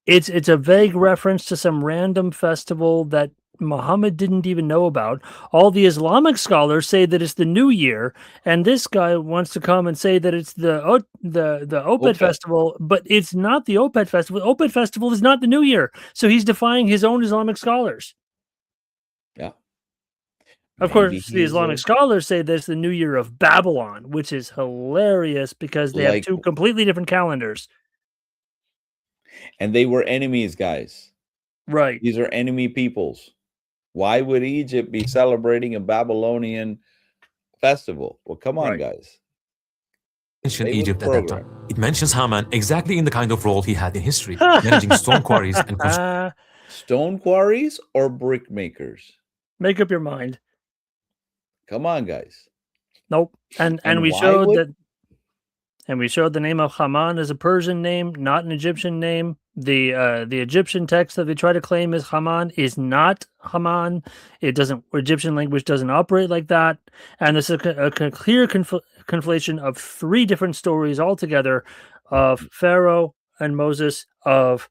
It's a vague reference to some random festival that Muhammad didn't even know about. All the Islamic scholars say that it's the New Year, and this guy wants to come and say that it's the Opet Festival, but it's not the Opet Festival. Opet Festival is not the New Year, so he's defying his own Islamic scholars. Yeah. Of course, the Islamic scholars say that's the New Year of Babylon, which is hilarious because they have 2 completely different calendars. And they were enemies, guys. Right. These are enemy peoples. Why would Egypt be celebrating a Babylonian festival? Well, come on, guys. Ancient Egypt at that time. It mentions Haman exactly in the kind of role he had in history, managing stone quarries and stone quarries or brick makers? Make up your mind. Come on, guys. Nope. And we why showed would- that. And we showed the name of Haman as a Persian name, not an Egyptian name. The Egyptian text that they try to claim is Haman is not Haman. It doesn't. Egyptian language doesn't operate like that. And this is a clear conflation of three different stories altogether, of Pharaoh and Moses, of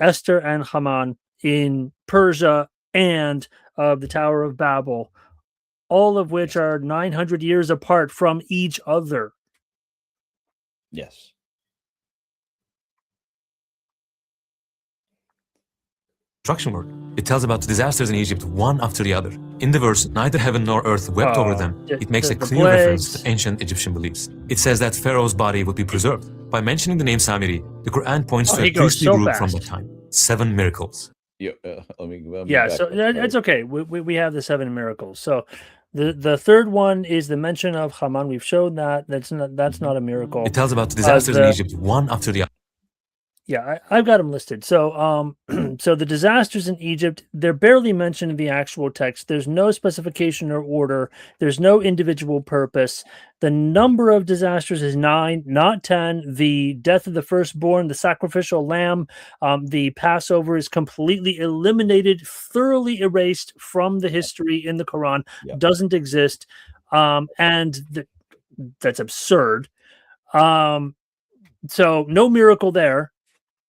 Esther and Haman in Persia, and of the Tower of Babel, all of which are 900 years apart from each other. Yes. Destruction word. It tells about the disasters in Egypt one after the other. In the verse, neither heaven nor earth wept over them, it makes a the clear reference plagues. to ancient Egyptian beliefs. It says that Pharaoh's body would be preserved. By mentioning the name Samiri, the Quran points to he a goes priestly so group fast. from that time. 7 miracles. Yeah. Let me Yeah, back so up. it's okay. We have the 7 miracles. So the third one is the mention of Haman. We've shown that. That's not a miracle. It tells about the disasters in the- Egypt one after the other. Yeah, I've got them listed. So, so the disasters in Egypt, they're barely mentioned in the actual text. There's no specification or order. There's no individual purpose. The number of disasters is 9, not 10. The death of the firstborn, the sacrificial lamb, the Passover is completely eliminated, thoroughly erased from the history in the Quran. Yep. Doesn't exist, that's absurd. So no miracle there.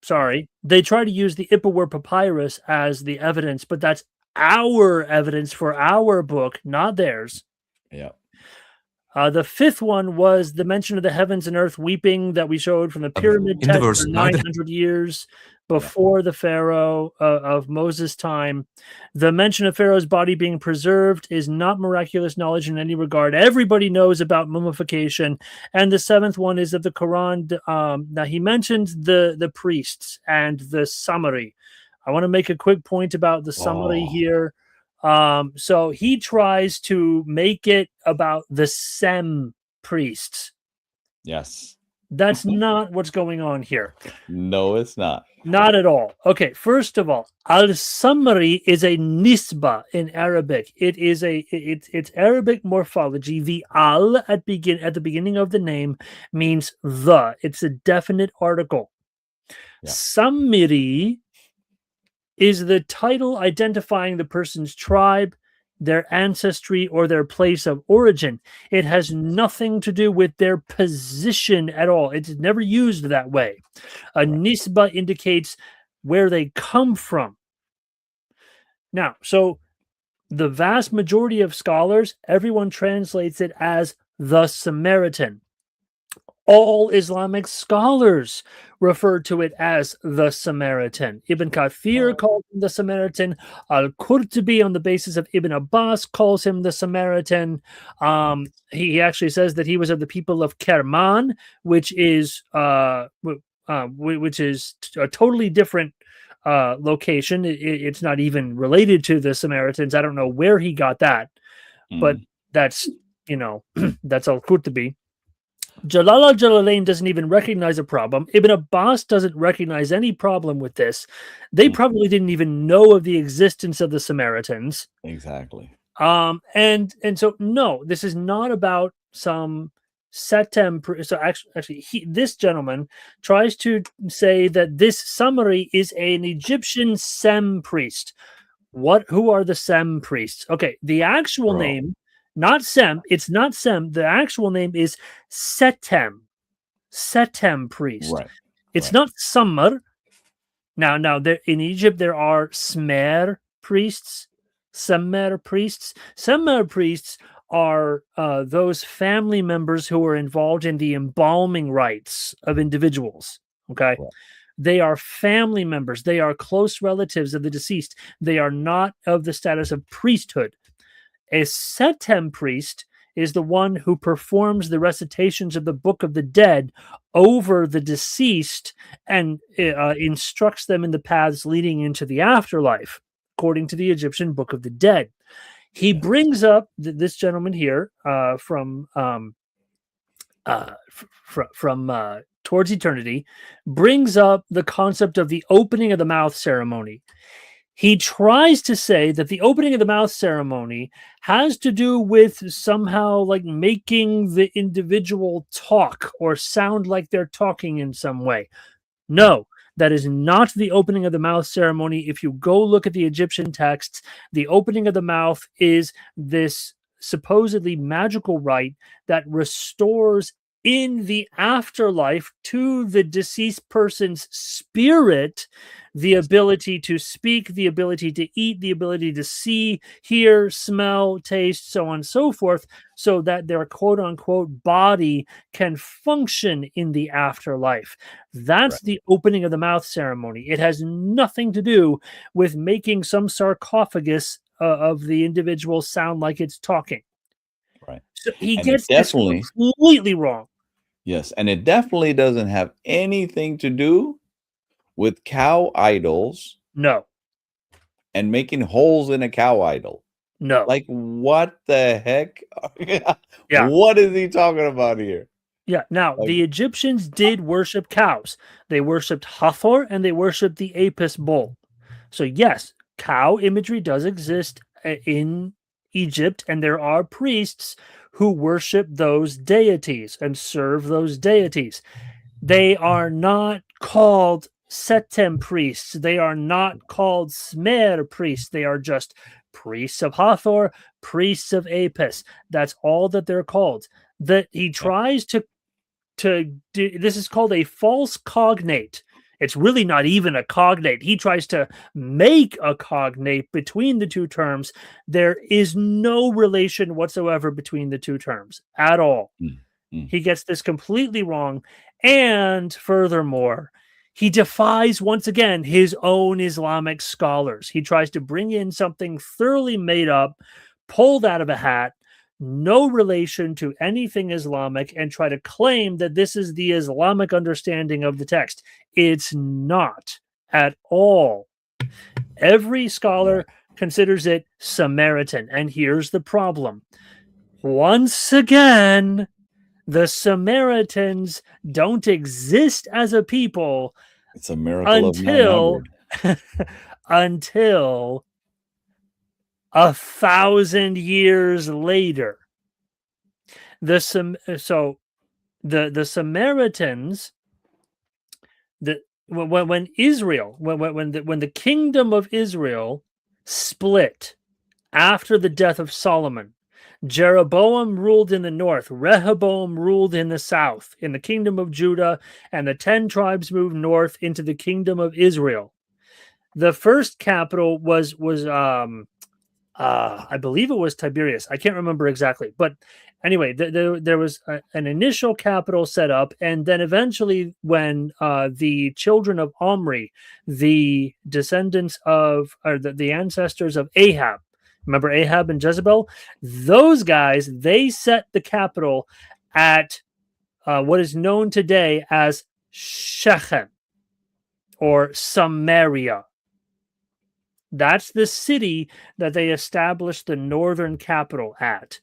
Sorry, they try to use the Ipuwer Papyrus as the evidence, but that's our evidence for our book, not theirs. Yeah. The fifth one was the mention of the heavens and earth weeping that we showed from the pyramid In the text verse, for neither- 900 years before the Pharaoh of Moses' time. The mention of Pharaoh's body being preserved is not miraculous knowledge in any regard. Everybody knows about mummification. And the seventh one is that the Quran, now he mentioned the priests and the summary. I want to make a quick point about the summary here. So he tries to make it about the Sem priests. Yes. That's not what's going on here. No, it's not. Not at all. Okay, first of all, al-Samri is a nisba in Arabic. It is it's Arabic morphology. The al at the beginning of the name means the. It's a definite article. Yeah. Samiri is the title identifying the person's tribe, their ancestry, or their place of origin. It has nothing to do with their position at all. It's never used that way. A nisba indicates where they come from. Now, so the vast majority of scholars, everyone translates it as the Samaritan. All Islamic scholars refer to it as the Samaritan. Ibn Kathir calls him the Samaritan. Al-Qurtubi, on the basis of Ibn Abbas, calls him the Samaritan. He actually says that he was of the people of Kerman, which is a totally different location. It's not even related to the Samaritans. I don't know where he got that, but that's that's Al-Qurtubi. Jalal al-Jalalain doesn't even recognize a problem. Ibn Abbas doesn't recognize any problem with this. They probably didn't even know of the existence of the Samaritans. Exactly. And so no, this is not about some Setem. So actually, this gentleman tries to say that this summary is an Egyptian Sem priest. Who are the Sem priests? Okay, the actual name. Not Sem. It's not Sem. The actual name is Setem. Setem priest. Right. It's not Samar. Now there in Egypt there are Smer priests, Semer priests. Semer priests are those family members who are involved in the embalming rites of individuals. Okay. Right. They are family members. They are close relatives of the deceased. They are not of the status of priesthood. A Setem priest is the one who performs the recitations of the Book of the Dead over the deceased and instructs them in the paths leading into the afterlife, according to the Egyptian Book of the Dead. He brings up this gentleman here from Towards Eternity, brings up the concept of the opening of the mouth ceremony. He tries to say that the opening of the mouth ceremony has to do with somehow like making the individual talk or sound like they're talking in some way. No, that is not the opening of the mouth ceremony. If you go look at the Egyptian texts, the opening of the mouth is this supposedly magical rite that restores in the afterlife to the deceased person's spirit the ability to speak, the ability to eat, the ability to see, hear, smell, taste, so on and so forth, so that their quote unquote body can function in the afterlife. That's Right. the opening of the mouth ceremony. It has nothing to do with making some sarcophagus of the individual sound like it's talking. Right. So he And it gets this definitely, completely wrong. yes, and it definitely doesn't have anything to do with cow idols No, and making holes in a cow idol. no. Like, what the heck? Yeah. What is he talking about here? Yeah. Now, Like- the Egyptians did worship cows. They worshipped Hathor and they worshipped the Apis bull. So, yes, cow imagery does exist in Egypt, and there are priests who worship those deities and serve those deities. They are not called Setem priests. They are not called Smer priests. They are just priests of Hathor, priests of Apis. That's all that they're called. That he tries to do, this is called a false cognate. It's really not even a cognate. He tries to make a cognate between the two terms. There is no relation whatsoever between the two terms at all. He gets this completely wrong. And furthermore, he defies once again his own Islamic scholars. He tries to bring in something thoroughly made up, pulled out of a hat, no relation to anything Islamic, and try to claim that this is the Islamic understanding of the text. It's not at all. Every scholar considers it Samaritan. And here's the problem. Once again, the Samaritans don't exist as a people It's a miracle of 900. until 1,000 years later. The Samaritans, when Israel, when the kingdom of Israel split after the death of Solomon, Jeroboam ruled in the north, Rehoboam ruled in the south, in the kingdom of Judah, and the 10 tribes moved north into the kingdom of Israel. The first capital was I believe it was Tiberias. I can't remember exactly, but anyway, there was an initial capital set up, and then eventually, when the children of Omri, the descendants of, or the ancestors of Ahab, remember Ahab and Jezebel? Those guys, they set the capital at what is known today as Shechem or Samaria. That's the city that they established the northern capital at.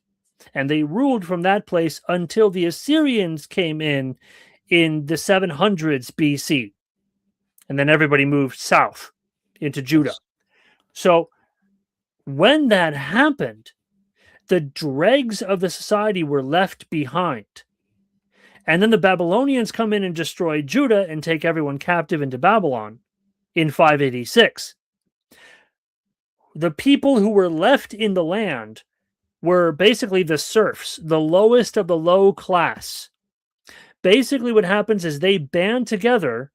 And they ruled from that place until the Assyrians came in the 700s BC. And then everybody moved south into Judah. So when that happened, the dregs of the society were left behind. And then the Babylonians come in and destroy Judah and take everyone captive into Babylon in 586. The people who were left in the land were basically the serfs, the lowest of the low class. Basically, what happens is they band together.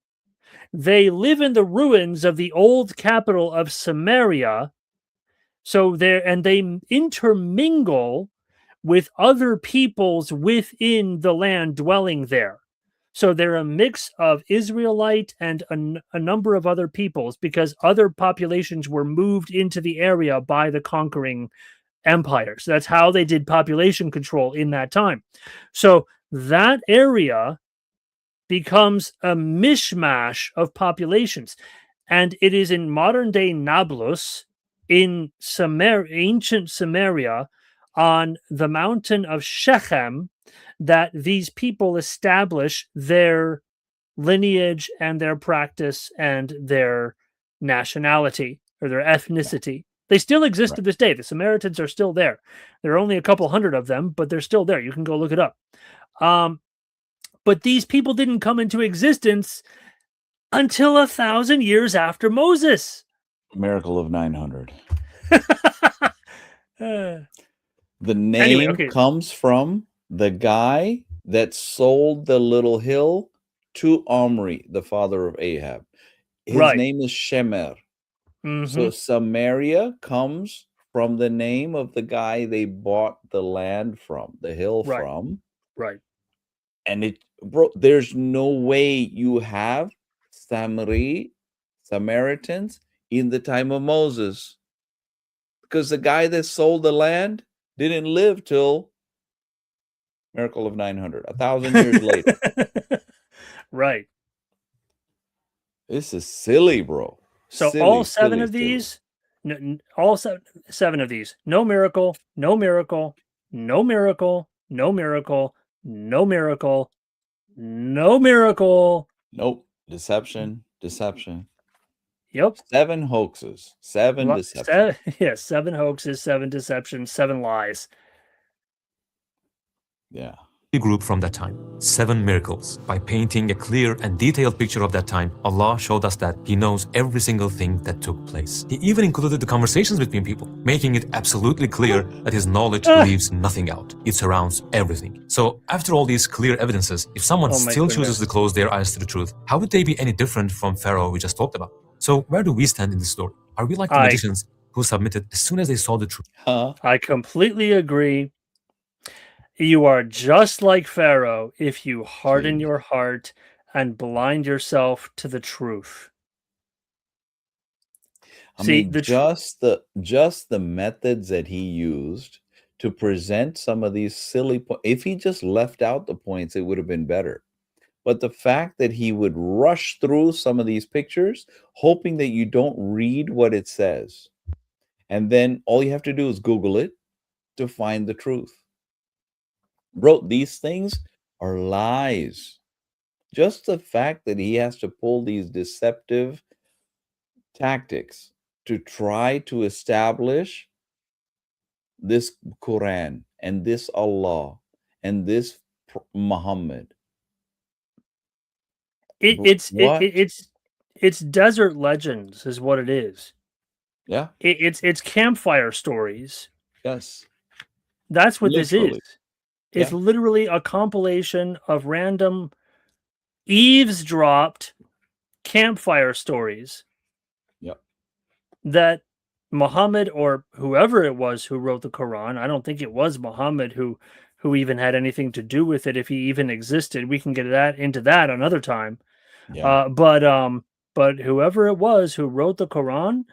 They live in the ruins of the old capital of Samaria. So they intermingle with other peoples within the land dwelling there. So they're a mix of Israelite and a number of other peoples, because other populations were moved into the area by the conquering empires. That's how they did population control in that time. So that area becomes a mishmash of populations. And it is in modern day Nablus, in ancient Samaria, on the mountain of Shechem, that these people establish their lineage and their practice and their nationality. or their ethnicity. They still exist Right. to this day. The Samaritans are still there. There are only a couple hundred of them, but they're still there. You can go look it up. But these people didn't come into existence until 1,000 years after Moses. Miracle of 900. Uh, The name okay. comes from the guy that sold the little hill to Omri, the father of Ahab. His Right. name is Shemer. mhm. So Samaria comes from the name of the guy they bought the land from, the hill Right. from. Right. And it, bro, there's no way you have Samaritans in the time of Moses, because the guy that sold the land didn't live till Miracle of 900, 1,000 years later. Right. This is silly, bro. So Silly, all seven silly, of silly. these, all seven of these, no miracle, no miracle, no miracle, no miracle, no miracle, no miracle. Nope. Deception, deception. Yep. 7 hoaxes, 7 deceptions. Yes, 7 hoaxes, 7 deceptions, 7 lies. Yeah. Group from that time, 7 miracles. By painting a clear and detailed picture of that time, Allah showed us that He knows every single thing that took place. He even included the conversations between people, making it absolutely clear that His knowledge leaves nothing out. It surrounds everything. So after all these clear evidences, if someone still chooses to close their eyes to the truth, how would they be any different from Pharaoh we just talked about? So where do we stand in this story? Are we like the magicians who submitted as soon as they saw the truth? I completely agree. You are just like Pharaoh if you harden your heart and blind yourself to the truth. I mean, just the methods that he used to present some of these silly points. If he just left out the points, it would have been better. But the fact that he would rush through some of these pictures, hoping that you don't read what it says, and then all you have to do is Google it to find the truth. Bro, these things are lies. Just the fact that he has to pull these deceptive tactics to try to establish this Qur'an and this Allah and this Muhammad. It's desert legends is what it is. Yeah. It's campfire stories. Yes. That's what this is. It's Yeah. literally a compilation of random eavesdropped campfire stories. Yep. That Muhammad or whoever it was who wrote the Quran, I don't think it was Muhammad who even had anything to do with it, if he even existed. We can get into that another time. Yeah. But whoever it was who wrote the Quran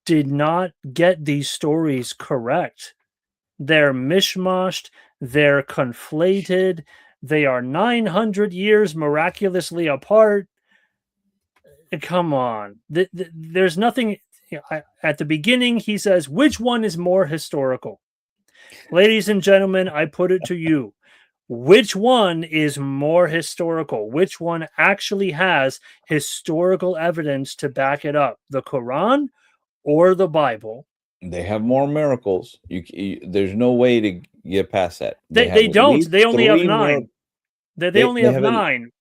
did not get these stories correct. They're mishmashed, they're conflated, they are 900 years miraculously apart. Come on. There's nothing. At the beginning, he says, which one is more historical? Ladies and gentlemen, I put it to you. Which one is more historical? Which one actually has historical evidence to back it up? The Quran or the Bible? They have more miracles. There's no way to get past that. They don't. They only have 9. They only have 9.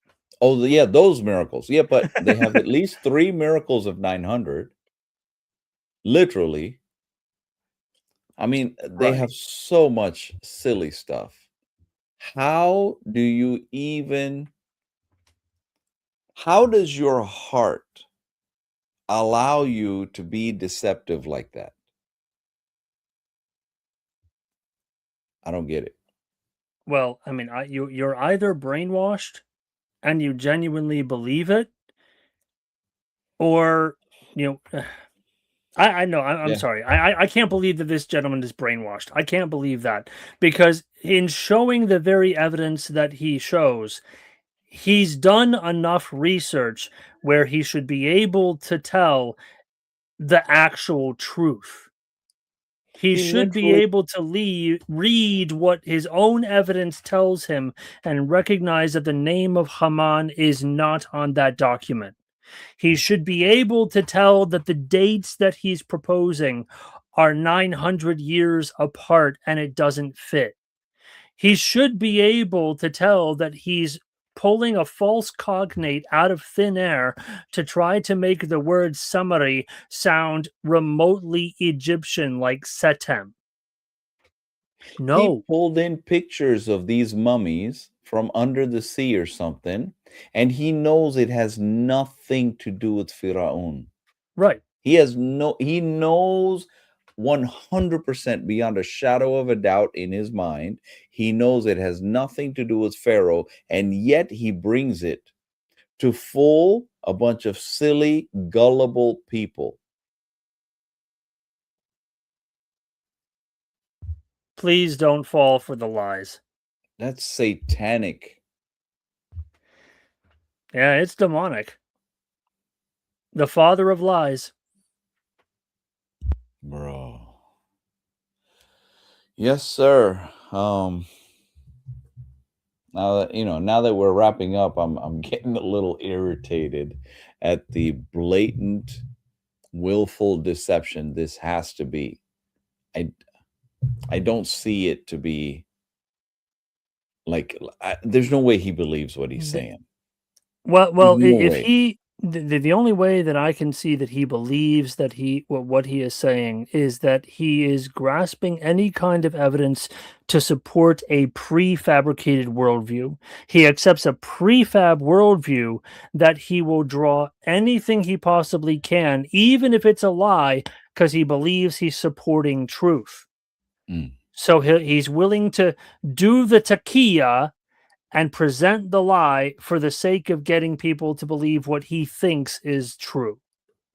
Oh, yeah, those miracles. Yeah, but they have at least 3 miracles of 900. Literally. I mean, they have so much silly stuff. How does your heart allow you to be deceptive like that? I don't get it. Well, I mean, you're either brainwashed and you genuinely believe it, or I know. I'm sorry. I can't believe that this gentleman is brainwashed. I can't believe that, because in showing the very evidence that he shows, he's done enough research where he should be able to tell the actual truth. He should be able to read what his own evidence tells him and recognize that the name of Haman is not on that document. He should be able to tell that the dates that he's proposing are 900 years apart and it doesn't fit. He should be able to tell that he's pulling a false cognate out of thin air to try to make the word summary sound remotely Egyptian like Setem. No. He pulled in pictures of these mummies from under the sea or something, and he knows it has nothing to do with Pharaoh. Right. He knows 100% beyond a shadow of a doubt in his mind. He knows it has nothing to do with Pharaoh, and yet he brings it to fool a bunch of silly, gullible people. Please don't fall for the lies. That's satanic. Yeah, it's demonic. The father of lies. Bro. Yes, sir. Now that we're wrapping up, I'm getting a little irritated at the blatant, willful deception this has to be. I don't see it to be like there's no way he believes what he's saying. Well, No if way. he, the only way that I can see that he believes that what he is saying is that he is grasping any kind of evidence to support a prefabricated worldview. He accepts a prefab worldview that he will draw anything he possibly can, even if it's a lie, because he believes he's supporting truth. So he's willing to do the taqiyya and present the lie for the sake of getting people to believe what he thinks is true.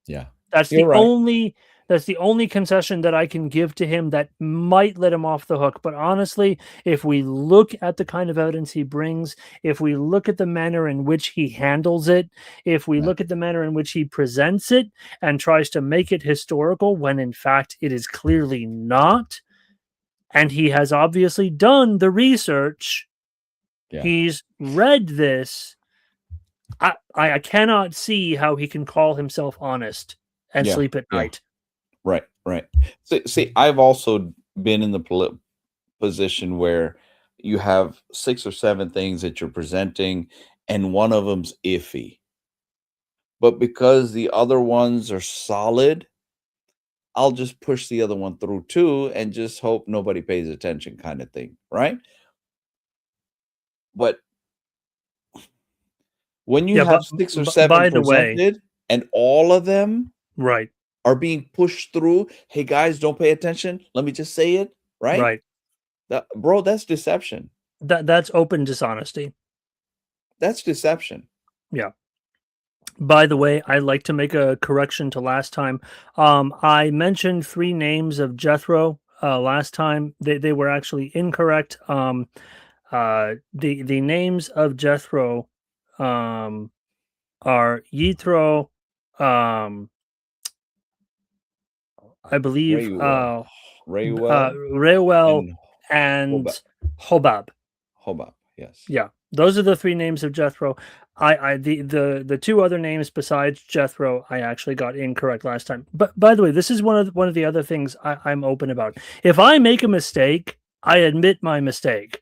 Yeah. That's You're right. That's the only concession that I can give to him that might let him off the hook. But honestly, if we look at the kind of evidence he brings, if we look at the manner in which he handles it, if we look at the manner in which he presents it and tries to make it historical when in fact it is clearly not, and he has obviously done the research, he's read this, I cannot see how he can call himself honest and sleep at night. Right. See, I've also been in the position where you have 6 or 7 things that you're presenting, and one of them's iffy. But because the other ones are solid, I'll just push the other one through too and just hope nobody pays attention, kind of thing, right? But when you have 6 or 7 by the way, presented and all of them right, are being pushed through, hey guys, don't pay attention. Let me just say it, right? Bro, that's deception. That's open dishonesty. That's deception. Yeah. By the way, I'd like to make a correction to last time. I mentioned 3 names of Jethro last time. They were actually incorrect. The names of Jethro are Jethro, I believe Reuel and Hobab. Hobab, yes. Yeah, those are the 3 names of Jethro. The 2 other names besides Jethro, I actually got incorrect last time. But by the way, this is one of the other things I'm open about. If I make a mistake, I admit my mistake.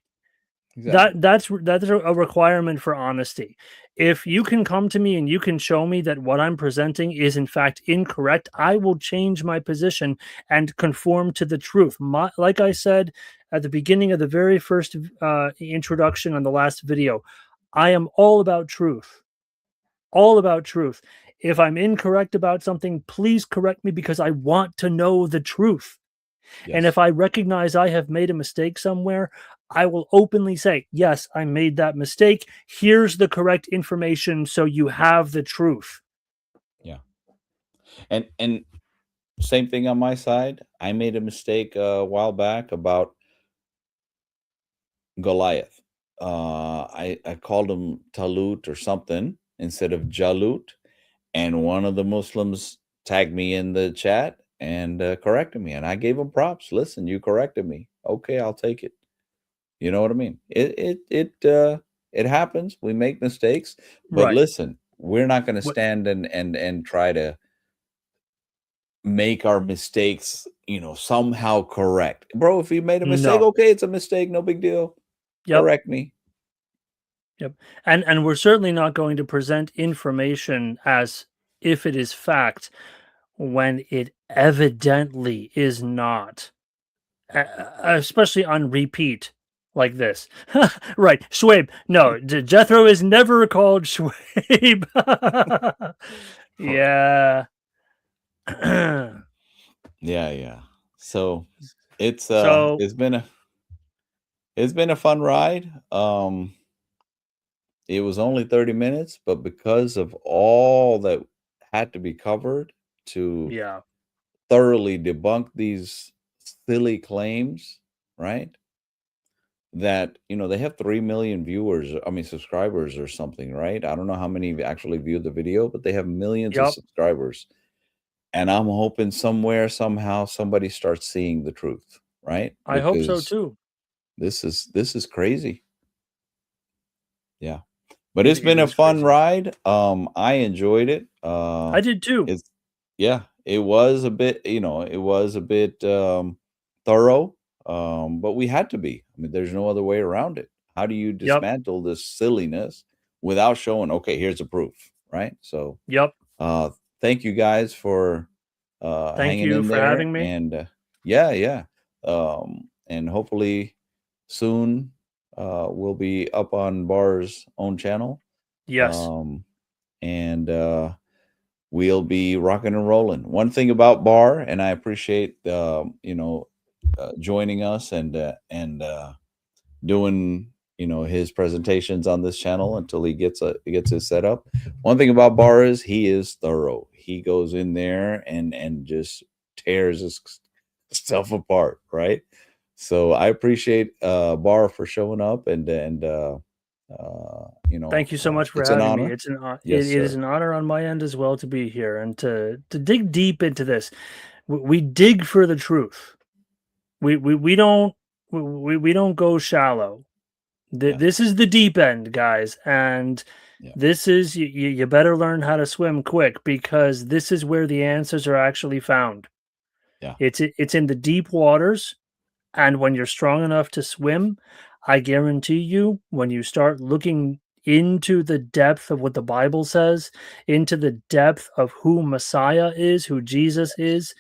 Exactly. That's a requirement for honesty. If you can come to me and you can show me that what I'm presenting is in fact incorrect, I will change my position and conform to the truth. Like I said at the beginning of the very first introduction on the last video, I am all about truth. All about truth. If I'm incorrect about something, please correct me because I want to know the truth. Yes. And if I recognize I have made a mistake somewhere, I will openly say, yes, I made that mistake. Here's the correct information so you have the truth. Yeah. And same thing on my side. I made a mistake a while back about Goliath. I called him Talut or something instead of Jalut. And one of the Muslims tagged me in the chat and corrected me. And I gave him props. Listen, you corrected me. Okay, I'll take it. You know what I mean? It happens. We make mistakes. But listen, we're not going to stand and try to make our mistakes, somehow correct. Bro, if you made a mistake, okay, it's a mistake, no big deal. Correct me. Yep. And we're certainly not going to present information as if it is fact when it evidently is not, especially on repeat like this. Right, Schwabe. No, Jethro is never called Schwabe. Yeah. Yeah. So it's So it's been a fun ride. It was only 30 minutes, but because of all that had to be covered to yeah. thoroughly debunk these silly claims, right? That, they have 3 million subscribers or something, right? I don't know how many actually viewed the video, but they have millions of Yep. subscribers. And I'm hoping somewhere, somehow, somebody starts seeing the truth, right? I hope so Because too. this is crazy. Yeah. But It it's been a is fun crazy. ride. I enjoyed it. I did too. It was a bit, thorough. But we had to be. I mean, there's no other way around it. How do you dismantle this silliness without showing, okay, here's a proof, right? So thank you guys for Thank hanging you in for there. having me. And yeah. And hopefully soon we'll be up on Bar's own channel. Yes. And we'll be rocking and rolling. One thing about Bar, and I appreciate joining us and doing his presentations on this channel until he gets his setup. One thing about Bar is he is thorough. He goes in there and just tears his stuff apart, right? So I appreciate Bar for showing up and thank you so much for it's an having me. honor. It's an Yes, it is sir. an honor on my end as well to be here and to dig deep into this. We dig for the truth. We don't go shallow. This is the deep end, guys, and this is you better learn how to swim quick because this is where the answers are actually found. Yeah. It's in the deep waters, and when you're strong enough to swim, I guarantee you, when you start looking into the depth of what the Bible says, into the depth of who Messiah is, who Jesus is,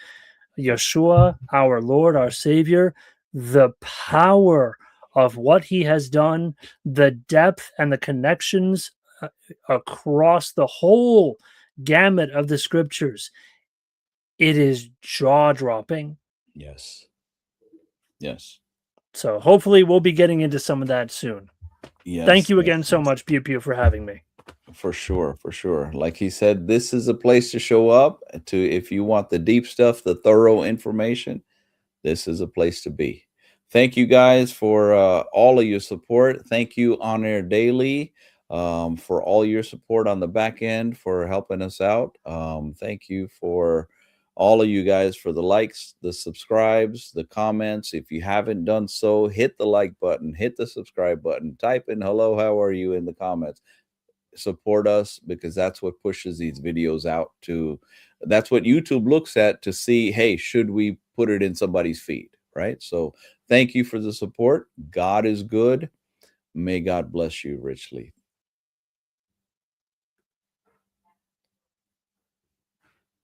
Yeshua, our Lord, our Savior, the power of what he has done, the depth and the connections across the whole gamut of the scriptures, it is jaw-dropping. Yes. So hopefully we'll be getting into some of that soon. Yes. Thank you again so much, PewPew, for having me. For sure. Like he said, this is a place to show up to if you want the deep stuff, the thorough information. This is a place to be. Thank you guys for all of your support. Thank you On Air Daily for all your support on the back end for helping us out. Thank you for all of you guys for the likes, the subscribes, the comments. If you haven't done so, hit the like button, hit the subscribe button, type in hello, how are you in the comments. Support us because that's what pushes these videos out to, that's what YouTube looks at to see, hey, should we put it in somebody's feed, right? So thank you for the support. God is good. May God bless you richly.